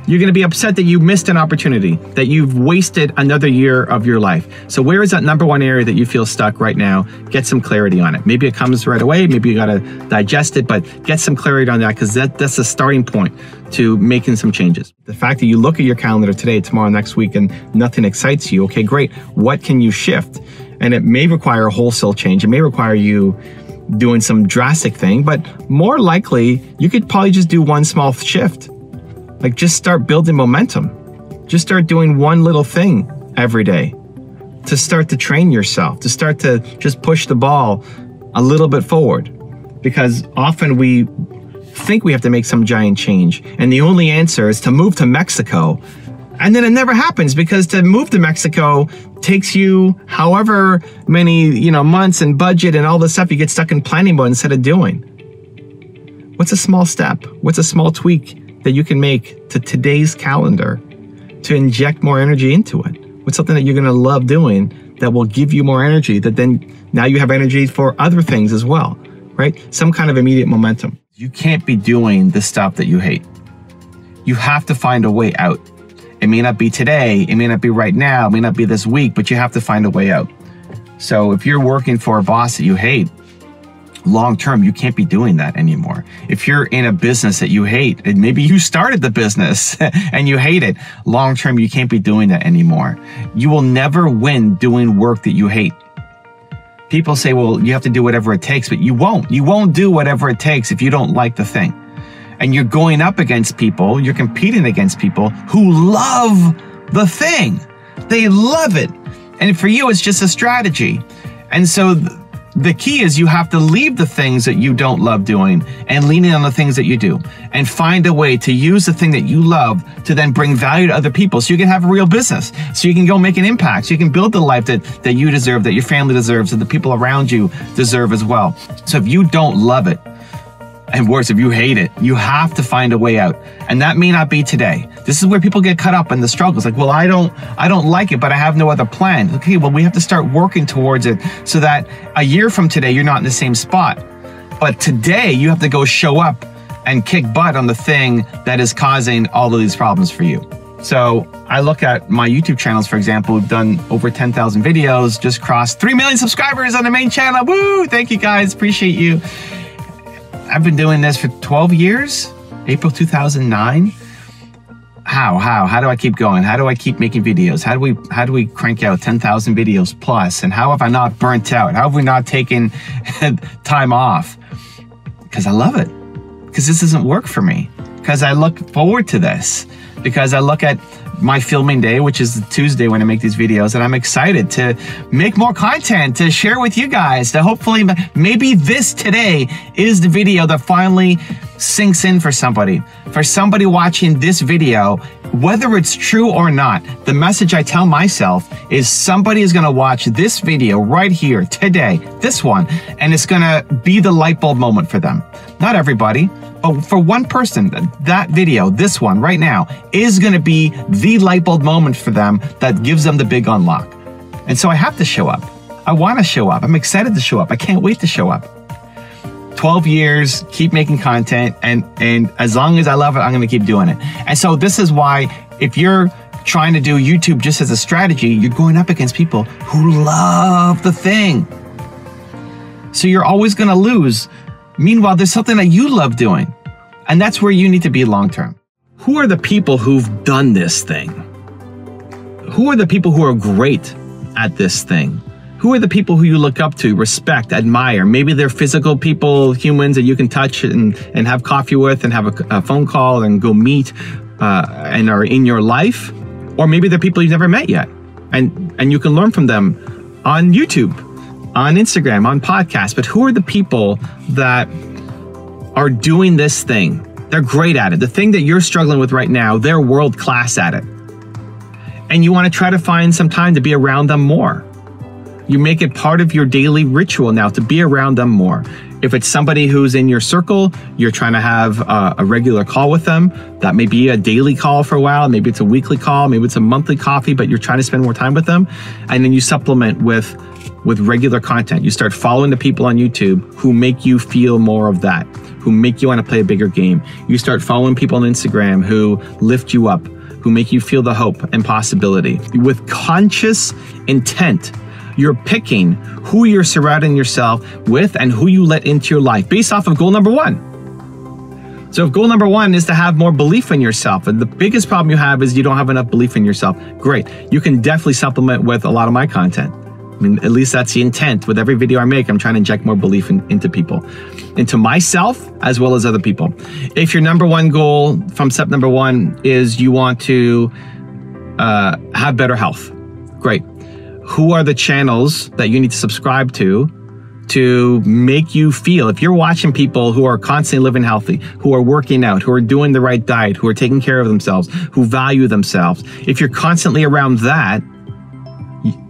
You're going to be upset that you missed an opportunity, that you've wasted another year of your life. So where is that number one area that you feel stuck right now? Get some clarity on it. Maybe it comes right away. Maybe you got to digest it, but get some clarity on that, because that's a starting point to making some changes. The fact that you look at your calendar today, tomorrow, next week, and nothing excites you, okay, great. What can you shift? And it may require a wholesale change. It may require you doing some drastic thing, but more likely you could probably just do one small shift. Like, just start building momentum. Just start doing one little thing every day to start to train yourself, to start to just push the ball a little bit forward. Because often we think we have to make some giant change, and the only answer is to move to Mexico. And then it never happens, because to move to Mexico takes you however many, months and budget and all this stuff. You get stuck in planning mode instead of doing. What's a small step? What's a small tweak that you can make to today's calendar to inject more energy into it? What's something that you're going to love doing that will give you more energy, that then now you have energy for other things as well, right? Some kind of immediate momentum. You can't be doing the stuff that you hate. You have to find a way out. It may not be today, it may not be right now, it may not be this week, but you have to find a way out. So if you're working for a boss that you hate, long term, you can't be doing that anymore. If you're in a business that you hate, and maybe you started the business and you hate it, long term, you can't be doing that anymore. You will never win doing work that you hate. People say, well, you have to do whatever it takes, but you won't. You won't do whatever it takes if you don't like the thing. And you're going up against people, you're competing against people who love the thing. They love it. And for you, it's just a strategy. And so the key is you have to leave the things that you don't love doing and lean in on the things that you do and find a way to use the thing that you love to then bring value to other people so you can have a real business, so you can go make an impact, so you can build the life that you deserve, that your family deserves, that the people around you deserve as well. So if you don't love it, and worse, if you hate it, you have to find a way out. And that may not be today. This is where people get caught up in the struggles. Like, well, I don't like it, but I have no other plan. Okay, well, we have to start working towards it so that a year from today, you're not in the same spot. But today, you have to go show up and kick butt on the thing that is causing all of these problems for you. So I look at my YouTube channels, for example. We've done over 10,000 videos, just crossed 3 million subscribers on the main channel. Woo! Thank you guys, appreciate you. I've been doing this for 12 years, April 2009. How do I keep going? How do I keep making videos? How do we crank out 10,000 videos plus? And how have I not burnt out? How have we not taken time off? Because I love it. Because this doesn't work for me. Because I look forward to this. Because I look at my filming day, which is Tuesday when I make these videos, and I'm excited to make more content to share with you guys, to hopefully, maybe this today is the video that finally sinks in for somebody. For somebody watching this video, whether it's true or not, the message I tell myself is somebody is gonna watch this video right here today, this one, and it's gonna be the light bulb moment for them. Not everybody, but for one person, that video, this one right now, is gonna be the light bulb moment for them that gives them the big unlock. And so I have to show up. I wanna show up. I'm excited to show up. I can't wait to show up. 12 years, keep making content, and as long as I love it, I'm gonna keep doing it. And so this is why, if you're trying to do YouTube just as a strategy, you're going up against people who love the thing. So you're always gonna lose. Meanwhile, there's something that you love doing, and that's where you need to be long-term. Who are the people who've done this thing? Who are the people who are great at this thing? Who are the people who you look up to, respect, admire? Maybe they're physical people, humans that you can touch and have coffee with and have a phone call and go meet and are in your life. Or maybe they're people you've never met yet, and you can learn from them on YouTube, on Instagram, on podcasts. But who are the people that are doing this thing? They're great at it. The thing that you're struggling with right now, they're world class at it. And you want to try to find some time to be around them more. You make it part of your daily ritual now to be around them more. If it's somebody who's in your circle, you're trying to have a regular call with them. That may be a daily call for a while. Maybe it's a weekly call. Maybe it's a monthly coffee, but you're trying to spend more time with them. And then you supplement with regular content. You start following the people on YouTube who make you feel more of that, who make you want to play a bigger game. You start following people on Instagram who lift you up, who make you feel the hope and possibility. With conscious intent, you're picking who you're surrounding yourself with and who you let into your life based off of goal number one. So if goal number one is to have more belief in yourself, and the biggest problem you have is you don't have enough belief in yourself, great. You can definitely supplement with a lot of my content. I mean, at least that's the intent. With every video I make, I'm trying to inject more belief into people, into myself as well as other people. If your number one goal from step number one is you want to have better health, great. Who are the channels that you need to subscribe to make you feel, if you're watching people who are constantly living healthy, who are working out, who are doing the right diet, who are taking care of themselves, who value themselves, if you're constantly around that,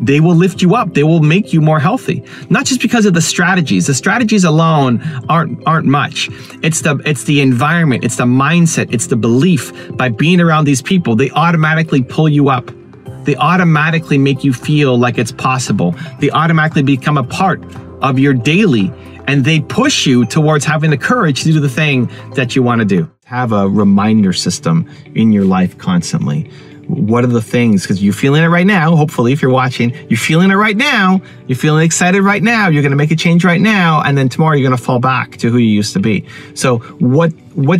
they will lift you up. They will make you more healthy. Not just because of the strategies. The strategies alone aren't much. It's the environment, it's the mindset, it's the belief. By being around these people, they automatically pull you up. They automatically make you feel like it's possible. They automatically become a part of your daily, and they push you towards having the courage to do the thing that you want to do. Have a reminder system in your life constantly. What are the things? Because you're feeling it right now. Hopefully, if you're watching, you're feeling it right now. You're feeling excited right now. You're going to make a change right now. And then tomorrow, you're going to fall back to who you used to be. So what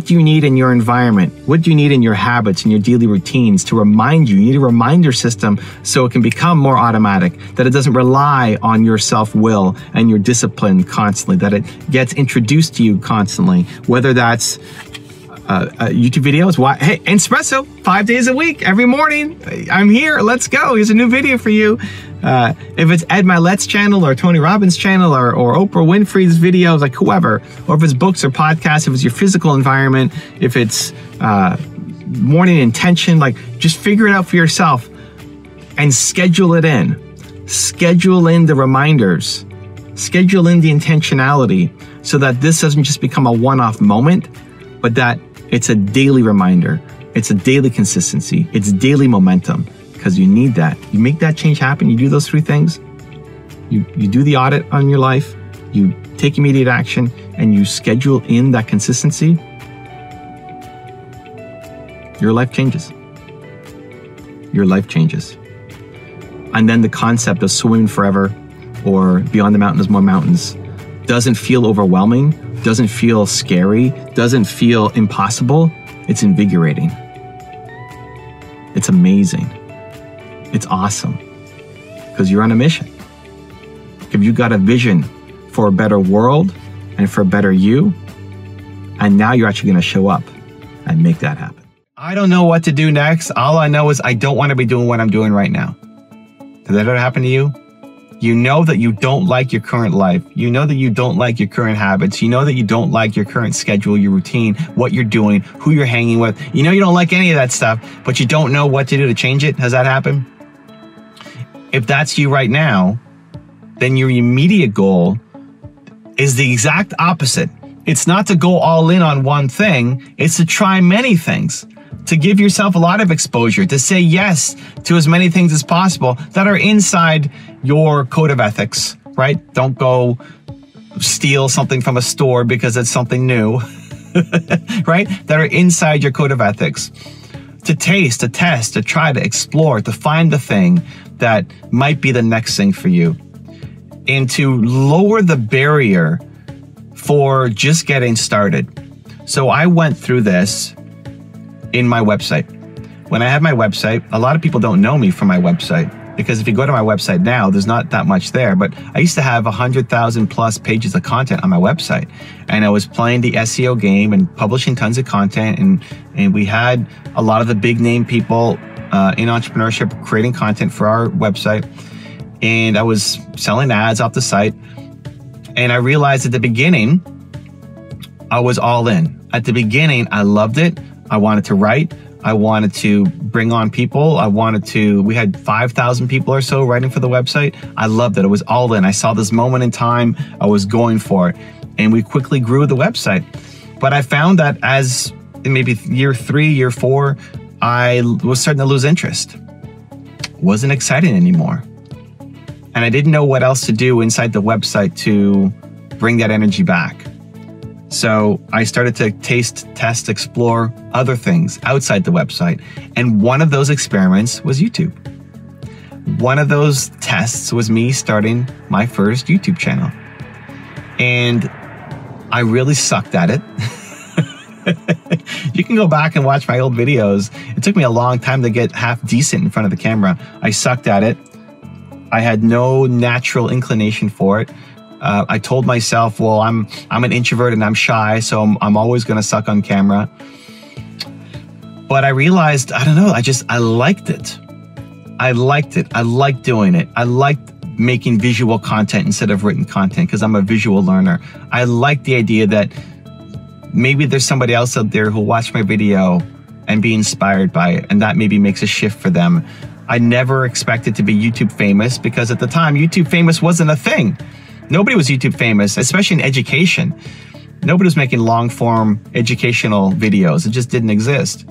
do you need in your environment? What do you need in your habits and your daily routines to remind you? You need a reminder system so it can become more automatic, that it doesn't rely on your self-will and your discipline constantly, that it gets introduced to you constantly, whether that's YouTube videos. Hey, Espresso, 5 days a week, every morning. I'm here. Let's go. Here's a new video for you. If it's Ed Milet's channel or Tony Robbins' channel or Oprah Winfrey's videos, like whoever, or if it's books or podcasts, if it's your physical environment, if it's morning intention, like just figure it out for yourself and schedule it in. Schedule in the reminders. Schedule in the intentionality so that this doesn't just become a one-off moment, but that it's a daily reminder. It's a daily consistency. It's daily momentum, because you need that. You make that change happen. You do those 3 things. You do the audit on your life. You take immediate action, and you schedule in that consistency. Your life changes. Your life changes. And then the concept of swimming forever or beyond the mountains, more mountains doesn't feel overwhelming, doesn't feel scary, doesn't feel impossible. It's invigorating. It's amazing. It's awesome. Because you're on a mission. If you've got a vision for a better world and for a better you, and now you're actually going to show up and make that happen. I don't know what to do next. All I know is I don't want to be doing what I'm doing right now. Did that ever happen to you? You know that you don't like your current life. You know that you don't like your current habits. You know that you don't like your current schedule, your routine, what you're doing, who you're hanging with. You know you don't like any of that stuff, but you don't know what to do to change it. Has that happened? If that's you right now, then your immediate goal is the exact opposite. It's not to go all in on one thing. It's to try many things, to give yourself a lot of exposure, to say yes to as many things as possible that are inside your code of ethics, right? Don't go steal something from a store because it's something new, right? That are inside your code of ethics. To taste, to test, to try, to explore, to find the thing that might be the next thing for you. And to lower the barrier for just getting started. So I went through this in my website. When I had my website, a lot of people don't know me from my website, because if you go to my website now, there's not that much there, but I used to have 100,000 plus pages of content on my website, and I was playing the SEO game and publishing tons of content, and we had a lot of the big name people in entrepreneurship creating content for our website, and I was selling ads off the site, and I realized at the beginning, I was all in. At the beginning, I loved it. I wanted to write. I wanted to bring on people. We had 5,000 people or so writing for the website. I loved it. It was all in. I saw this moment in time. I was going for it. And we quickly grew the website. But I found that as maybe year 3, year 4, I was starting to lose interest. Wasn't exciting anymore. And I didn't know what else to do inside the website to bring that energy back. So I started to taste, test, explore other things outside the website. And one of those experiments was YouTube. One of those tests was me starting my first YouTube channel. And I really sucked at it. You can go back and watch my old videos. It took me a long time to get half decent in front of the camera. I sucked at it. I had no natural inclination for it. I told myself, well, I'm an introvert and I'm shy, so I'm always going to suck on camera. But I realized, I don't know, I liked it. I liked it. I liked doing it. I liked making visual content instead of written content because I'm a visual learner. I liked the idea that maybe there's somebody else out there who'll watch my video and be inspired by it, and that maybe makes a shift for them. I never expected to be YouTube famous because at the time, YouTube famous wasn't a thing. Nobody was YouTube famous, especially in education. Nobody was making long-form educational videos. It just didn't exist.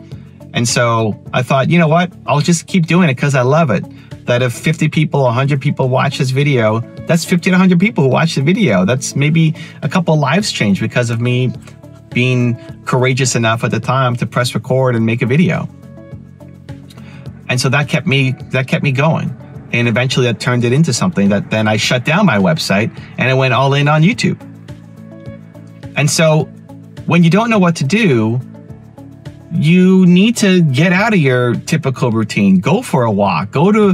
And so I thought, you know what? I'll just keep doing it because I love it. That if 50 people, 100 people watch this video, that's 50 to 100 people who watch the video. That's maybe a couple lives changed because of me being courageous enough at the time to press record and make a video. And so that kept me going. And eventually that turned it into something that then I shut down my website and I went all in on YouTube. And so when you don't know what to do, you need to get out of your typical routine. Go for a walk, go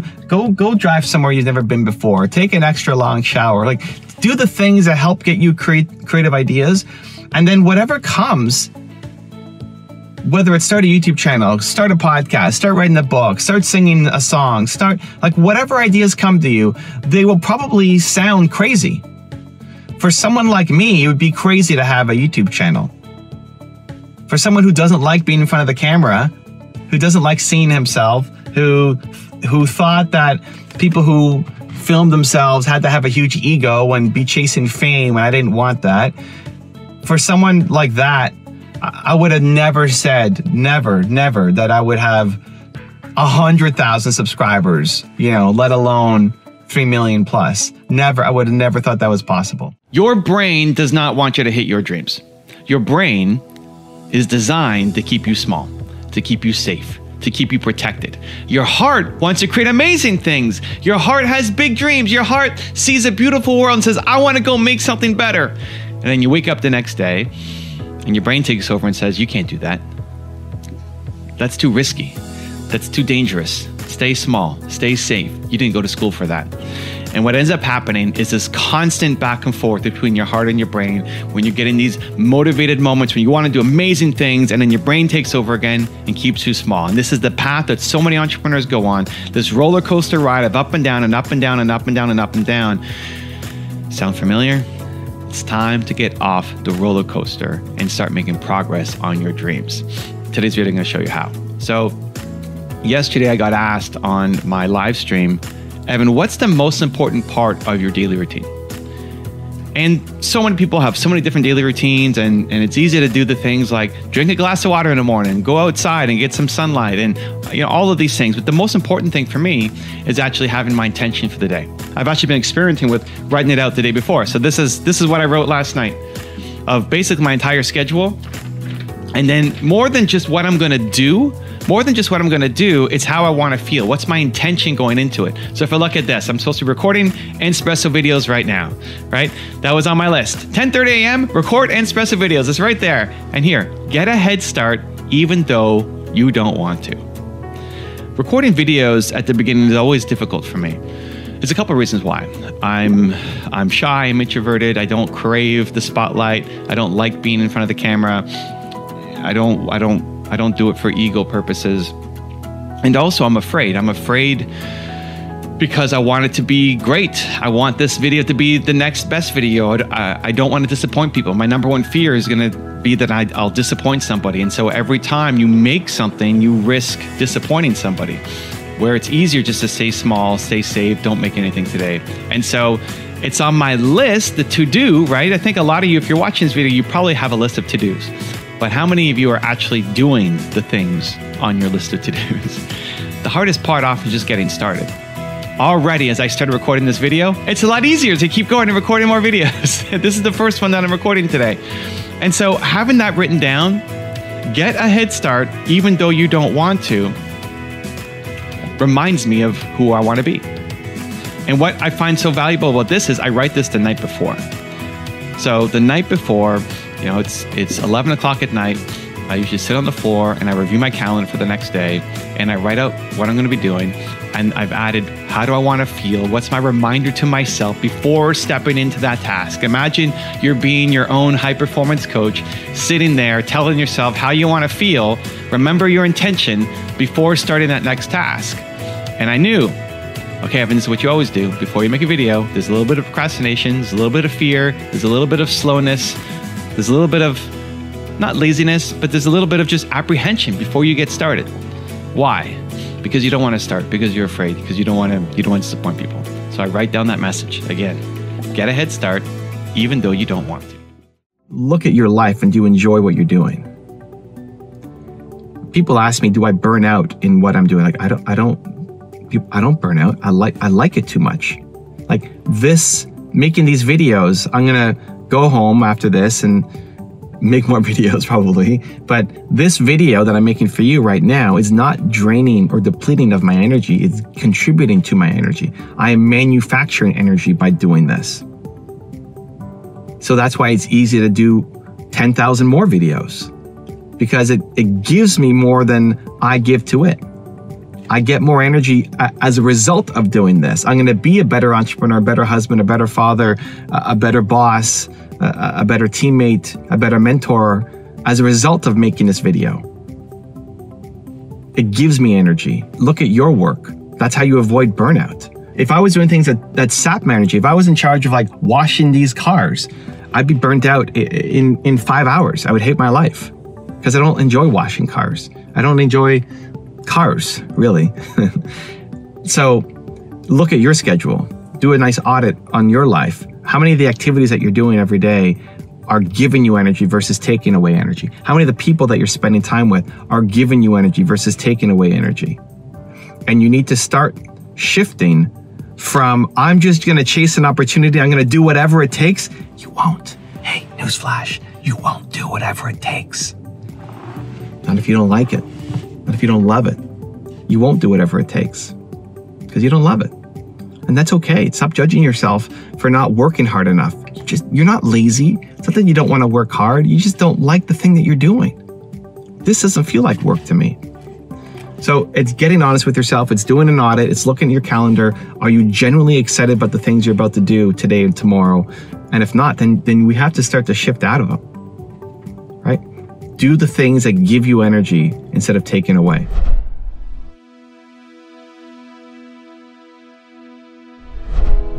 drive somewhere you've never been before, take an extra long shower, like do the things that help get you creative ideas. And then whatever comes, whether it's start a YouTube channel, start a podcast, start writing a book, start singing a song, start like whatever ideas come to you, they will probably sound crazy. For someone like me, it would be crazy to have a YouTube channel. For someone who doesn't like being in front of the camera, who doesn't like seeing himself, who thought that people who filmed themselves had to have a huge ego and be chasing fame, and I didn't want that. For someone like that, I would have never said, never, that I would have 100,000 subscribers, let alone 3 million plus. Never, I would have never thought that was possible. Your brain does not want you to hit your dreams. Your brain is designed to keep you small, to keep you safe, to keep you protected. Your heart wants to create amazing things. Your heart has big dreams. Your heart sees a beautiful world and says, I want to go make something better. And then you wake up the next day and your brain takes over and says, you can't do that. That's too risky. That's too dangerous. Stay small, stay safe. You didn't go to school for that. And what ends up happening is this constant back and forth between your heart and your brain when you're getting these motivated moments when you want to do amazing things, and then your brain takes over again and keeps you small. And this is the path that so many entrepreneurs go on, this roller coaster ride of up and down and up and down and up and down and up and down. Sound familiar? It's time to get off the roller coaster and start making progress on your dreams. Today's video, I'm going to show you how. So yesterday I got asked on my live stream, Evan, what's the most important part of your daily routine? And so many people have so many different daily routines, and it's easy to do the things like drink a glass of water in the morning, go outside and get some sunlight, and all of these things. But the most important thing for me is actually having my intention for the day. I've actually been experimenting with writing it out the day before. So this is what I wrote last night of basically my entire schedule. And then more than just what I'm going to do, it's how I want to feel. What's my intention going into it? So if I look at this, I'm supposed to be recording espresso videos right now, right? That was on my list. 10:30 a.m., record espresso videos. It's right there. And here, get a head start even though you don't want to. Recording videos at the beginning is always difficult for me. There's a couple of reasons why. I'm shy, I'm introverted, I don't crave the spotlight, I don't like being in front of the camera. I don't do it for ego purposes. And also I'm afraid because I want it to be great. I want this video to be the next best video. I don't want to disappoint people. My number one fear is going to be that I'll disappoint somebody. And so every time you make something, you risk disappointing somebody, where it's easier just to stay small, stay safe, don't make anything today. And so it's on my list, the to-do, right? I think a lot of you, if you're watching this video, you probably have a list of to-dos. But how many of you are actually doing the things on your list of to-dos? The hardest part often is just getting started. Already, as I started recording this video, it's a lot easier to keep going and recording more videos. This is the first one that I'm recording today. And so having that written down, get a head start, even though you don't want to, reminds me of who I want to be. And what I find so valuable about this is I write this the night before. So the night before, it's 11 o'clock at night. I usually sit on the floor and I review my calendar for the next day and I write out what I'm going to be doing. And I've added, how do I want to feel? What's my reminder to myself before stepping into that task? Imagine you're being your own high performance coach, sitting there telling yourself how you want to feel. Remember your intention before starting that next task. And I knew, okay, Evan, this is what you always do. Before you make a video, there's a little bit of procrastination, there's a little bit of fear, there's a little bit of slowness, there's a little bit of, not laziness, but there's a little bit of just apprehension before you get started. Why? Because you don't want to start, because you're afraid, because you don't want to disappoint people. So I write down that message. Again, get a head start, even though you don't want to. Look at your life and do you enjoy what you're doing? People ask me, do I burn out in what I'm doing? Like, I don't burn out. I like it too much. Like this, making these videos, I'm going to go home after this and make more videos probably. But this video that I'm making for you right now is not draining or depleting of my energy. It's contributing to my energy. I am manufacturing energy by doing this. So that's why it's easy to do 10,000 more videos, because it gives me more than I give to it. I get more energy as a result of doing this. I'm going to be a better entrepreneur, a better husband, a better father, a better boss, a better teammate, a better mentor as a result of making this video. It gives me energy. Look at your work. That's how you avoid burnout. If I was doing things that sap my energy, if I was in charge of like washing these cars, I'd be burnt out in 5 hours. I would hate my life because I don't enjoy washing cars. I don't enjoy cars, really. So look at your schedule. Do a nice audit on your life. How many of the activities that you're doing every day are giving you energy versus taking away energy? How many of the people that you're spending time with are giving you energy versus taking away energy? And you need to start shifting from, I'm just going to chase an opportunity, I'm going to do whatever it takes. You won't. Hey, newsflash, you won't do whatever it takes. Not if you don't like it. Not if you don't love it. You won't do whatever it takes because you don't love it. And that's okay. Stop judging yourself for not working hard enough. You're not lazy. It's not that you don't want to work hard. You just don't like the thing that you're doing. This doesn't feel like work to me. So it's getting honest with yourself. It's doing an audit. It's looking at your calendar. Are you genuinely excited about the things you're about to do today and tomorrow? And if not, then we have to start to shift out of them, right? Do the things that give you energy instead of taking away.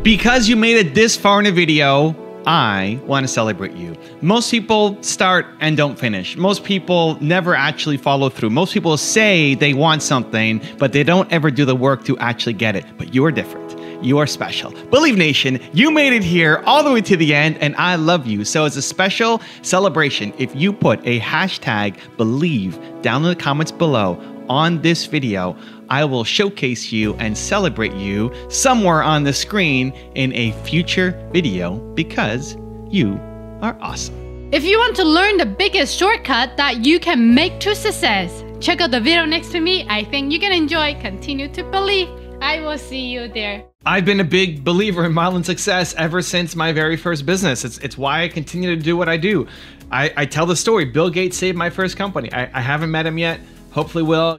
Because you made it this far in a video, I want to celebrate you. Most people start and don't finish. Most people never actually follow through. Most people say they want something, but they don't ever do the work to actually get it. But you are different. You are special. Believe Nation, you made it here all the way to the end, and I love you. So as a special celebration, if you put a hashtag believe down in the comments below on this video, I will showcase you and celebrate you somewhere on the screen in a future video because you are awesome. If you want to learn the biggest shortcut that you can make to success, check out the video next to me. I think you can enjoy. Continue to believe. I will see you there. I've been a big believer in model success ever since my very first business. It's why I continue to do what I do. I tell the story. Bill Gates saved my first company. I haven't met him yet. Hopefully will.